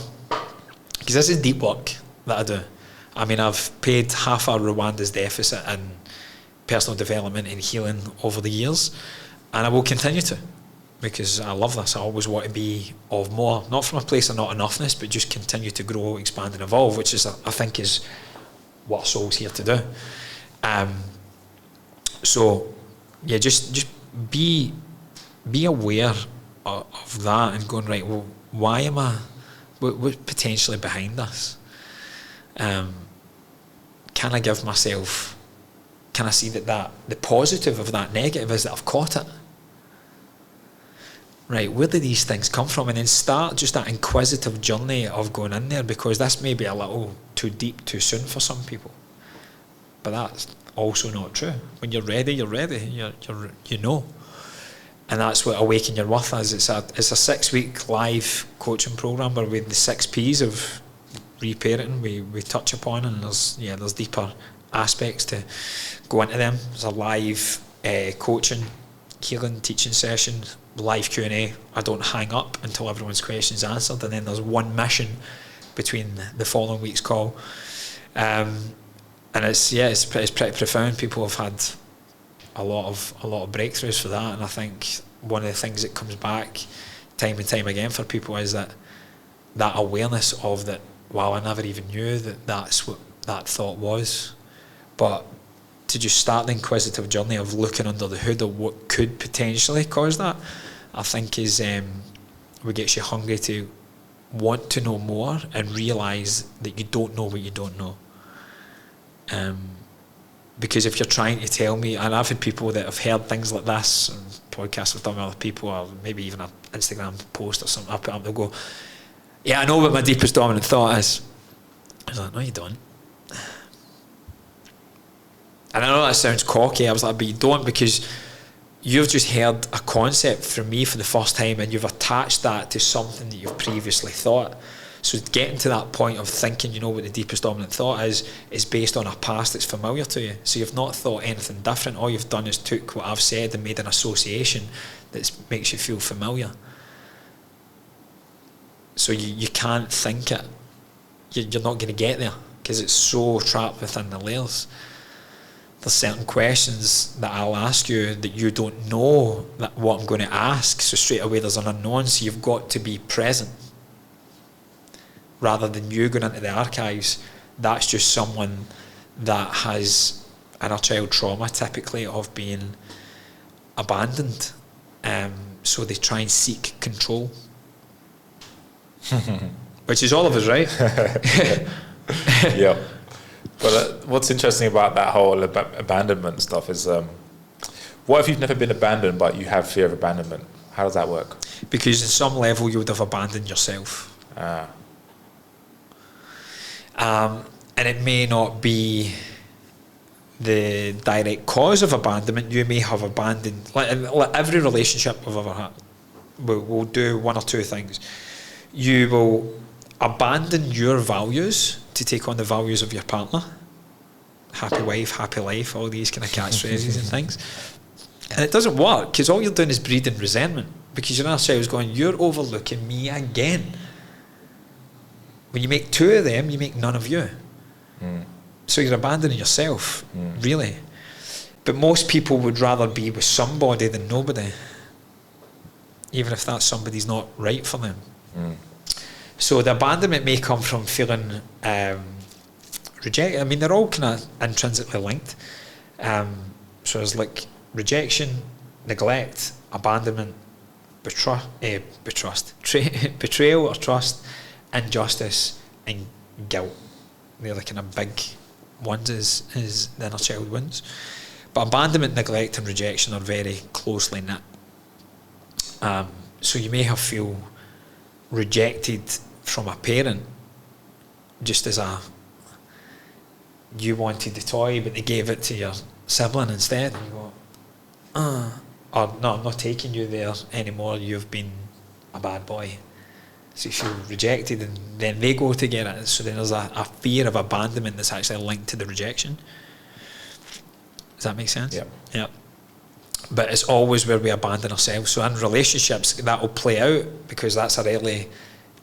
because this is deep work that I do. I mean, I've paid half our Rwanda's deficit in personal development and healing over the years, and I will continue to, because I love this. I always want to be of more, not from a place of not enoughness, but just continue to grow, expand and evolve, which is, I think, is what a soul's here to do. So yeah, just be aware of that and going, right, well, why am I, what's potentially behind this? Can I give myself, can I see that the positive of that negative is that I've caught it? Right, where do these things come from? And then start just that inquisitive journey of going in there, because this may be a little too deep too soon for some people. But that's also not true. When you're ready, you're ready. You know. And that's what Awaken Your Worth is. It's a 6-week live coaching program where with the 6 P's of reparenting we touch upon, and there's deeper aspects to go into them. There's a live coaching, healing, teaching session, live Q&A. I don't hang up until everyone's questions answered, and then there's one mission between the following week's call. And it's pretty profound. People have had a lot of breakthroughs for that, and I think one of the things that comes back time and time again for people is that awareness of that, wow, I never even knew that's what that thought was. But to just start the inquisitive journey of looking under the hood of what could potentially cause that, I think is what gets you hungry to want to know more and realise that you don't know what you don't know. Because if you're trying to tell me, and I've had people that have heard things like this, and podcasts I've done with other people, or maybe even an Instagram post or something I put up, they'll go, yeah, I know what my deepest dominant thought is. I was like, no, you don't. And I know that sounds cocky. I was like, but you don't, because you've just heard a concept from me for the first time, and you've attached that to something that you've previously thought. So getting to that point of thinking you know what the deepest dominant thought is based on a past that's familiar to you. So you've not thought anything different. All you've done is took what I've said and made an association that makes you feel familiar. So you can't think it. You're not going to get there because it's so trapped within the layers. There's certain questions that I'll ask you that you don't know that what I'm going to ask. So straight away there's an unknown. So you've got to be present. Rather than you going into the archives, that's just someone that has inner child trauma, typically, of being abandoned. So they try and seek control. Which is all of us, right? Yeah. Well, what's interesting about that whole abandonment stuff is, what if you've never been abandoned but you have fear of abandonment? How does that work? Because in some level you would have abandoned yourself. And it may not be the direct cause of abandonment. You may have abandoned, like every relationship we've ever had, will do one or two things. You will abandon your values to take on the values of your partner. Happy wife, happy life, all these kind of catchphrases and things. And it doesn't work because all you're doing is breeding resentment, because your inner child's going, you're overlooking me again. When you make two of them, you make none of you. So you're abandoning yourself, really. But most people would rather be with somebody than nobody, even if that somebody's not right for them. So the abandonment may come from feeling rejected. I mean, they're all kind of intrinsically linked. So there's like rejection, neglect, abandonment, betrayal or trust, injustice, and guilt. They're the kind of big ones is the inner child ones. But abandonment, neglect, and rejection are very closely knit. So you may have feel rejected from a parent, just as you wanted the toy but they gave it to your sibling instead, and you go, or no, I'm not taking you there anymore, you've been a bad boy. So you feel rejected, and then they go to get it. So then there's a fear of abandonment that's actually linked to the rejection. Does that make sense? Yeah. But it's always where we abandon ourselves. So in relationships, that will play out, because that's a really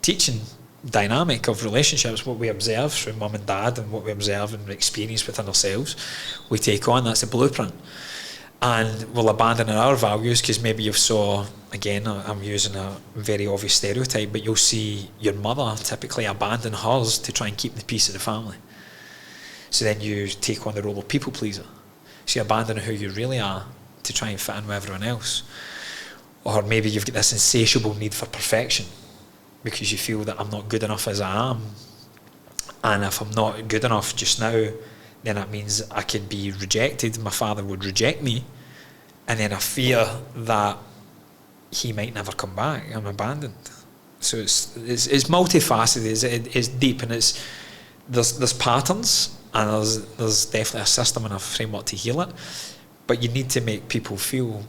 teaching dynamic of relationships. What we observe through mum and dad and what we observe and experience within ourselves, we take on. That's a blueprint. And we'll abandon our values because maybe you saw, again, I'm using a very obvious stereotype, but you'll see your mother typically abandon hers to try and keep the peace of the family. So then you take on the role of people pleaser. So you abandon who you really are to try and fit in with everyone else. Or maybe you've got this insatiable need for perfection because you feel that I'm not good enough as I am. And if I'm not good enough just now, then that means I could be rejected. My father would reject me. And then I fear that he might never come back. I'm abandoned. So it's multifaceted. It's deep, and there's patterns, and there's definitely a system and a framework to heal it. But you need to make people feel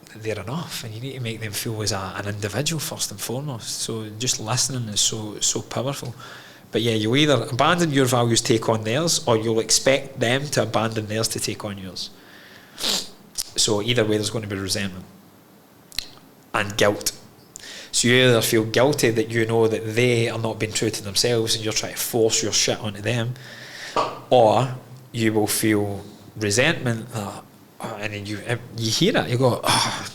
that they're enough, and you need to make them feel as an individual first and foremost. So just listening is so powerful. But yeah, you'll either abandon your values, take on theirs, or you'll expect them to abandon theirs to take on yours. So either way, there's going to be resentment and guilt. So you either feel guilty that you know that they are not being true to themselves and you're trying to force your shit onto them, or you will feel resentment, and then you hear it, you go,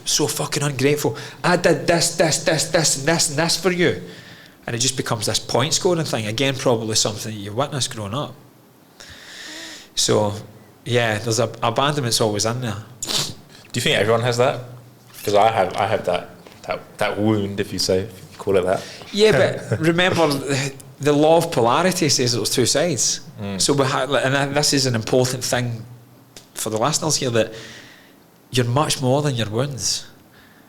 so fucking ungrateful. I did this, and this for you. And it just becomes this point scoring thing. Again, probably something that you've witnessed growing up. So, yeah, there's abandonment's always in there. Do you think everyone has that? Because I have that wound, if you call it that. Yeah, but remember, the law of polarity says there's two sides. So and this is an important thing for the listeners here, that you're much more than your wounds.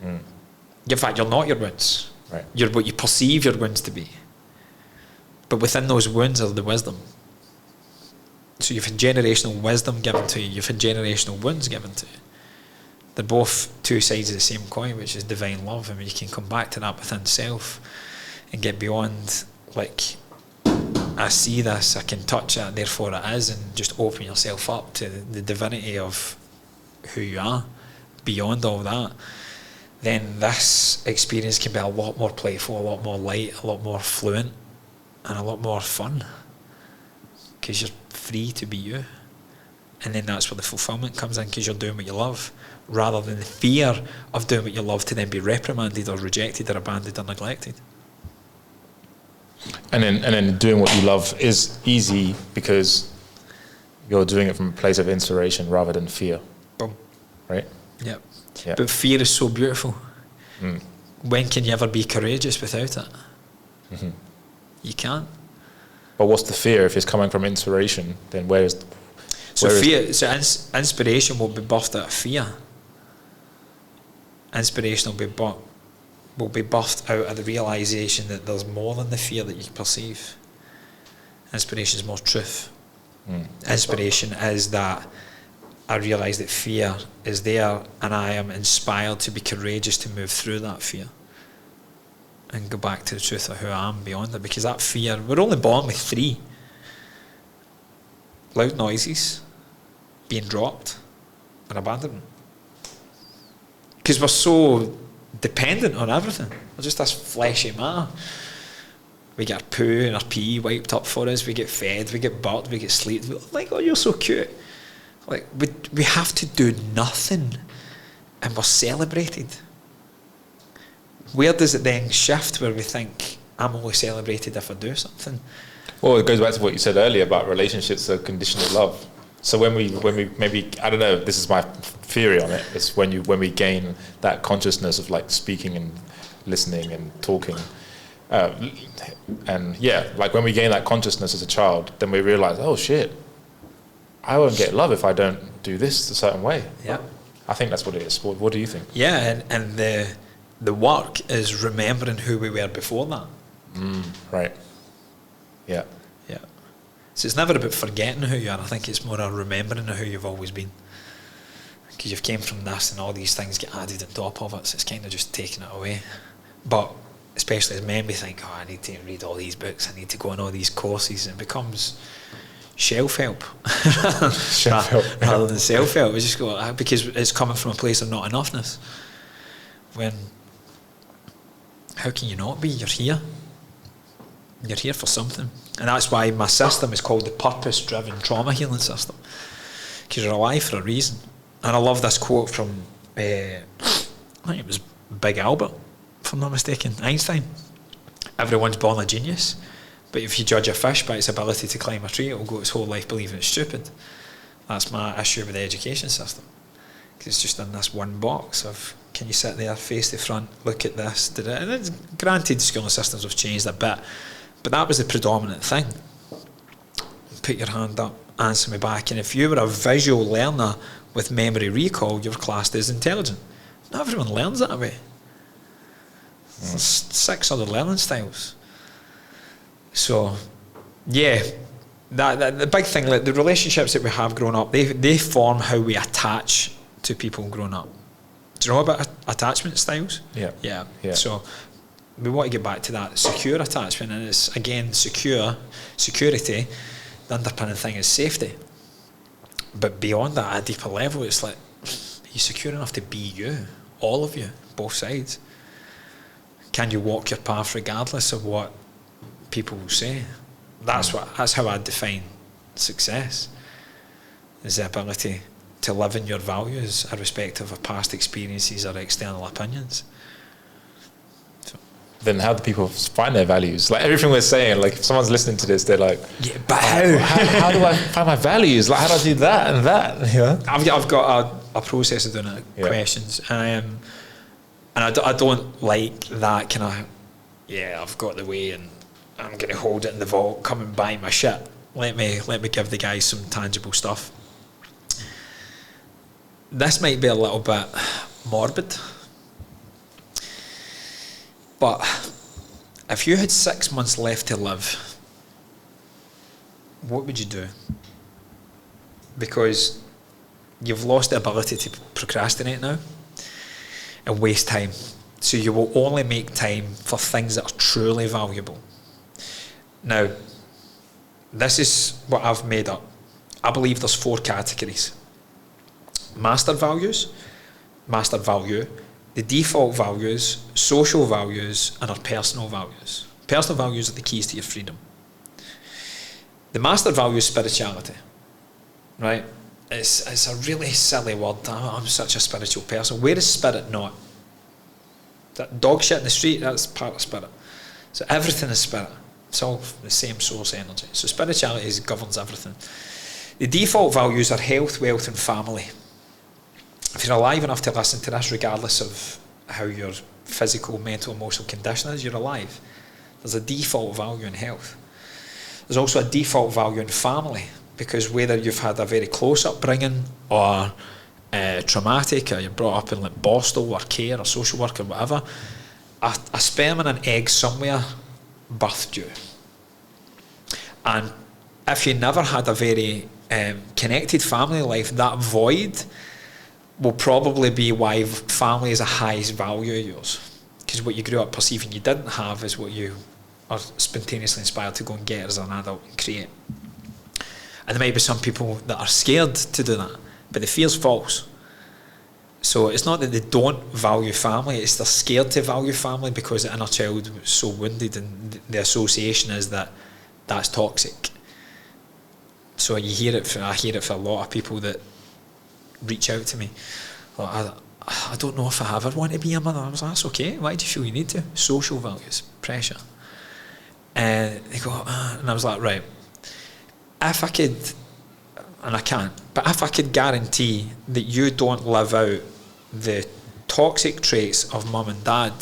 In fact, you're not your wounds. Right. You're what you perceive your wounds to be. But within those wounds are the wisdom. So you've had generational wisdom given to you, you've had generational wounds given to you. They're both two sides of the same coin, which is divine love. I mean, you can come back to that within self and get beyond, like, I see this, I can touch it, therefore it is, and just open yourself up to the divinity of who you are, beyond all that. then this experience can be a lot more playful, a lot more light, a lot more fluent, and a lot more fun, because you're free to be you. And then that's where the fulfillment comes in, because you're doing what you love, rather than the fear of doing what you love to then be reprimanded or rejected or abandoned or neglected. And then doing what you love is easy because you're doing it from a place of inspiration rather than fear. Boom. Right? Yep. Yeah. But fear is so beautiful. When can you ever be courageous without it? Mm-hmm. You can't. But what's the fear? If it's coming from inspiration, then where is... Inspiration will be birthed out of fear. Inspiration will be birthed out of the realisation that there's more than the fear that you perceive. Inspiration is more truth. Inspiration is that I realise that fear is there, and I am inspired to be courageous to move through that fear and go back to the truth of who I am beyond it. Because that fear, we're only born with 3. Loud noises, being dropped, and abandonment. Because we're so dependent on everything. We're just this fleshy matter. We get our poo and our pee wiped up for us, we get fed, we get birthed, we get sleep. We're like, oh, you're so cute. Like, we have to do nothing, and we're celebrated. Where does it then shift where we think, I'm only celebrated if I do something? Well, it goes back to what you said earlier about relationships are conditional love. So when we maybe, I don't know, this is my theory on it, it's when we gain that consciousness of like speaking and listening and talking, and yeah, like when we gain that consciousness as a child, then we realize, oh shit, I won't get love if I don't do this a certain way. Yeah, I think that's what it is. What do you think? Yeah, and the work is remembering who we were before that. Right. Yeah. Yeah. So it's never about forgetting who you are. I think it's more a remembering who you've always been. Because you've came from this and all these things get added on top of it, so it's kind of just taking it away. But especially as men, we think, oh, I need to read all these books, I need to go on all these courses, and it becomes shelf-help rather than self-help. We just go, because it's coming from a place of not enoughness. When, how can you not be? You're here. You're here for something. And that's why my system is called the purpose-driven trauma healing system. Because you're alive for a reason. And I love this quote from, I think it was Big Albert, if I'm not mistaken, Einstein. Everyone's born a genius, but if you judge a fish by its ability to climb a tree, it will go its whole life believing it's stupid. That's my issue with the education system. Because it's just in this one box of, can you sit there, face the front, look at this, did it? And it's, granted, schooling systems have changed a bit, but that was the predominant thing. Put your hand up, answer me back. And if you were a visual learner with memory recall, you were classed as intelligent. Not everyone learns that way. There's 6 other learning styles. So, yeah, that the big thing, like the relationships that we have grown up, they form how we attach to people growing up. Do you know about attachment styles? Yeah. So we want to get back to that secure attachment, and it's again security. The underpinning thing is safety. But beyond that, at a deeper level, it's like, are you secure enough to be you? All of you, both sides. Can you walk your path regardless of what people will say? That's how I define success. Is the ability to live in your values, irrespective of past experiences or external opinions. So. Then how do people find their values? Like everything we're saying, like if someone's listening to this, they're like, yeah, but how do I find my values? Like how do I do that and that? Yeah. I've got a process of doing it, questions, and I don't like that kind of, I've got the way and I'm going to hold it in the vault, come and buy my shit. Let me give the guys some tangible stuff. This might be a little bit morbid, but if you had 6 months left to live, what would you do? Because you've lost the ability to procrastinate now and waste time. So you will only make time for things that are truly valuable. Now, this is what I've made up. I believe there's 4 categories. Master values, master value, the default values, social values, and our personal values. Personal values are the keys to your freedom. The master value is spirituality, right? It's a really silly word. I'm such a spiritual person. Where is spirit not? That dog shit in the street, that's part of spirit. So everything is spirit. It's all the same source energy. So spirituality governs everything. The default values are health, wealth, and family. If you're alive enough to listen to this, regardless of how your physical, mental, emotional condition is, you're alive. There's a default value in health. There's also a default value in family, because whether you've had a very close upbringing or traumatic, or you're brought up in like Boston or care or social work or whatever, a sperm and an egg somewhere birthed you. And if you never had a very connected family life, that void will probably be why family is the highest value of yours. Because what you grew up perceiving you didn't have is what you are spontaneously inspired to go and get as an adult and create. And there might be some people that are scared to do that, but the fear's false. So it's not that they don't value family, it's they're scared to value family because the inner child was so wounded, and the association is that that's toxic. So I hear it for a lot of people that reach out to me. Like, I don't know if I ever want to be a mother. I was like, that's okay. Why do you feel you need to? Social values, pressure. And they go, and I was like, right, if I could, and I can't, but if I could guarantee that you don't live out the toxic traits of mum and dad,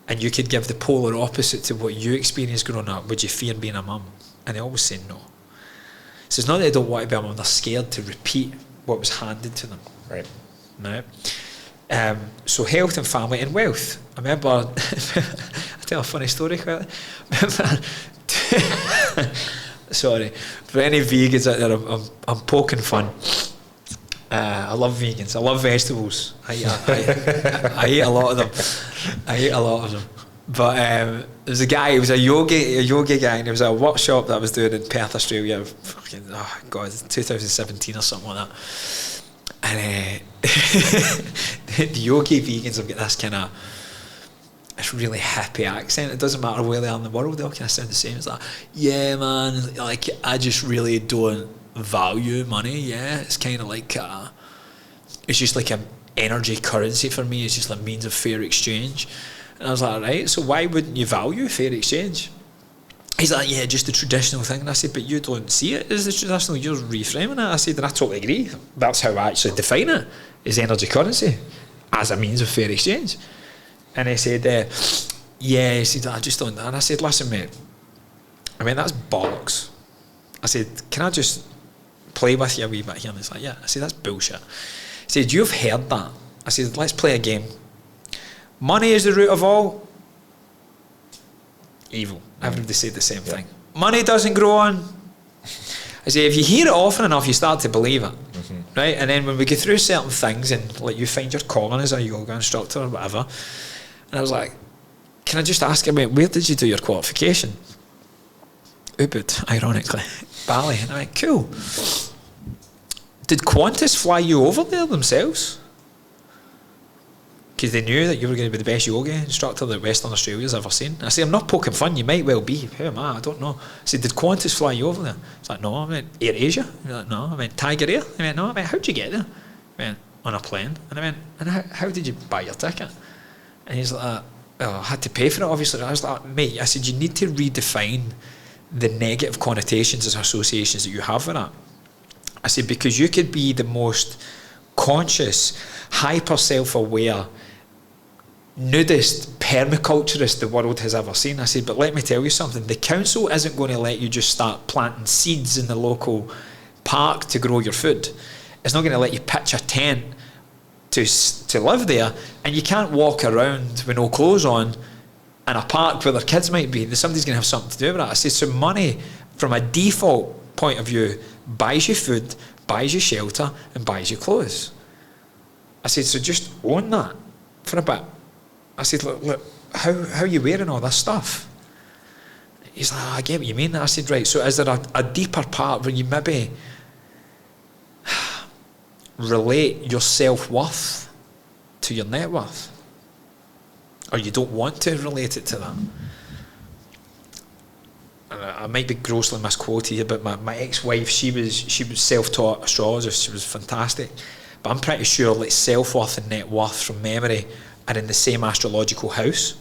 and you could give the polar opposite to what you experienced growing up, would you fear being a mum? And they always say no. So it's not that they don't want to be a mum, they're scared to repeat what was handed to them. Right. So health and family and wealth. I remember, I'll tell a funny story quickly. Sorry, for any vegans out there, I'm poking fun. I love vegans. I love vegetables. I eat a lot of them. But there was a guy. He was a yoga guy, and there was a workshop that I was doing in Perth, Australia. Fucking, oh God, 2017 or something like that. And the yogi vegans have got this kind of, it's really happy accent. It doesn't matter where they are in the world, they all kind of sound the same. It's like, yeah, man, like I just really don't value money. Yeah, it's kind of like it's just like an energy currency for me. It's just like means of fair exchange. And I was like, right, so why wouldn't you value fair exchange? He's like, yeah, just the traditional thing. And I said, but you don't see it as the traditional, you're reframing it. I said, and I totally agree. That's how I actually define it, is energy currency as a means of fair exchange. And he said, yeah, he said, I just don't. And I said, listen, mate, I mean, that's bollocks. I said, can I just play with you a wee bit here? And he's like, yeah. I said, that's bullshit. He said, you've heard that. I said, let's play a game. Money is the root of all evil. Everybody said the same thing. Money doesn't grow on. I say, if you hear it often enough, you start to believe it, right? And then when we go through certain things, and like you find your calling as a yoga instructor or whatever, and I was like, can I just ask you, where did you do your qualification? Ubud, ironically, Bali. And I went, cool. Did Qantas fly you over there themselves? Because they knew that you were going to be the best yoga instructor that Western Australia's ever seen. I said, I'm not poking fun, you might well be. Who am I? I don't know. I said, did Qantas fly you over there? It's like, no. I went, Air Asia? Like, no. I went, Tiger Air? I went, no. I went, how'd you get there? I went, on a plane. And I went, and how did you buy your ticket? And he's like, well, I had to pay for it, obviously. I was like, mate, I said, you need to redefine the negative connotations and associations that you have with that. I said, because you could be the most conscious, hyper self-aware, nudist permaculturist the world has ever seen. I said, but let me tell you something, the council isn't going to let you just start planting seeds in the local park to grow your food. It's not going to let you pitch a tent to live there, and you can't walk around with no clothes on in a park where their kids might be. Somebody's going to have something to do with that. I said, so money from a default point of view buys you food, buys you shelter, and buys you clothes. I said, so just own that for a bit. I said, look, how are you wearing all this stuff? He's like, I get what you mean. I said, right, so is there a deeper part where you maybe relate your self-worth to your net worth, or you don't want to relate it to that. And I might be grossly misquoted here, but my ex-wife, she was self-taught astrologist. She was fantastic, but I'm pretty sure like self-worth and net worth from memory are in the same astrological house.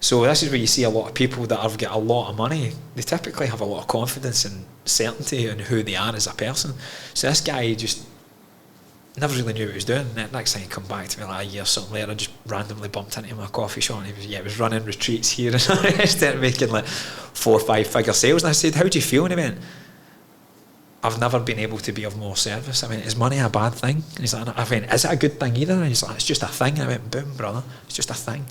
So this is where you see a lot of people that have got a lot of money. They typically have a lot of confidence and certainty in who they are as a person. So this guy just never really knew what he was doing. Next time he come back to me like a year or something later, I just randomly bumped into him in a coffee shop, and he was running retreats here, and I started making like 4 or 5 figure sales. And I said, how do you feel? And he went, I've never been able to be of more service. I mean, is money a bad thing? And he's like, I went, is it a good thing either? And he's like, it's just a thing. And I went, boom, brother, it's just a thing.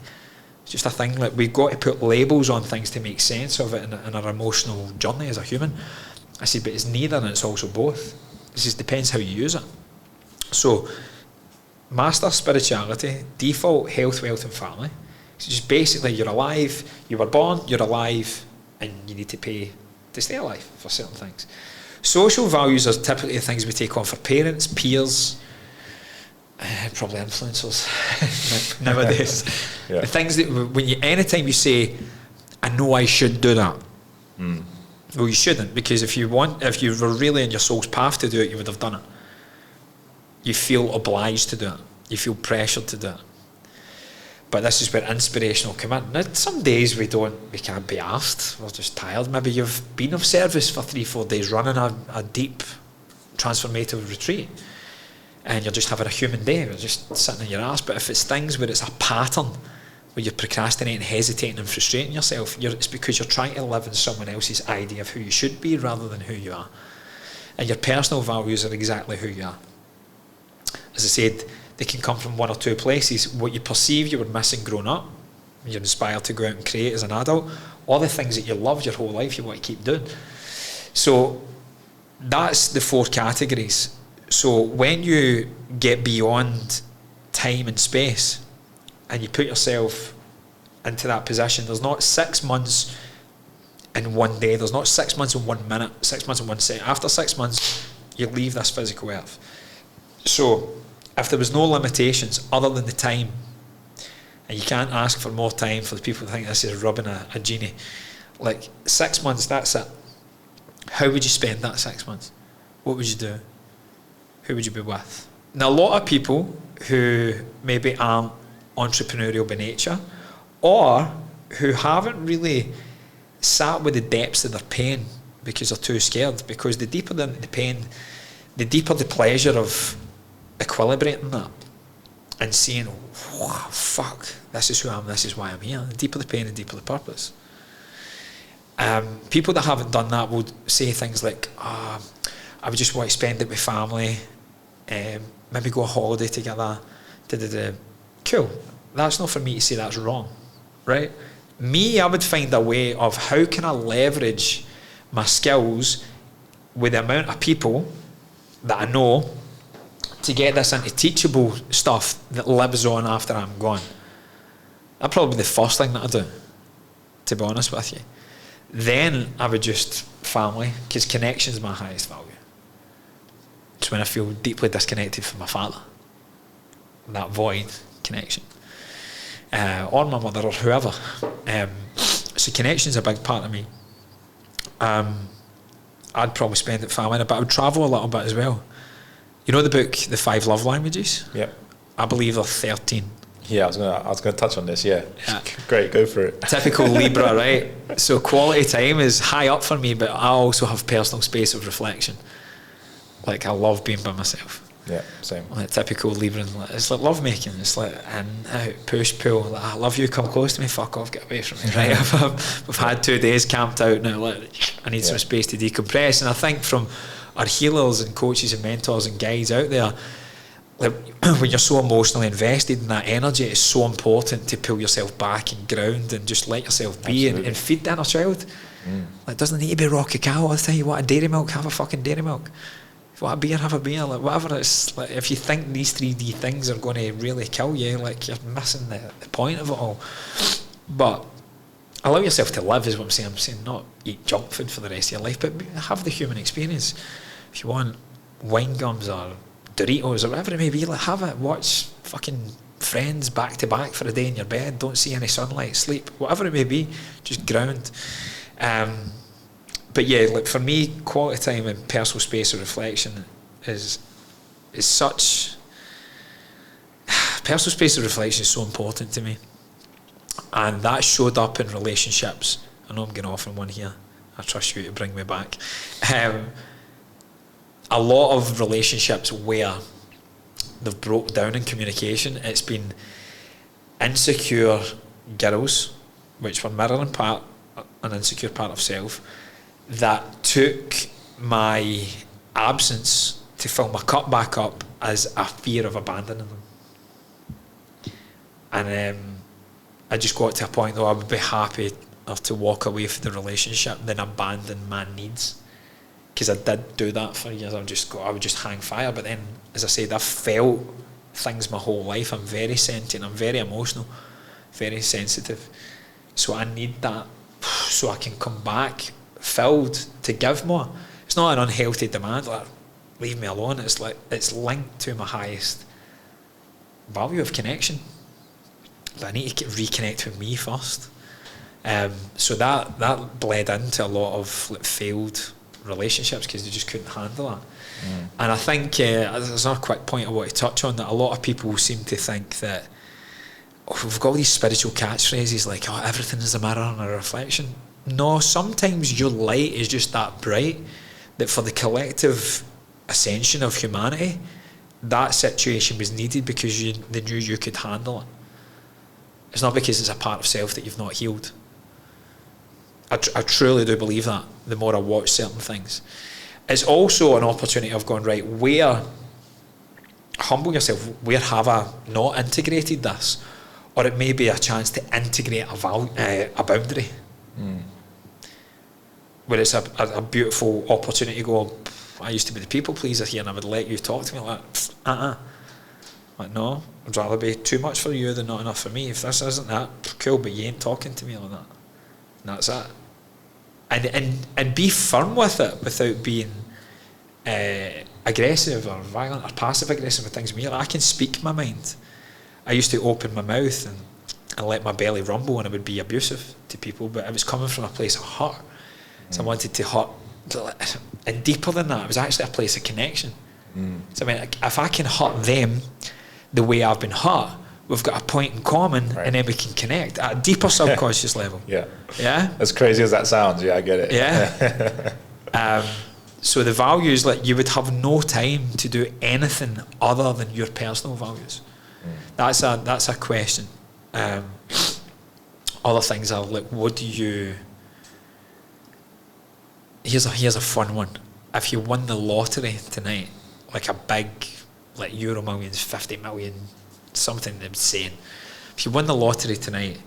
It's just a thing. Like, we've got to put labels on things to make sense of it in our emotional journey as a human. I said, but it's neither and it's also both. It just depends how you use it. So, master spirituality, default health, wealth and family. It's just basically you're alive, you were born, you're alive, and you need to pay to stay alive for certain things. Social values are typically the things we take on for parents, peers, probably influencers nowadays. The things that anytime you say, I know I should do that. Well, you shouldn't, because if you were really in your soul's path to do it, you would have done it. You feel obliged to do it. You feel pressured to do it. But this is where inspirational come in. Now, some days we can't be asked. We're just tired. Maybe you've been of service for 3-4 days running a deep transformative retreat, and you're just having a human day. You're just sitting in your ass. But if it's things where it's a pattern, where you're procrastinating, hesitating and frustrating yourself, it's because you're trying to live in someone else's idea of who you should be rather than who you are. And your personal values are exactly who you are. As I said, they can come from one or two places. What you perceive you were missing growing up, you're inspired to go out and create as an adult, or the things that you loved your whole life you want to keep doing. So that's the 4 categories. So when you get beyond time and space and you put yourself into that position, there's not 6 months in one day, there's not 6 months in 1 minute, 6 months in 1 second. After 6 months, you leave this physical earth. So if there was no limitations other than the time, and you can't ask for more time for the people who think this is rubbing a genie, like 6 months, that's it. How would you spend that 6 months? What would you do? Who would you be with? Now, a lot of people who maybe aren't entrepreneurial by nature, or who haven't really sat with the depths of their pain because they're too scared, because the deeper the pain, the deeper the pleasure of equilibrating that and saying, wow, fuck, this is who I am, this is why I'm here. The deeper the pain, the deeper the purpose. People that haven't done that will say things like, I would just want to spend it with family, maybe go on holiday together, Cool. That's not for me to say that's wrong, right? Me, I would find a way of how can I leverage my skills with the amount of people that I know to get this into teachable stuff that lives on after I'm gone. That'd probably be the first thing that I'd do, to be honest with you. Then I would just family, because connection is my highest value. It's when I feel deeply disconnected from my father, that void connection, or my mother or whoever. So connection is a big part of me. I'd probably spend it family, but I would travel a little bit as well. You know the book, The 5 Love Languages? Yep. I believe there are 13. Yeah, I was gonna touch on this. Yeah. Great, go for it. Typical Libra, right? So quality time is high up for me, but I also have personal space of reflection. Like, I love being by myself. Yeah, same. Like typical Libra, it's like love making. It's like in, out, push, pull. Like, I love you, come close to me. Fuck off, get away from me. Right? We've had 2 days camped out now. Like, I need some space to decompress. And I think from our healers and coaches and mentors and guides out there, like, when you're so emotionally invested in that energy, it's so important to pull yourself back and ground and just let yourself be and feed the inner child. Like, it doesn't need to be raw cacao. I'll tell you what, a dairy milk, have a fucking dairy milk. If you want a beer, have a beer. Like, whatever. It's like, if you think these 3D things are going to really kill you, like, you're missing the point of it all. But allow yourself to live is what I'm saying. I'm saying not eat junk food for the rest of your life, but have the human experience. If you want wine gums or Doritos or whatever it may be, like have it, watch fucking Friends back to back for a day in your bed, don't see any sunlight, sleep, whatever it may be, just ground. But yeah, like for me, quality time and personal space of reflection is such. Personal space of reflection is so important to me, and that showed up in relationships. I know I'm getting off on one here. I trust you to bring me back. A lot of relationships where they've broke down in communication, it's been insecure girls, which were mirroring an insecure part of self, that took my absence to fill my cup back up as a fear of abandoning them. And I just got to a point though I would be happy to walk away from the relationship than abandon my needs, because I did do that for years. I would just hang fire. But then, as I said, I've felt things my whole life. I'm very sentient, I'm very emotional, very sensitive, so I need that so I can come back filled to give more. It's not an unhealthy demand, like leave me alone. It's like it's linked to my highest value of connection, but I need to reconnect with me first. So that bled into a lot of like failed relationships because they just couldn't handle that. And I think there's another quick point I want to touch on, that a lot of people seem to think that we've got all these spiritual catchphrases like, oh, everything is a mirror and a reflection. No, sometimes your light is just that bright that for the collective ascension of humanity, that situation was needed because they knew you could handle it. It's not because it's a part of self that you've not healed. I truly do believe that, the more I watch certain things. It's also an opportunity of going, right, where, humble yourself, where have I not integrated this? Or it may be a chance to integrate a boundary. Where it's a beautiful opportunity to go, I used to be the people pleaser here and I would let you talk to me like, like no, I'd rather be too much for you than not enough for me. If this isn't that, cool, but you ain't talking to me like that. And that's it. And be firm with it without being aggressive or violent or passive aggressive with things. I can speak my mind. I used to open my mouth and let my belly rumble and I would be abusive to people, but it was coming from a place of hurt. So I wanted to hurt, and deeper than that, it was actually a place of connection. So I mean, if I can hurt them the way I've been hurt, we've got a point in common, and then we can connect at a deeper subconscious level. Yeah. As crazy as that sounds, I get it. So the values, like, you would have no time to do anything other than your personal values. That's a question. Other things are like, what do you? Here's a fun one. If you won the lottery tonight, like a big, like Euro Millions, 50 million, something insane. If you won the lottery tonight,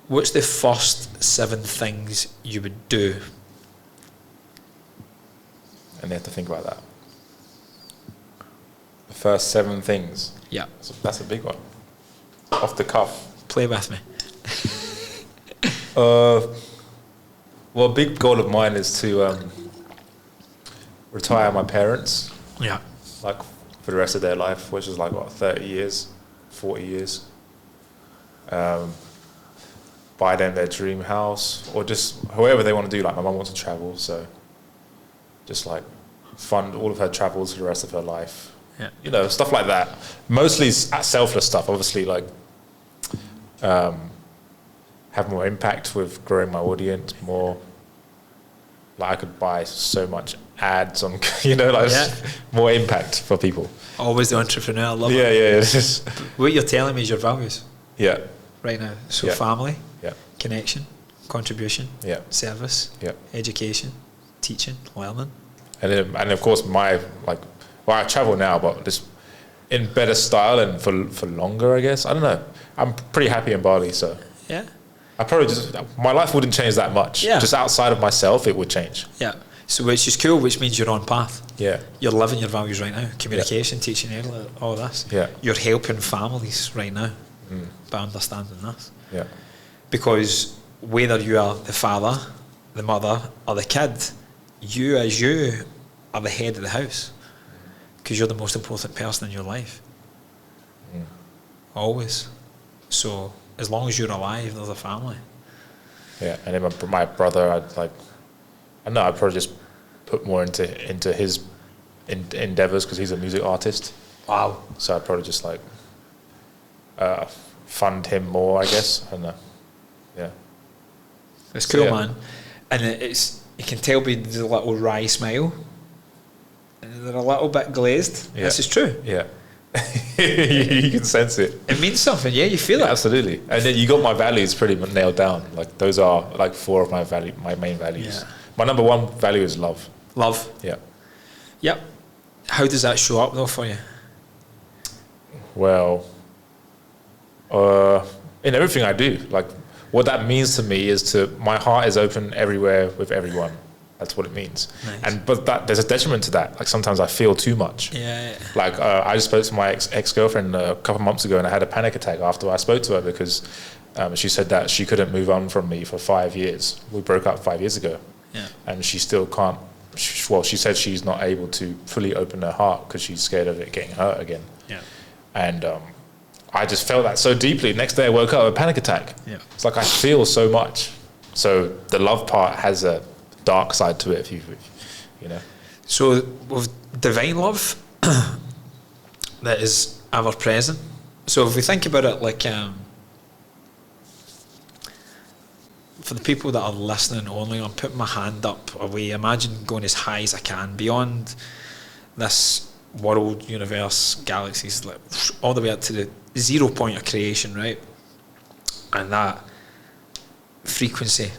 what's the first 7 things you would do? And you have to think about that. The first 7 things. Yeah. That's a big one. Off the cuff. Play with me. Well, a big goal of mine is to retire my parents. Yeah. Like for the rest of their life, which is like, what, 30 years, 40 years. Buy them their dream house, or just whoever they want to do. Like my mum wants to travel, so just like fund all of her travels for the rest of her life. Yeah. You know, stuff like that. Mostly selfless stuff, obviously, like have more impact with growing my audience, more like I could buy so much ads on, you know, like more impact for people. Always the entrepreneur, I love it. Yeah. It's just, what you're telling me is your values. Yeah. Right now. So family, Yeah. connection, contribution, Yeah. service, Yeah. education, teaching, learning. And of course my I travel now, but just in better style and for longer, I guess. I don't know. I'm pretty happy in Bali, so yeah. I probably just my life wouldn't change that much. Yeah. Just outside of myself, it would change. Yeah. So which is cool, which means you're on path. Yeah. You're living your values right now. Communication, teaching, all this. Yeah. You're helping families right now by understanding this. Yeah. Because whether you are the father, the mother, or the kid, you as you are the head of the house. because you're the most important person in your life. Always. So as long as you're alive, there's a family. Yeah, and then my brother, I'd probably just put more into his endeavors because he's a music artist. Wow. So I'd probably just fund him more, I guess. I don't know. Yeah. It's cool, man. And you can tell by the little wry smile. They're a little bit glazed. Yeah. This is true. Yeah. You can sense it. It means something. Yeah, you feel it. Absolutely. And then you got my values pretty much nailed down. Like those are like 4 of my main values. Yeah. My number 1 value is love. Love. Yeah. Yep. How does that show up though for you? Well, in everything I do. Like what that means to me is my heart is open everywhere with everyone. That's what it means. Nice. But there's a detriment to that. Like sometimes I feel too much. Yeah. Like I just spoke to my ex-girlfriend a couple of months ago, and I had a panic attack after I spoke to her because she said that she couldn't move on from me for 5 years. We broke up 5 years ago. Yeah. And she still can't. She said she's not able to fully open her heart because she's scared of it getting hurt again. Yeah. And I just felt that so deeply. Next day I woke up with a panic attack. Yeah. It's like I feel so much. So the love part has a dark side to it, if you know. So with divine love that is ever present. So if we think about it like for the people that are listening only, I'm putting my hand up away. Imagine going as high as I can beyond this world, universe, galaxies, like all the way up to the 0 point of creation, right? And that frequency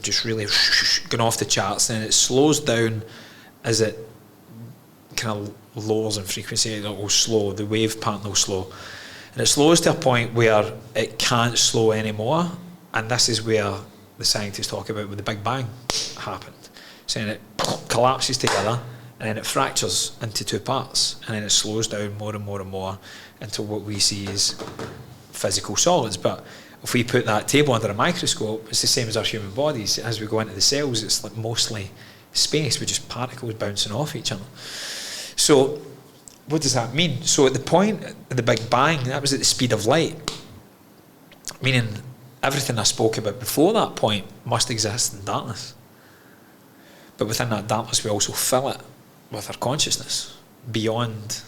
just really going off the charts, and it slows down as it kind of lowers in frequency. It will slow, the wave pattern will slow, and it slows to a point where it can't slow anymore. And this is where the scientists talk about when the Big Bang happened, saying it collapses together and then it fractures into 2 parts, and then it slows down more and more and more until what we see is physical solids. But if we put that table under a microscope, it's the same as our human bodies. As we go into the cells, it's like mostly space with just particles bouncing off each other. So what does that mean? So at the point of the Big Bang, that was at the speed of light, meaning everything I spoke about before that point must exist in darkness. But within that darkness, we also fill it with our consciousness beyond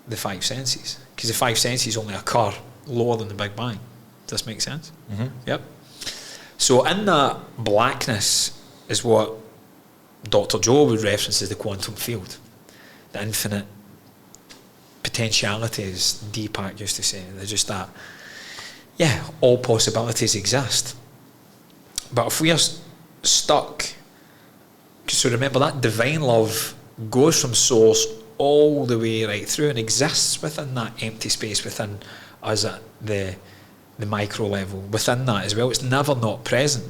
the 5 senses. Because the 5 senses only occur lower than the Big Bang. Does this make sense? Mm-hmm. Yep. So in that blackness is what Dr. Joe would reference as the quantum field. The infinite potentialities, Deepak used to say. They're just that, yeah, all possibilities exist. But if we are stuck, so remember that divine love goes from source all the way right through and exists within that empty space within us at the micro level, within that as well. It's never not present.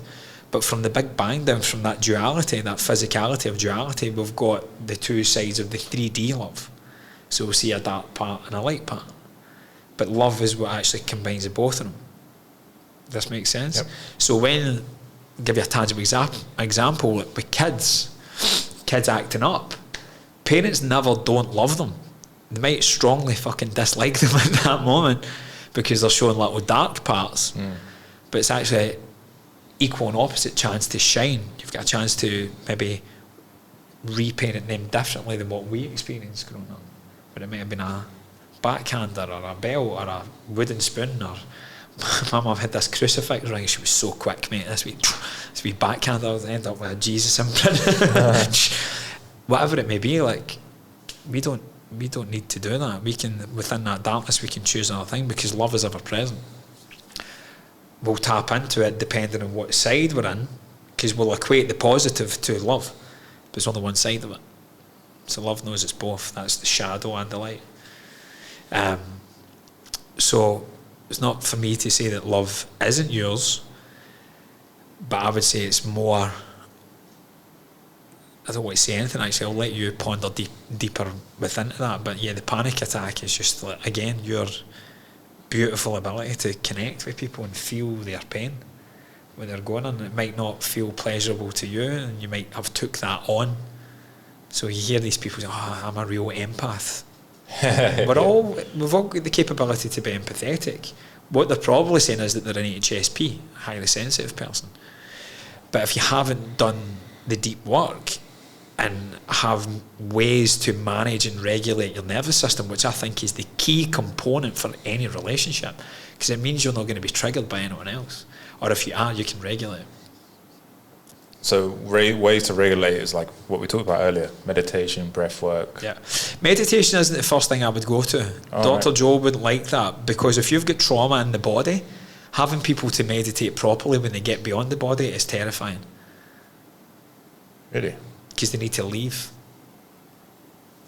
But from the Big Bang down, from that duality, that physicality of duality, we've got the 2 sides of the 3D love. So we'll see a dark part and a light part. But love is what actually combines the both of them. Does this make sense? Yep. So when, I'll give you a tangible example, like with kids acting up, parents never don't love them. They might strongly fucking dislike them at that moment because they're showing little dark parts. But it's actually equal and opposite chance to shine. You've got a chance to maybe repaint them differently than what we experienced growing up. But it might have been a backhander or a belt or a wooden spoon, or my mum had this crucifix ring. She was so quick, mate. This wee backhander, I would end up with a Jesus imprint. Whatever it may be, like we don't need to do that. We can, within that darkness, we can choose another thing because love is ever present. We'll tap into it depending on what side we're in, because we'll equate the positive to love, but it's only one side of it. So love knows it's both. That's the shadow and the light. So it's not for me to say that love isn't yours, but I would say it's more, I don't want to say anything actually, I'll let you ponder deeper within that. But yeah, the panic attack is just like, again, your beautiful ability to connect with people and feel their pain when they're going on. It might not feel pleasurable to you, and you might have took that on So you hear these people say, oh, I'm a real empath. We've all got the capability to be empathetic. What they're probably saying is that they're an HSP, a highly sensitive person. But if you haven't done the deep work and have ways to manage and regulate your nervous system, which I think is the key component for any relationship, because it means you're not going to be triggered by anyone else. Or if you are, you can regulate. So ways to regulate is like what we talked about earlier, meditation, breath work. Yeah. Meditation isn't the first thing I would go to. Dr. Joe wouldn't like that, because if you've got trauma in the body, having people to meditate properly when they get beyond the body is terrifying. Really? Because they need to leave.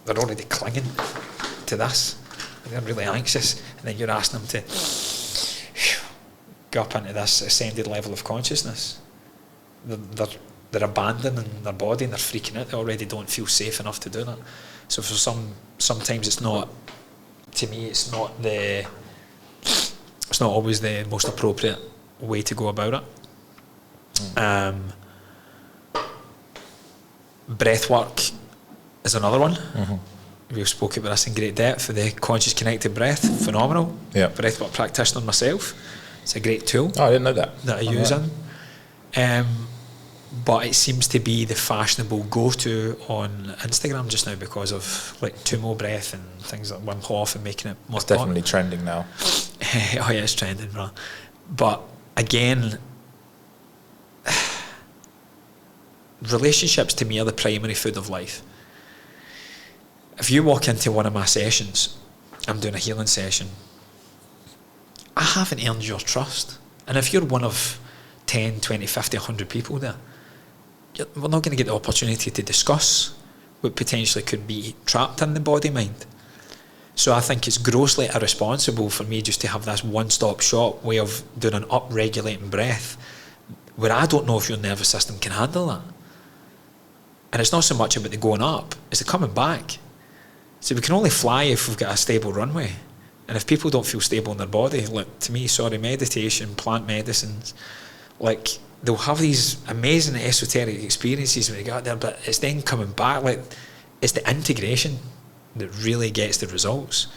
They're already clinging to this. They're really anxious, and then you're asking them to go up into this ascended level of consciousness. They're abandoning their body and they're freaking out. They already don't feel safe enough to do that. So for sometimes it's not, to me, it's not always the most appropriate way to go about it. Breath work is another one. We've spoken about this in great depth. The conscious connected breath, phenomenal. Yeah. Breathwork practitioner myself. It's a great tool. Oh, I didn't know that. I use in. But it seems to be the fashionable go-to on Instagram just now because of like Tumo breath and things like Wim Hof and making it more. It's definitely trending now. Oh yeah, it's trending, bro. But again, relationships to me are the primary food of life. If you walk into one of my sessions, I'm doing a healing session, I haven't earned your trust. And if you're one of 10, 20, 50, 100 people there, we're not going to get the opportunity to discuss what potentially could be trapped in the body mind. So I think it's grossly irresponsible for me just to have this one-stop shop way of doing an up-regulating breath where I don't know if your nervous system can handle that. And it's not so much about the going up, it's the coming back. So we can only fly if we've got a stable runway. And if people don't feel stable in their body, like to me, meditation, plant medicines, like they'll have these amazing esoteric experiences when they get out there, but it's then coming back, like it's the integration that really gets the results.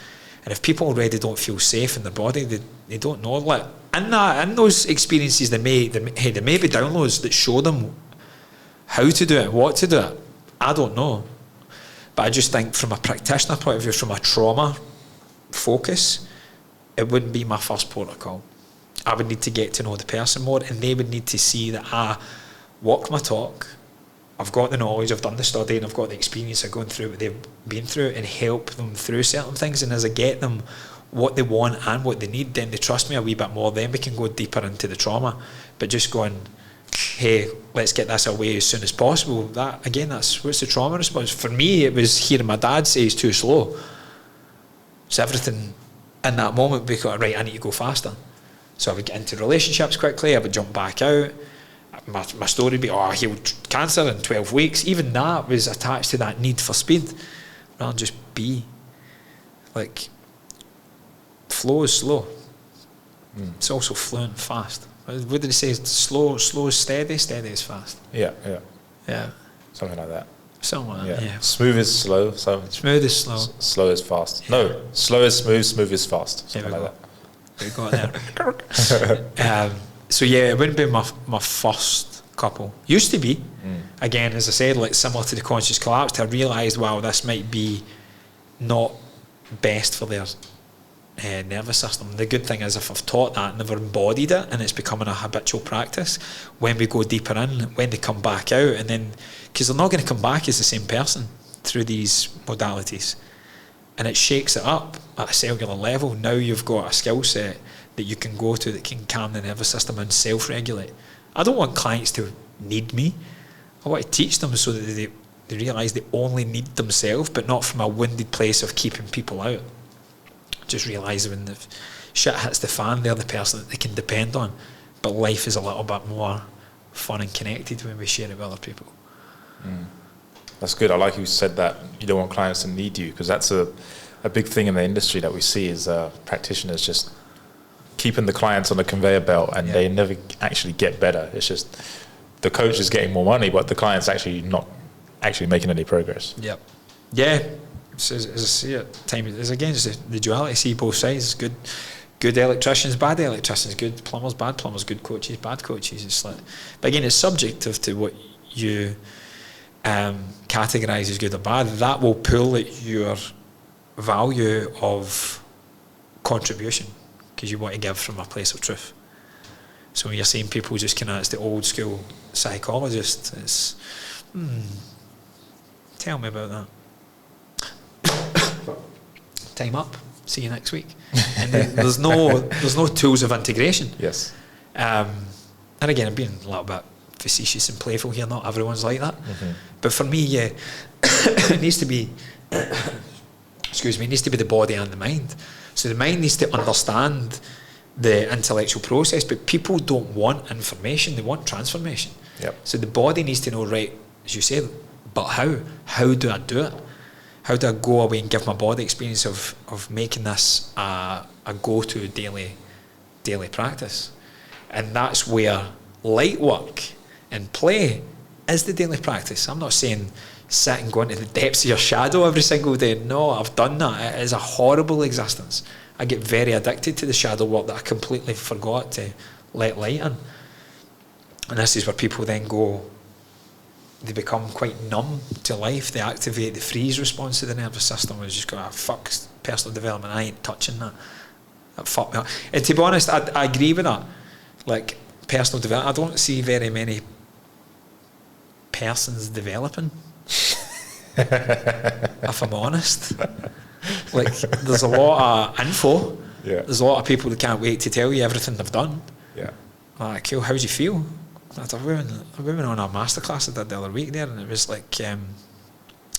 And if people already don't feel safe in their body, they don't know. Like in those experiences, there may be downloads that show them how to do it, what to do it. I don't know. But I just think from a practitioner point of view, from a trauma focus, it wouldn't be my first protocol. I would need to get to know the person more, and they would need to see that I walk my talk, I've got the knowledge, I've done the study, and I've got the experience of going through what they've been through and help them through certain things. And as I get them what they want and what they need, then they trust me a wee bit more, then we can go deeper into the trauma. But just going, hey, let's get this away as soon as possible, that again, that's what's the trauma response. For me, it was hearing my dad say he's too slow. So everything in that moment, because right, I need to go faster. So I would get into relationships quickly, I would jump back out. My story would be, I healed cancer in 12 weeks. Even that was attached to that need for speed, rather than just be. Like, flow is slow. It's also fluent fast. What did it say? Slow is steady, steady is fast. Yeah. Something Something like that. like that, yeah. Smooth is slow. Smooth is slow. Slow is fast. Yeah. No, slow is smooth, smooth is fast. Something like that. We got there. So yeah, it wouldn't be my first couple. Used to be. Again, as I said, like similar to the conscious collapse, I realised, wow, this might be not best for their nervous system. The good thing is, if I've taught that and never embodied it, and it's becoming a habitual practice, when we go deeper in, when they come back out, and then, because they're not going to come back as the same person through these modalities. And it shakes it up at a cellular level. Now you've got a skill set that you can go to that can calm the nervous system and self-regulate. I don't want clients to need me. I want to teach them so that they realise they only need themselves, but not from a wounded place of keeping people out. Just realise when the shit hits the fan, they're the person that they can depend on. But life is a little bit more fun and connected when we share it with other people. That's good. I like you said that you don't want clients to need you, because that's a big thing in the industry that we see is practitioners just keeping the clients on the conveyor belt, and they never actually get better. It's just the coach is getting more money, but the client's actually not actually making any progress. Yep. Yeah. So as I see it, time is again just the duality. See both sides. Good electricians, bad electricians. Good plumbers, bad plumbers. Good coaches, bad coaches. It's like, but again, it's subjective to what you categorise as good or bad. That will pull at your value of contribution because you want to give from a place of truth. So when you're seeing people just kind of, it's the old school psychologist. It's tell me about that. Time up. See you next week. And there's no tools of integration. Yes. And again, I'm being a little bit facetious and playful here. Not everyone's like that. Mm-hmm. But for me, yeah, it needs to be. Excuse me. It needs to be the body and the mind. So the mind needs to understand the intellectual process, but people don't want information; they want transformation. Yep. So the body needs to know, right, as you said, but how? How do I do it? How do I go away and give my body experience of making this a go-to daily practice? And that's where light work and play is the daily practice. I'm not saying sit and go into the depths of your shadow every single day. No, I've done that. It is a horrible existence. I get very addicted to the shadow work that I completely forgot to let light in. And this is where people then go, they become quite numb to life. They activate the freeze response to the nervous system, which just go, fuck personal development, I ain't touching that. That fucked me up. And to be honest, I agree with that. Like, personal development, I don't see very many persons developing. If I'm honest. Like, there's a lot of info. Yeah. There's a lot of people that can't wait to tell you everything they've done. Yeah. Like, cool, how do you feel? A woman on a masterclass I did the other week there, and it was like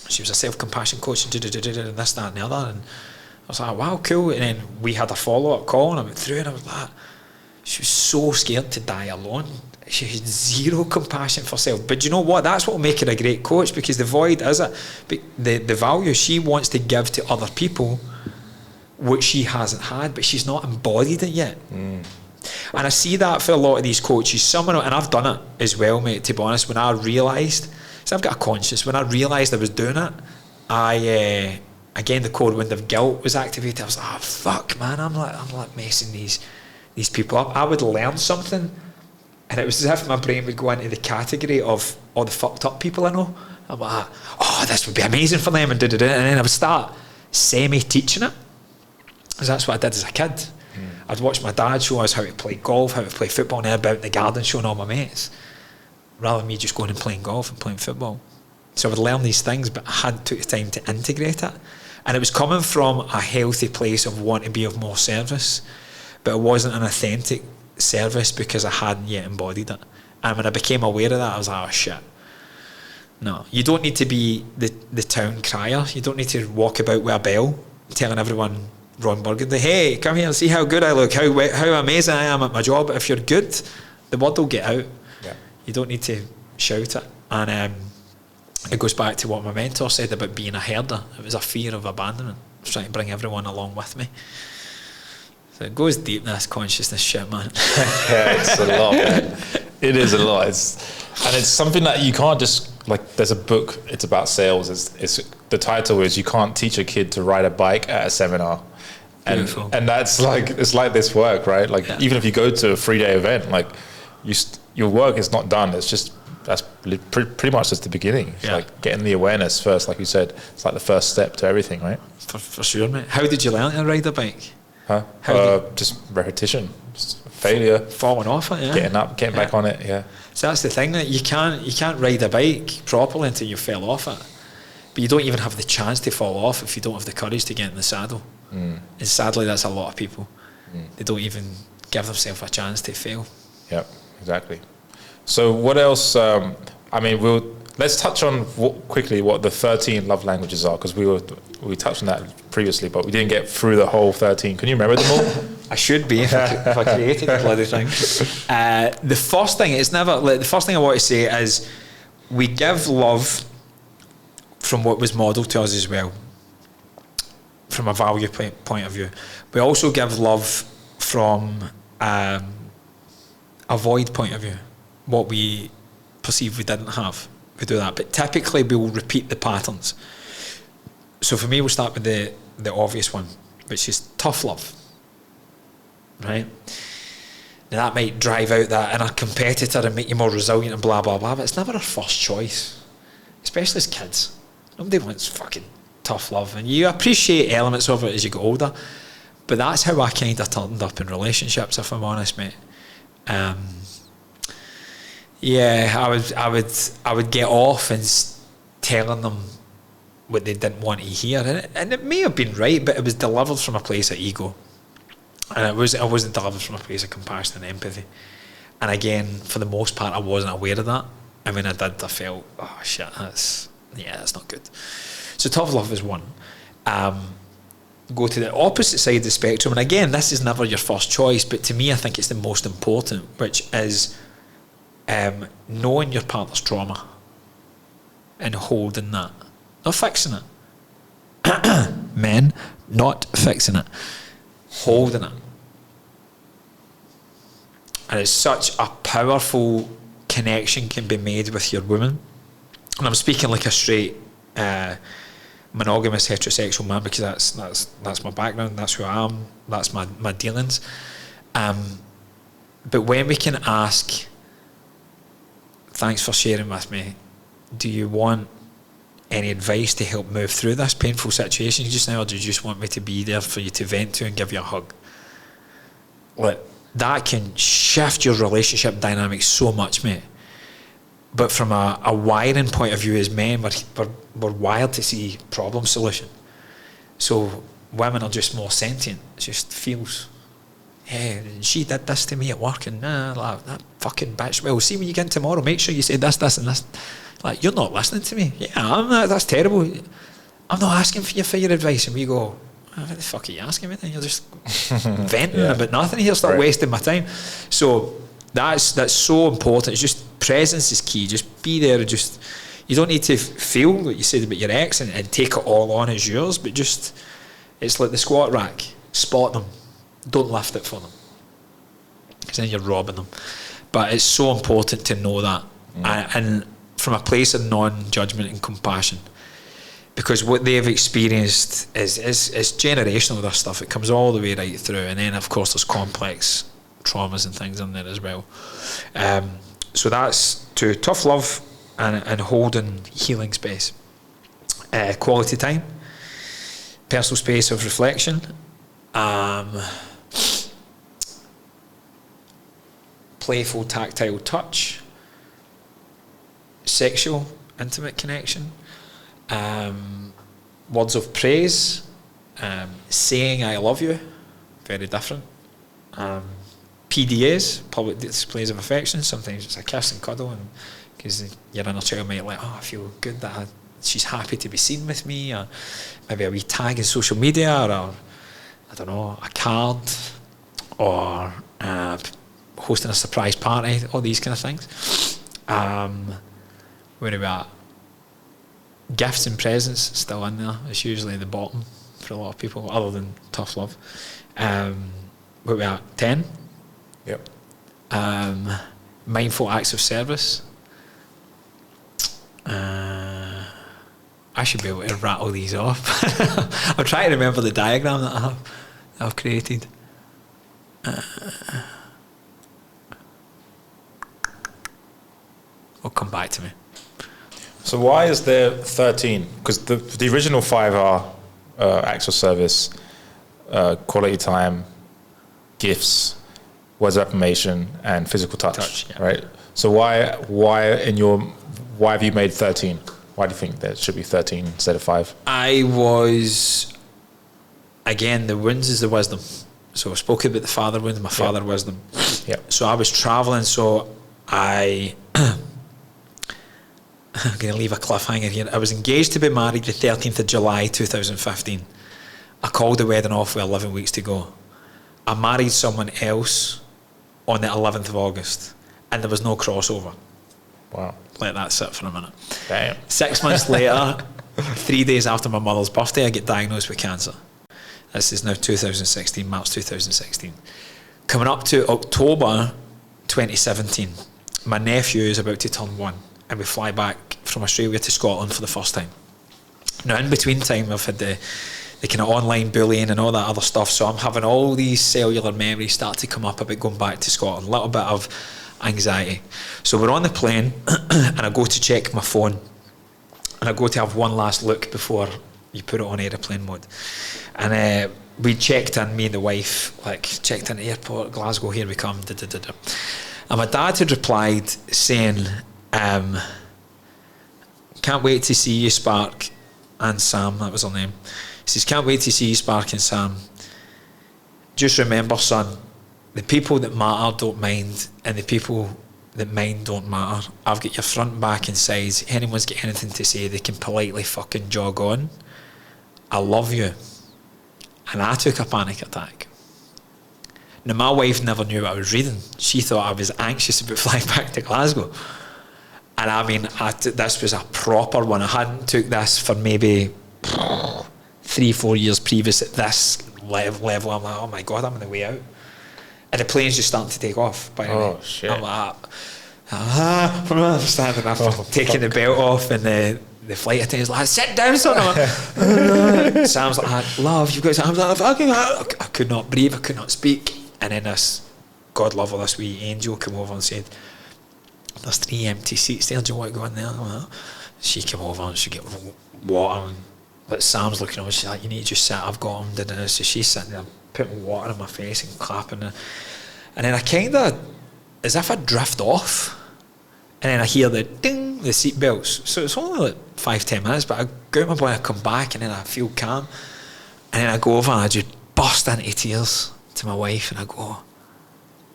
she was a self-compassion coach and this, that and the other, and I was like, wow, cool. And then we had a follow-up call and I went through and I was like, she was so scared to die alone. She had zero compassion for herself. But you know what, that's what will make her a great coach, because the void is it, but the value she wants to give to other people which she hasn't had, but she's not embodied it yet. And I see that for a lot of these coaches. Someone, and I've done it as well, mate, to be honest, when I realised, so I've got a conscience, when I realised I was doing it, again, the core wind of guilt was activated. I was like, oh, fuck, man, I'm like messing these people up. I would learn something, and it was as if my brain would go into the category of all the fucked up people I know. I'm like, oh, this would be amazing for them, and then I would start semi-teaching it, because that's what I did as a kid. I'd watch my dad show us how to play golf, how to play football, and I'd be out in the garden showing all my mates, rather than me just going and playing golf and playing football. So I would learn these things, but I hadn't took the time to integrate it. And it was coming from a healthy place of wanting to be of more service, but it wasn't an authentic service because I hadn't yet embodied it. And when I became aware of that, I was like, oh shit. No, you don't need to be the town crier. You don't need to walk about with a bell telling everyone, Ron Burgundy, hey, come here and see how good I look, how amazing I am at my job. If you're good, the word will get out. Yeah. You don't need to shout it. And it goes back to what my mentor said about being a herder. It was a fear of abandonment. I was trying to bring everyone along with me. So it goes deep, this consciousness shit, man. Yeah, it's a lot, man. It is a lot. And it's something that you can't just, like, there's a book, it's about sales. It's the title is, you can't teach a kid to ride a bike at a seminar. And that's like, it's like this work, right? Like, yeah. Even if you go to a 3-day event, like, your work is not done. It's just, that's pretty much just the beginning. It's like getting the awareness first, like you said. It's like the first step to everything, right? For sure, mate. How did you learn to ride a bike? Just repetition, just failure, falling off it, getting up, getting back on it, So that's the thing, that you can't ride a bike properly until you fell off it. But you don't even have the chance to fall off if you don't have the courage to get in the saddle. And sadly, that's a lot of people. They don't even give themselves a chance to fail. Yep, exactly. So what else? Let's touch on quickly what the 13 love languages are, because we touched on that previously, but we didn't get through the whole 13. Can you remember them all? I should be if I created the bloody thing. The first thing I want to say is we give love from what was modelled to us as well, from a value point of view. We also give love from a void point of view, what we perceive we didn't have. we do that. But typically we'll repeat the patterns. So for me, we'll start with the obvious one, which is tough love, right? Now that might drive out that inner competitor and make you more resilient and blah, blah, blah, but it's never our first choice, especially as kids. Nobody wants fucking tough love, and you appreciate elements of it as you get older, but that's how I kind of turned up in relationships, if I'm honest, mate. I would get off and telling them what they didn't want to hear, and it may have been right, but it was delivered from a place of ego. And it wasn't delivered from a place of compassion and empathy. And again, for the most part, I wasn't aware of that. And when I did, I felt, oh shit, that's not good. So tough love is one. Go to the opposite side of the spectrum. And again, this is never your first choice, but to me, I think it's the most important, which is knowing your partner's trauma and holding that. Not fixing it. Men, not fixing it. Holding it. And it's such a powerful connection can be made with your woman. And I'm speaking like a straight monogamous heterosexual man, because that's my background, that's who I am, that's my dealings. But when we can ask, thanks for sharing with me, do you want any advice to help move through this painful situation just now, or do you just want me to be there for you to vent to and give you a hug? Like, that can shift your relationship dynamics so much, mate. But from a wiring point of view, as men, we're wired to see problem solution. So women are just more sentient. It just feels, hey, she did this to me at work, and that fucking bitch. Well, see when you get in tomorrow, make sure you say this, and this. Like, you're not listening to me. Yeah, that's terrible. I'm not asking for your advice. And we go, what the fuck are you asking me then? You're just venting about nothing here, start wasting my time. So that's so important. It's just presence is key. Just be there. You don't need to feel what you said about your ex and take it all on as yours, but just, it's like the squat rack. Spot them. Don't lift it for them, because then you're robbing them. But it's so important to know that. And from a place of non-judgment and compassion, because what they've experienced is generational, this stuff. It comes all the way right through, and then of course there's complex traumas and things in there as well. So that's to tough love and holding healing space. Quality time, personal space of reflection, playful tactile touch, sexual intimate connection, words of praise, saying I love you, very different. PDAs, public displays of affection. Sometimes it's a kiss and cuddle, and because your inner child might like, oh, I feel good that she's happy to be seen with me, or maybe a wee tag in social media, or I don't know, a card, or hosting a surprise party, all these kind of things. Where are we at? Gifts and presents still in there. It's usually the bottom for a lot of people, other than tough love. Where are we at? 10? Yep. Mindful acts of service. I should be able to rattle these off. I'm trying to remember the diagram that I've created. Will come back to me. So why is there 13? Because the original 5 are acts of service, quality time, gifts, words of affirmation, and physical touch, right? So why have you made 13? Why do you think there should be 13 instead of 5? I was, again, the wounds is the wisdom. So I spoke about the father wounds, my father wisdom. Yep. So I was travelling, so I'm going to leave a cliffhanger here. I was engaged to be married the 13th of July 2015. I called the wedding off with 11 weeks to go. I married someone else on the 11th of August, and there was no crossover. Wow. Let that sit for a minute. Damn. 6 months later, 3 days after my mother's birthday, I get diagnosed with cancer. This is now 2016, March 2016. Coming up to October 2017, my nephew is about to turn 1, and we fly back from Australia to Scotland for the first time. Now, in between time, I've had the kind of online bullying and all that other stuff, so I'm having all these cellular memories start to come up about going back to Scotland, a little bit of anxiety. So we're on the plane, and I go to check my phone, and I go to have one last look before you put it on aeroplane mode. And we checked in, me and the wife, like, checked in at the airport, Glasgow, here we come, da-da-da-da. And my dad had replied saying, can't wait to see you, Spark and Sam, that was her name. He says, can't wait to see you, Spark and Sam. Just remember, son, the people that matter don't mind, and the people that mind don't matter. I've got your front, back and sides. Anyone's got anything to say, they can politely fucking jog on. I love you. And I took a panic attack. Now, my wife never knew what I was reading. She thought I was anxious about flying back to Glasgow. And I mean, this was a proper one. I hadn't took this for maybe 3-4 years previous at this level. I'm like, oh my God, I'm on the way out. And the plane's just starting to take off, by the way. Shit. I'm like, I'm standing up, taking the belt off, and the flight attendant's like, sit down, son. I'm like, Sam's like, love, you've got Sam's like, I could not breathe, I could not speak. And then this, God love her, this wee angel came over and said, there's 3 empty seats there, do you want to go in there? Like, she came over and she get water, and but Sam's looking over, she's like, you need to just sit, I've got him. So she's sitting there putting water in my face and clapping, and then I kind of, as if I drift off, and then I hear the ding, the seat belts. So it's only like 5-10 minutes, but I go out my boy, I come back, and then I feel calm, and then I go over and I just burst into tears to my wife, and I go,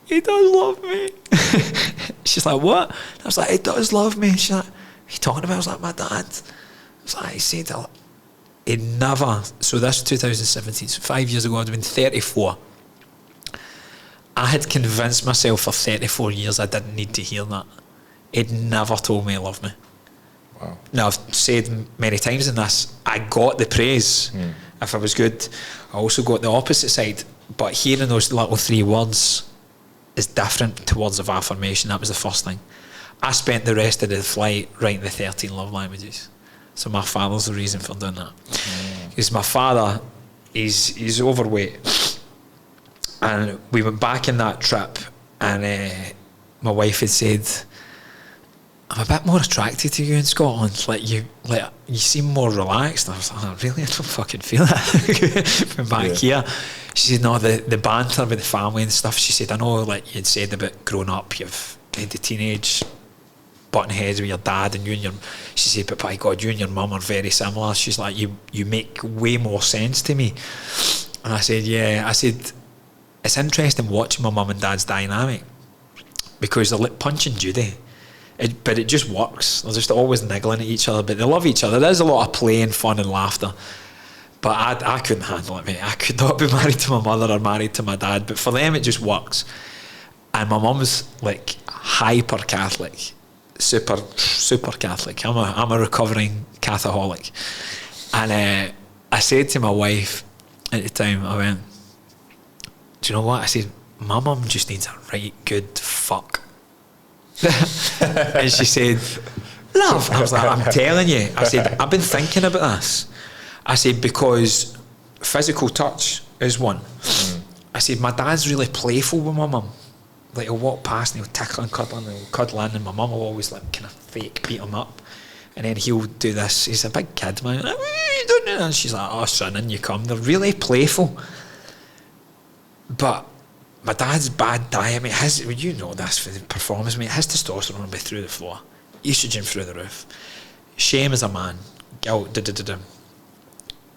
he does love me. She's like, what? I was like, he does love me. She's like, what are you talking about? I was like, my dad. I was like, he said, he never, so this 2017, so 5 years ago, I'd been 34. I had convinced myself for 34 years I didn't need to hear that. He'd never told me he loved me. Wow. Now, I've said many times in this, I got the praise if I was good. I also got the opposite side. But hearing those little 3 words is different to words of affirmation. That was the first thing. I spent the rest of the flight writing the 13 love languages. So my father's the reason for doing that. Because my father, he's overweight. And we went back in that trip, and my wife had said, I'm a bit more attracted to you in Scotland. You seem more relaxed. And I was like, oh, really? I don't fucking feel that. From back here. She said, no, the banter with the family and stuff. She said, I know, like you'd said about growing up, you've had the teenage button heads with your dad, and you and your, she said, but by God, you and your mum are very similar. She's like, you make way more sense to me. And I said, yeah. I said, it's interesting watching my mum and dad's dynamic, because they're like Punch and Judy. But it just works. They're just always niggling at each other, but they love each other. There's a lot of play and fun and laughter. But I couldn't handle it, mate. I could not be married to my mother or married to my dad. But for them, it just works. And my mum's like hyper Catholic, super Catholic. I'm a recovering Catholic. And I said to my wife at the time, I went, do you know what? I said, my mum just needs a right good fuck. And she said, love. I was like, I'm telling you. I said, I've been thinking about this. I said, because physical touch is one. I said, my dad's really playful with my mum. Like, he'll walk past and he'll tickle and cuddle in, and my mum will always like kind of fake beat him up. And then he'll do this. He's a big kid, man. Like, what are you doing? And she's like, oh, son, in you come. They're really playful. But my dad's bad diet, mate, you know this for the performance, mate, his testosterone will be through the floor, estrogen through the roof, shame as a man, guilt,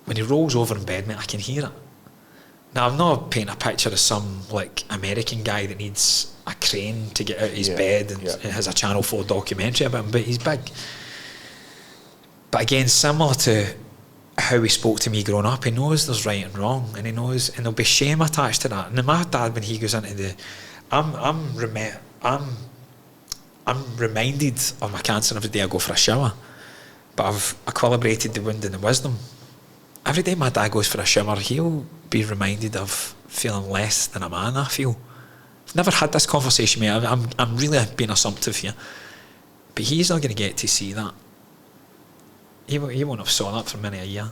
When he rolls over in bed, mate, I can hear it. Now, I'm not painting a picture of some like American guy that needs a crane to get out of his bed and has a Channel 4 documentary about him, but he's big. But again, similar to how he spoke to me growing up, he knows there's right and wrong, and he knows, and there'll be shame attached to that. And then my dad, when he goes into the, I'm reminded of my cancer every day I go for a shower, but I've equilibrated the wound and the wisdom. Every day my dad goes for a shower, he'll be reminded of feeling less than a man. I feel I've never had this conversation, mate. I'm really being assumptive here, but he's not going to get to see that. he won't have saw that for many a year.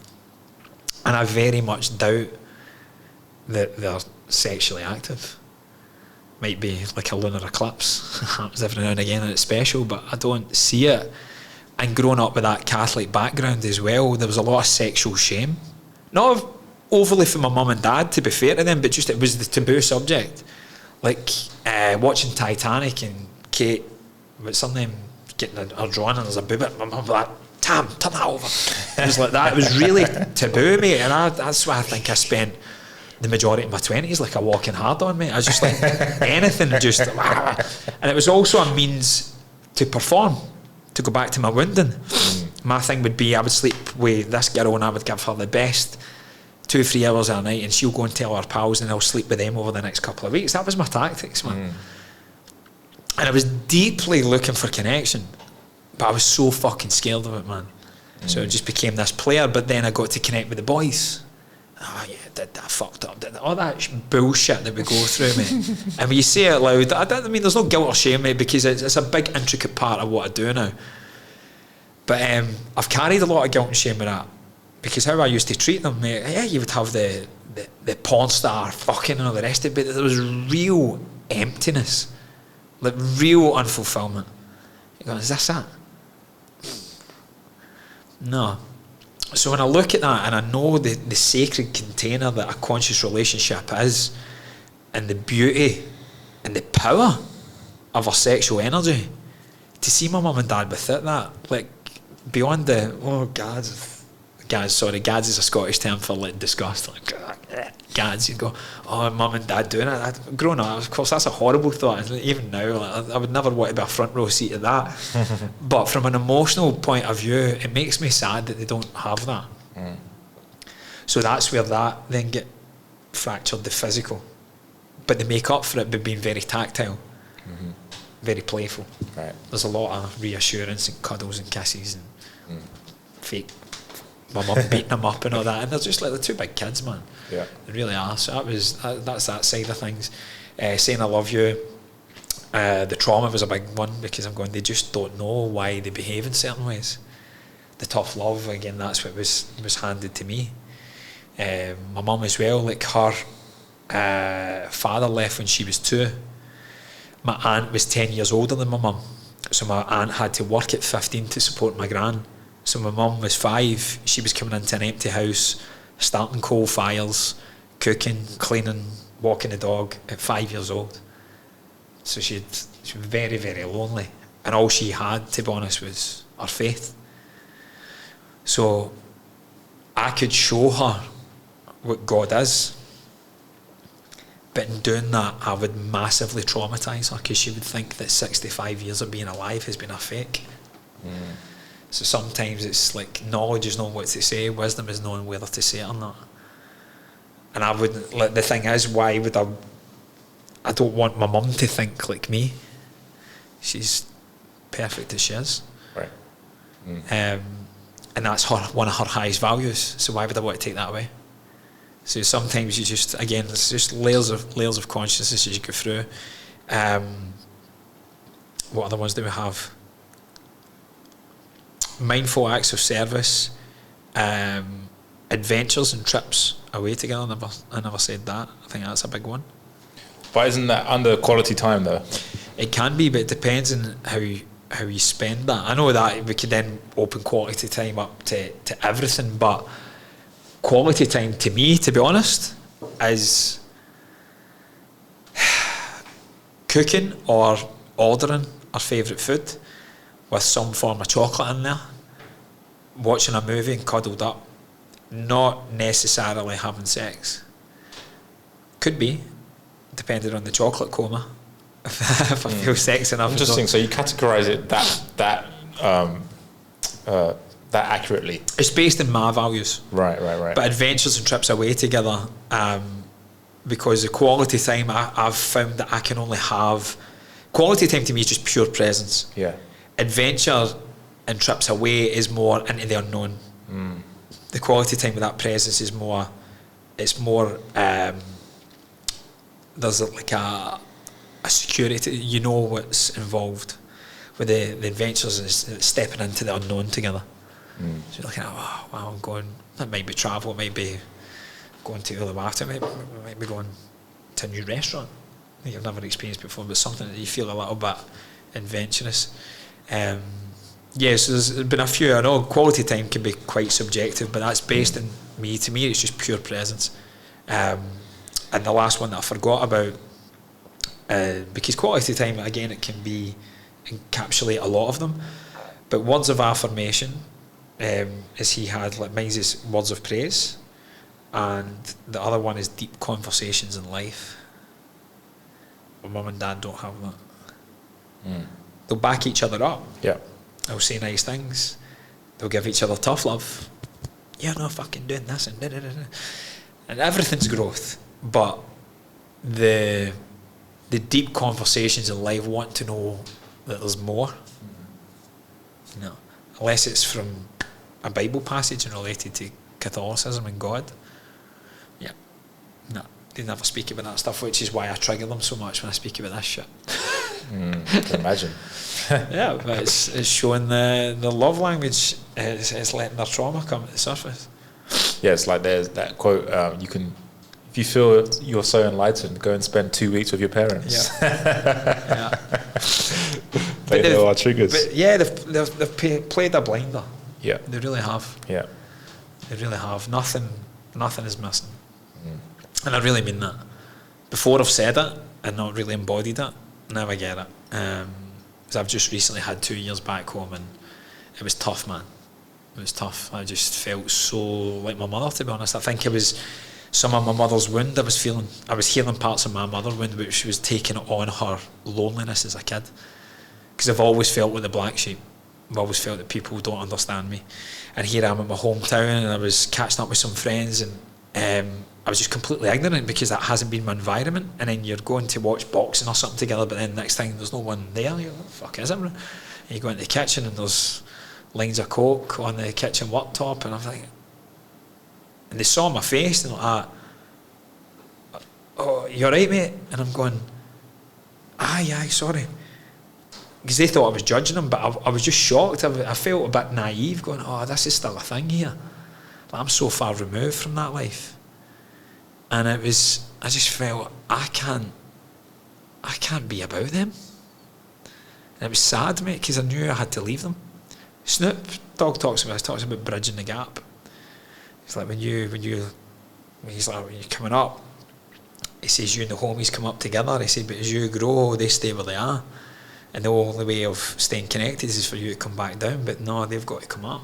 And I very much doubt that they're sexually active. Might be like a lunar eclipse, happens every now and again and it's special, but I don't see it. And growing up with that Catholic background as well, there was a lot of sexual shame. Not overly for my mum and dad, to be fair to them, but just it was the taboo subject. Like watching Titanic and Kate, what's her name, getting her drawing and there's a boob, my mum was like, Tam, turn that over. It was like that. It was really taboo, mate, and that's why I think I spent the majority of my 20s like a walking hard on, mate. I was just like anything, just and it was also a means to perform, to go back to my wounding. My thing would be I would sleep with this girl and I would give her the best 2-3 hours a night and she'll go and tell her pals and I'll sleep with them over the next couple of weeks. That was my tactics, man. And I was deeply looking for connection, but I was so fucking scared of it, man. So it just became this player, but then I got to connect with the boys. Oh yeah, did that, fucked up, did that, all that bullshit that we go through, mate. And when you say it loud, I mean, there's no guilt or shame, mate, because it's a big intricate part of what I do now. But I've carried a lot of guilt and shame with that, because how I used to treat them, mate, yeah, you would have the porn star fucking and all the rest of it, but there was real emptiness, like real unfulfillment. You go, is this that? No. So when I look at that and I know the sacred container that a conscious relationship is, and the beauty and the power of our sexual energy, to see my mum and dad without that, like beyond the gads is a Scottish term for like disgust, like gads, you'd go, oh, mum and dad doing it. Growing up, of course, that's a horrible thought. Even now, like, I would never want to be a front row seat of that. But from an emotional point of view, it makes me sad that they don't have that. So that's where that then get fractured, the physical. But they make up for it by being very tactile, very playful. Right. There's a lot of reassurance and cuddles and kisses and fake my mum beating them up and all that, and they're just like, they're two big kids, man. Yeah, they really are. So that's that side of things. Saying I love you, the trauma was a big one, because I'm going, they just don't know why they behave in certain ways. The tough love, again, that's what was handed to me. My mum as well, like her father left when she was 2. My aunt was 10 years older than my mum, so my aunt had to work at 15 to support my gran. So my mum was 5, she was coming into an empty house, starting coal fires, cooking, cleaning, walking the dog at 5 years old. So she was very, very lonely. And all she had, to be honest, was her faith. So I could show her what God is. But in doing that, I would massively traumatise her, because she would think that 65 years of being alive has been a fake. So sometimes it's like knowledge is knowing what to say, wisdom is knowing whether to say it or not. And I wouldn't, like, the thing is, why would I don't want my mum to think like me. She's perfect as she is. Right. And that's one of her highest values. So why would I want to take that away? So sometimes you just, again, it's just layers of consciousness as you go through. What other ones do we have? Mindful acts of service, adventures and trips away together. I never said that. I think that's a big one. But isn't that under quality time though? It can be, but it depends on how you spend that. I know that we could then open quality time up to everything, but quality time to me, to be honest, is cooking or ordering our favourite food with some form of chocolate in there, watching a movie and cuddled up, not necessarily having sex. Could be, depending on the chocolate coma. If I feel sex enough. Interesting. So you categorise it that accurately. It's based on my values. Right. But adventures and trips away together, because the quality time, I've found that I can only have. Quality time to me is just pure presence. Yeah. Adventure and trips away is more into the unknown. The quality time with that presence is more. It's more. There's like a security. You know what's involved. With the adventures is stepping into the unknown together. So you're looking at, oh, wow, I'm going, it might be travel, it might be going to Uluwatu, it might be going to a new restaurant that you've never experienced before, but something that you feel a little bit adventurous. So there's been a few. I know quality time can be quite subjective, but that's based in me. To me, it's just pure presence. And the last one that I forgot about, because quality time, again, it can encapsulate a lot of them, but words of affirmation, as he had, like mine's is words of praise, and the other one is deep conversations in life. My mum and dad don't have that. They'll back each other up. Yeah. They'll say nice things. They'll give each other tough love. You're not fucking doing this and da, da, da, da. And everything's growth, but the deep conversations in life want to know that there's more. No, unless it's from a Bible passage and related to Catholicism and God. Yeah, no, they never speak about that stuff, which is why I trigger them so much when I speak about this shit. I can imagine. Yeah, but it's showing the love language. It's letting their trauma come to the surface. Yeah, it's like there's that quote, you can, if you feel you're so enlightened, go and spend 2 weeks with your parents. Yeah. They know our triggers. But yeah, they've played a blinder. Yeah. They really have. Yeah. They really have. Nothing is missing. And I really mean that. Before I've said it and not really embodied it, now I get it. Because I've just recently had 2 years back home, and it was tough, man. It was tough. I just felt so like my mother, to be honest. I think it was some of my mother's wound I was healing parts of my mother wound, which was taking on her loneliness as a kid. Because I've always felt with the black sheep. I've always felt that people don't understand me. And here I am in my hometown, and I was catching up with some friends, and I was just completely ignorant because that hasn't been my environment. And then you're going to watch boxing or something together, but then next thing there's no one there. You're like, what the fuck is it? And you go into the kitchen and there's lines of coke on the kitchen worktop, and I'm like, and they saw my face and like, oh, you alright, mate? And I'm going, aye, sorry. Because they thought I was judging them, but I was just shocked. I felt a bit naive, going, oh, this is still a thing here. But I'm so far removed from that life. And I just felt, I can't be about them. And it was sad, mate, because I knew I had to leave them. Snoop Dogg talks about bridging the gap. It's like when you're coming up, he says you and the homies come up together. He said, but as you grow, they stay where they are. And the only way of staying connected is for you to come back down. But no, they've got to come up.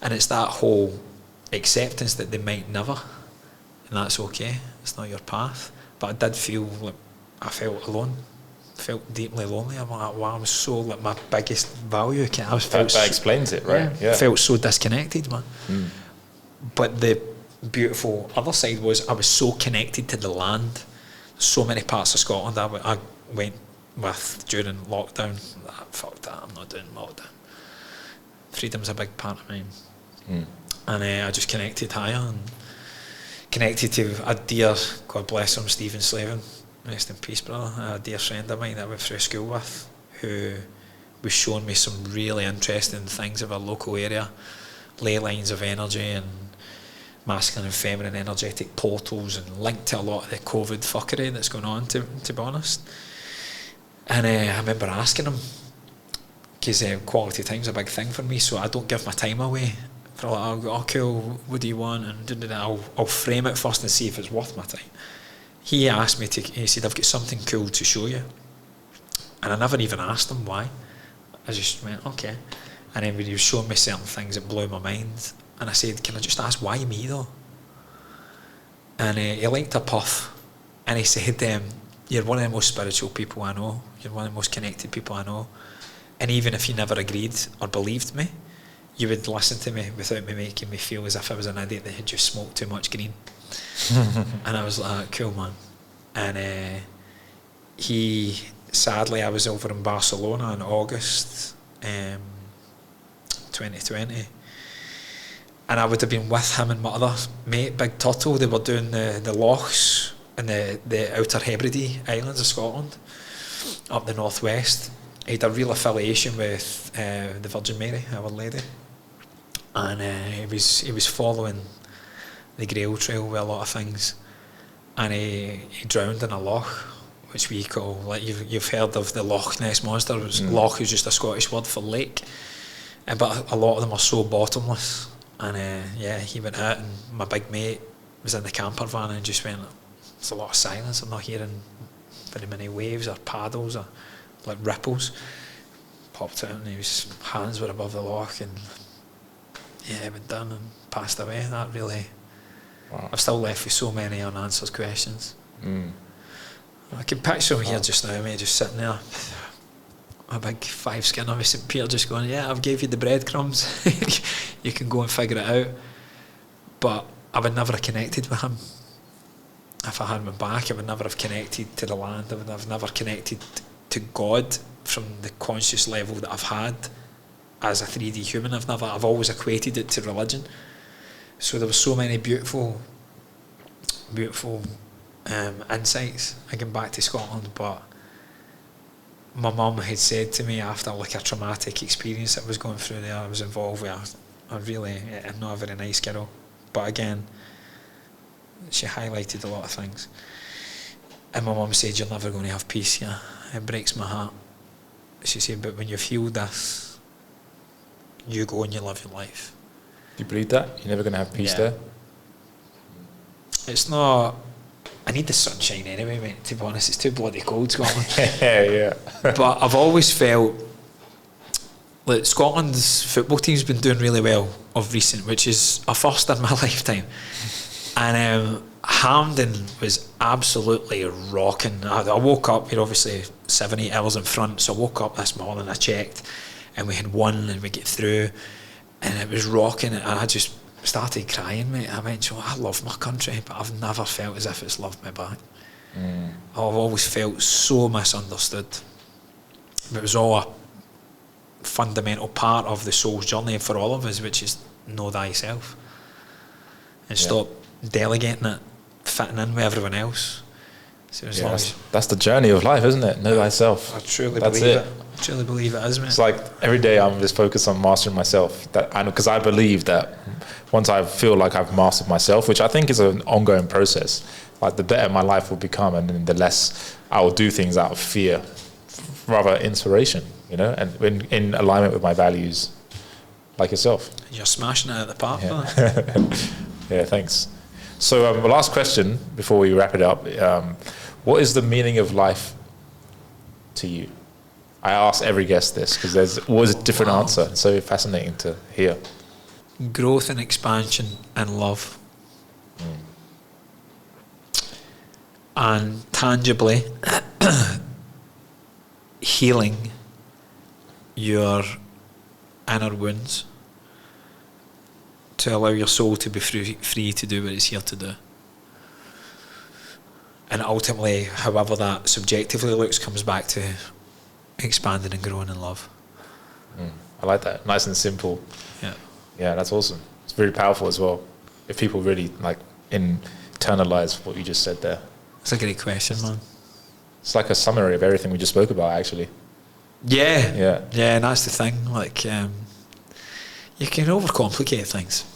And it's that whole acceptance that they might never. And that's okay. It's not your path. But I did feel like I felt alone. Felt deeply lonely. I'm like, wow, I'm so like my biggest value. That explains it, right? Yeah. Felt so disconnected, man. But the beautiful other side was I was so connected to the land. So many parts of Scotland I went with during lockdown. Fuck that, I'm not doing lockdown. Freedom's a big part of mine. And I just connected higher and connected to a dear, God bless him, Stephen Slavin, rest in peace, brother, a dear friend of mine that I went through school with, who was showing me some really interesting things of our local area, ley lines of energy and masculine and feminine energetic portals, and linked to a lot of the COVID fuckery that's going on, to be honest. And I remember asking him, because quality time's a big thing for me, so I don't give my time away. For like, I'll go, oh cool, what do you want? And I'll frame it first and see if it's worth my time. He asked me he said, I've got something cool to show you. And I never even asked him why. I just went, okay. And then when he was showing me certain things, it blew my mind. And I said, can I just ask, why me though? And he liked a puff. And he said, you're one of the most spiritual people I know. You're one of the most connected people I know. And even if you never agreed or believed me, you would listen to me without me making me feel as if I was an idiot that had just smoked too much green. And I was like, cool, man. And sadly, I was over in Barcelona in August 2020. And I would have been with him and my other mate, Big Turtle. They were doing the lochs in the Outer Hebrides Islands of Scotland, up the northwest. He had a real affiliation with the Virgin Mary, Our Lady. and he was following the Grail Trail with a lot of things, and he drowned in a loch, which we call, like, you've heard of the Loch Ness Monster. Loch is just a Scottish word for lake, but a lot of them are so bottomless. And he went out, and my big mate was in the camper van and just went, there's a lot of silence, I'm not hearing very many waves or paddles or like ripples. Popped out, and his hands were above the loch, and he went down and passed away. That really, wow. I'm still left with so many unanswered questions. I can picture him here just now, mate, just sitting there, a big 5 skin of St. Pierre, just going, yeah, I've gave you the breadcrumbs, you can go and figure it out. But I would never have connected with him. If I had my back, I would never have connected to the land. I would have never connected to God from the conscious level that I've had as a 3D human. I've always equated it to religion. So there were so many beautiful insights again back to Scotland. But my mum had said to me, after like a traumatic experience that I was going through there, I was involved with I'm not a very nice girl, but again, she highlighted a lot of things, and my mum said, you're never going to have peace here. It breaks my heart. She said, but when you've healed this, you go and you live your life. Do you believe that? You're never going to have peace there? It's not. I need the sunshine anyway, mate, to be honest. It's too bloody cold, Scotland. Yeah. But I've always felt like Scotland's football team's been doing really well of recent, which is a first in my lifetime. And Hampden was absolutely rocking. I woke up, we're obviously 7-8 hours in front, so I woke up this morning, I checked, and we had won, and we get through, and it was rocking, and I just started crying, mate. I went, I love my country, but I've never felt as if it's loved me back. I've always felt so misunderstood. But it was all a fundamental part of the soul's journey for all of us, which is know thyself. And stop delegating it, fitting in with everyone else. So that's the journey of life, isn't it? Know thyself. I truly believe it. I truly believe it is, mate. It's like every day I'm just focused on mastering myself. Because I believe that once I feel like I've mastered myself, which I think is an ongoing process, like the better my life will become, and then the less I will do things out of fear, rather inspiration, and in alignment with my values, like yourself. You're smashing it out of the park, Yeah, thanks. So the last question before we wrap it up, what is the meaning of life to you? I ask every guest this because there's always a different answer. It's so fascinating to hear. Growth and expansion and love. And tangibly healing your inner wounds to allow your soul to be free to do what it's here to do. And ultimately, however that subjectively looks, comes back to expanding and growing in love. I like that. Nice and simple. Yeah, that's awesome. It's very powerful as well. If people really internalize what you just said there. It's a great question, man. It's like a summary of everything we just spoke about, actually. Yeah, and that's the thing. Like, you can overcomplicate things.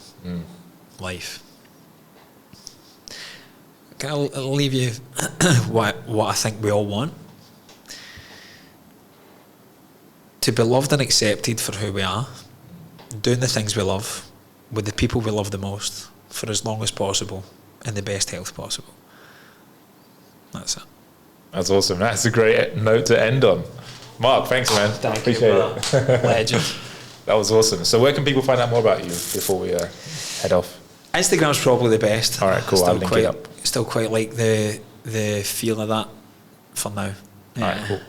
Life. Can I leave you what I think we all want? To be loved and accepted for who we are, doing the things we love, with the people we love the most, for as long as possible, in the best health possible. That's it. That's awesome. That's a great note to end on. Mark, thanks, man. Appreciate it. Legend. That was awesome. So where can people find out more about you before we head off? Instagram's probably the best. All right, cool. I'll link it up. Still quite like the feel of that for now. All right, cool.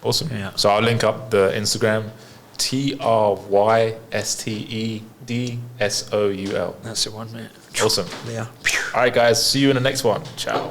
Awesome. Yeah. So I'll link up the Instagram, TRYSTEDSOUL. That's the one, mate. Awesome. There. All right, guys. See you in the next one. Ciao.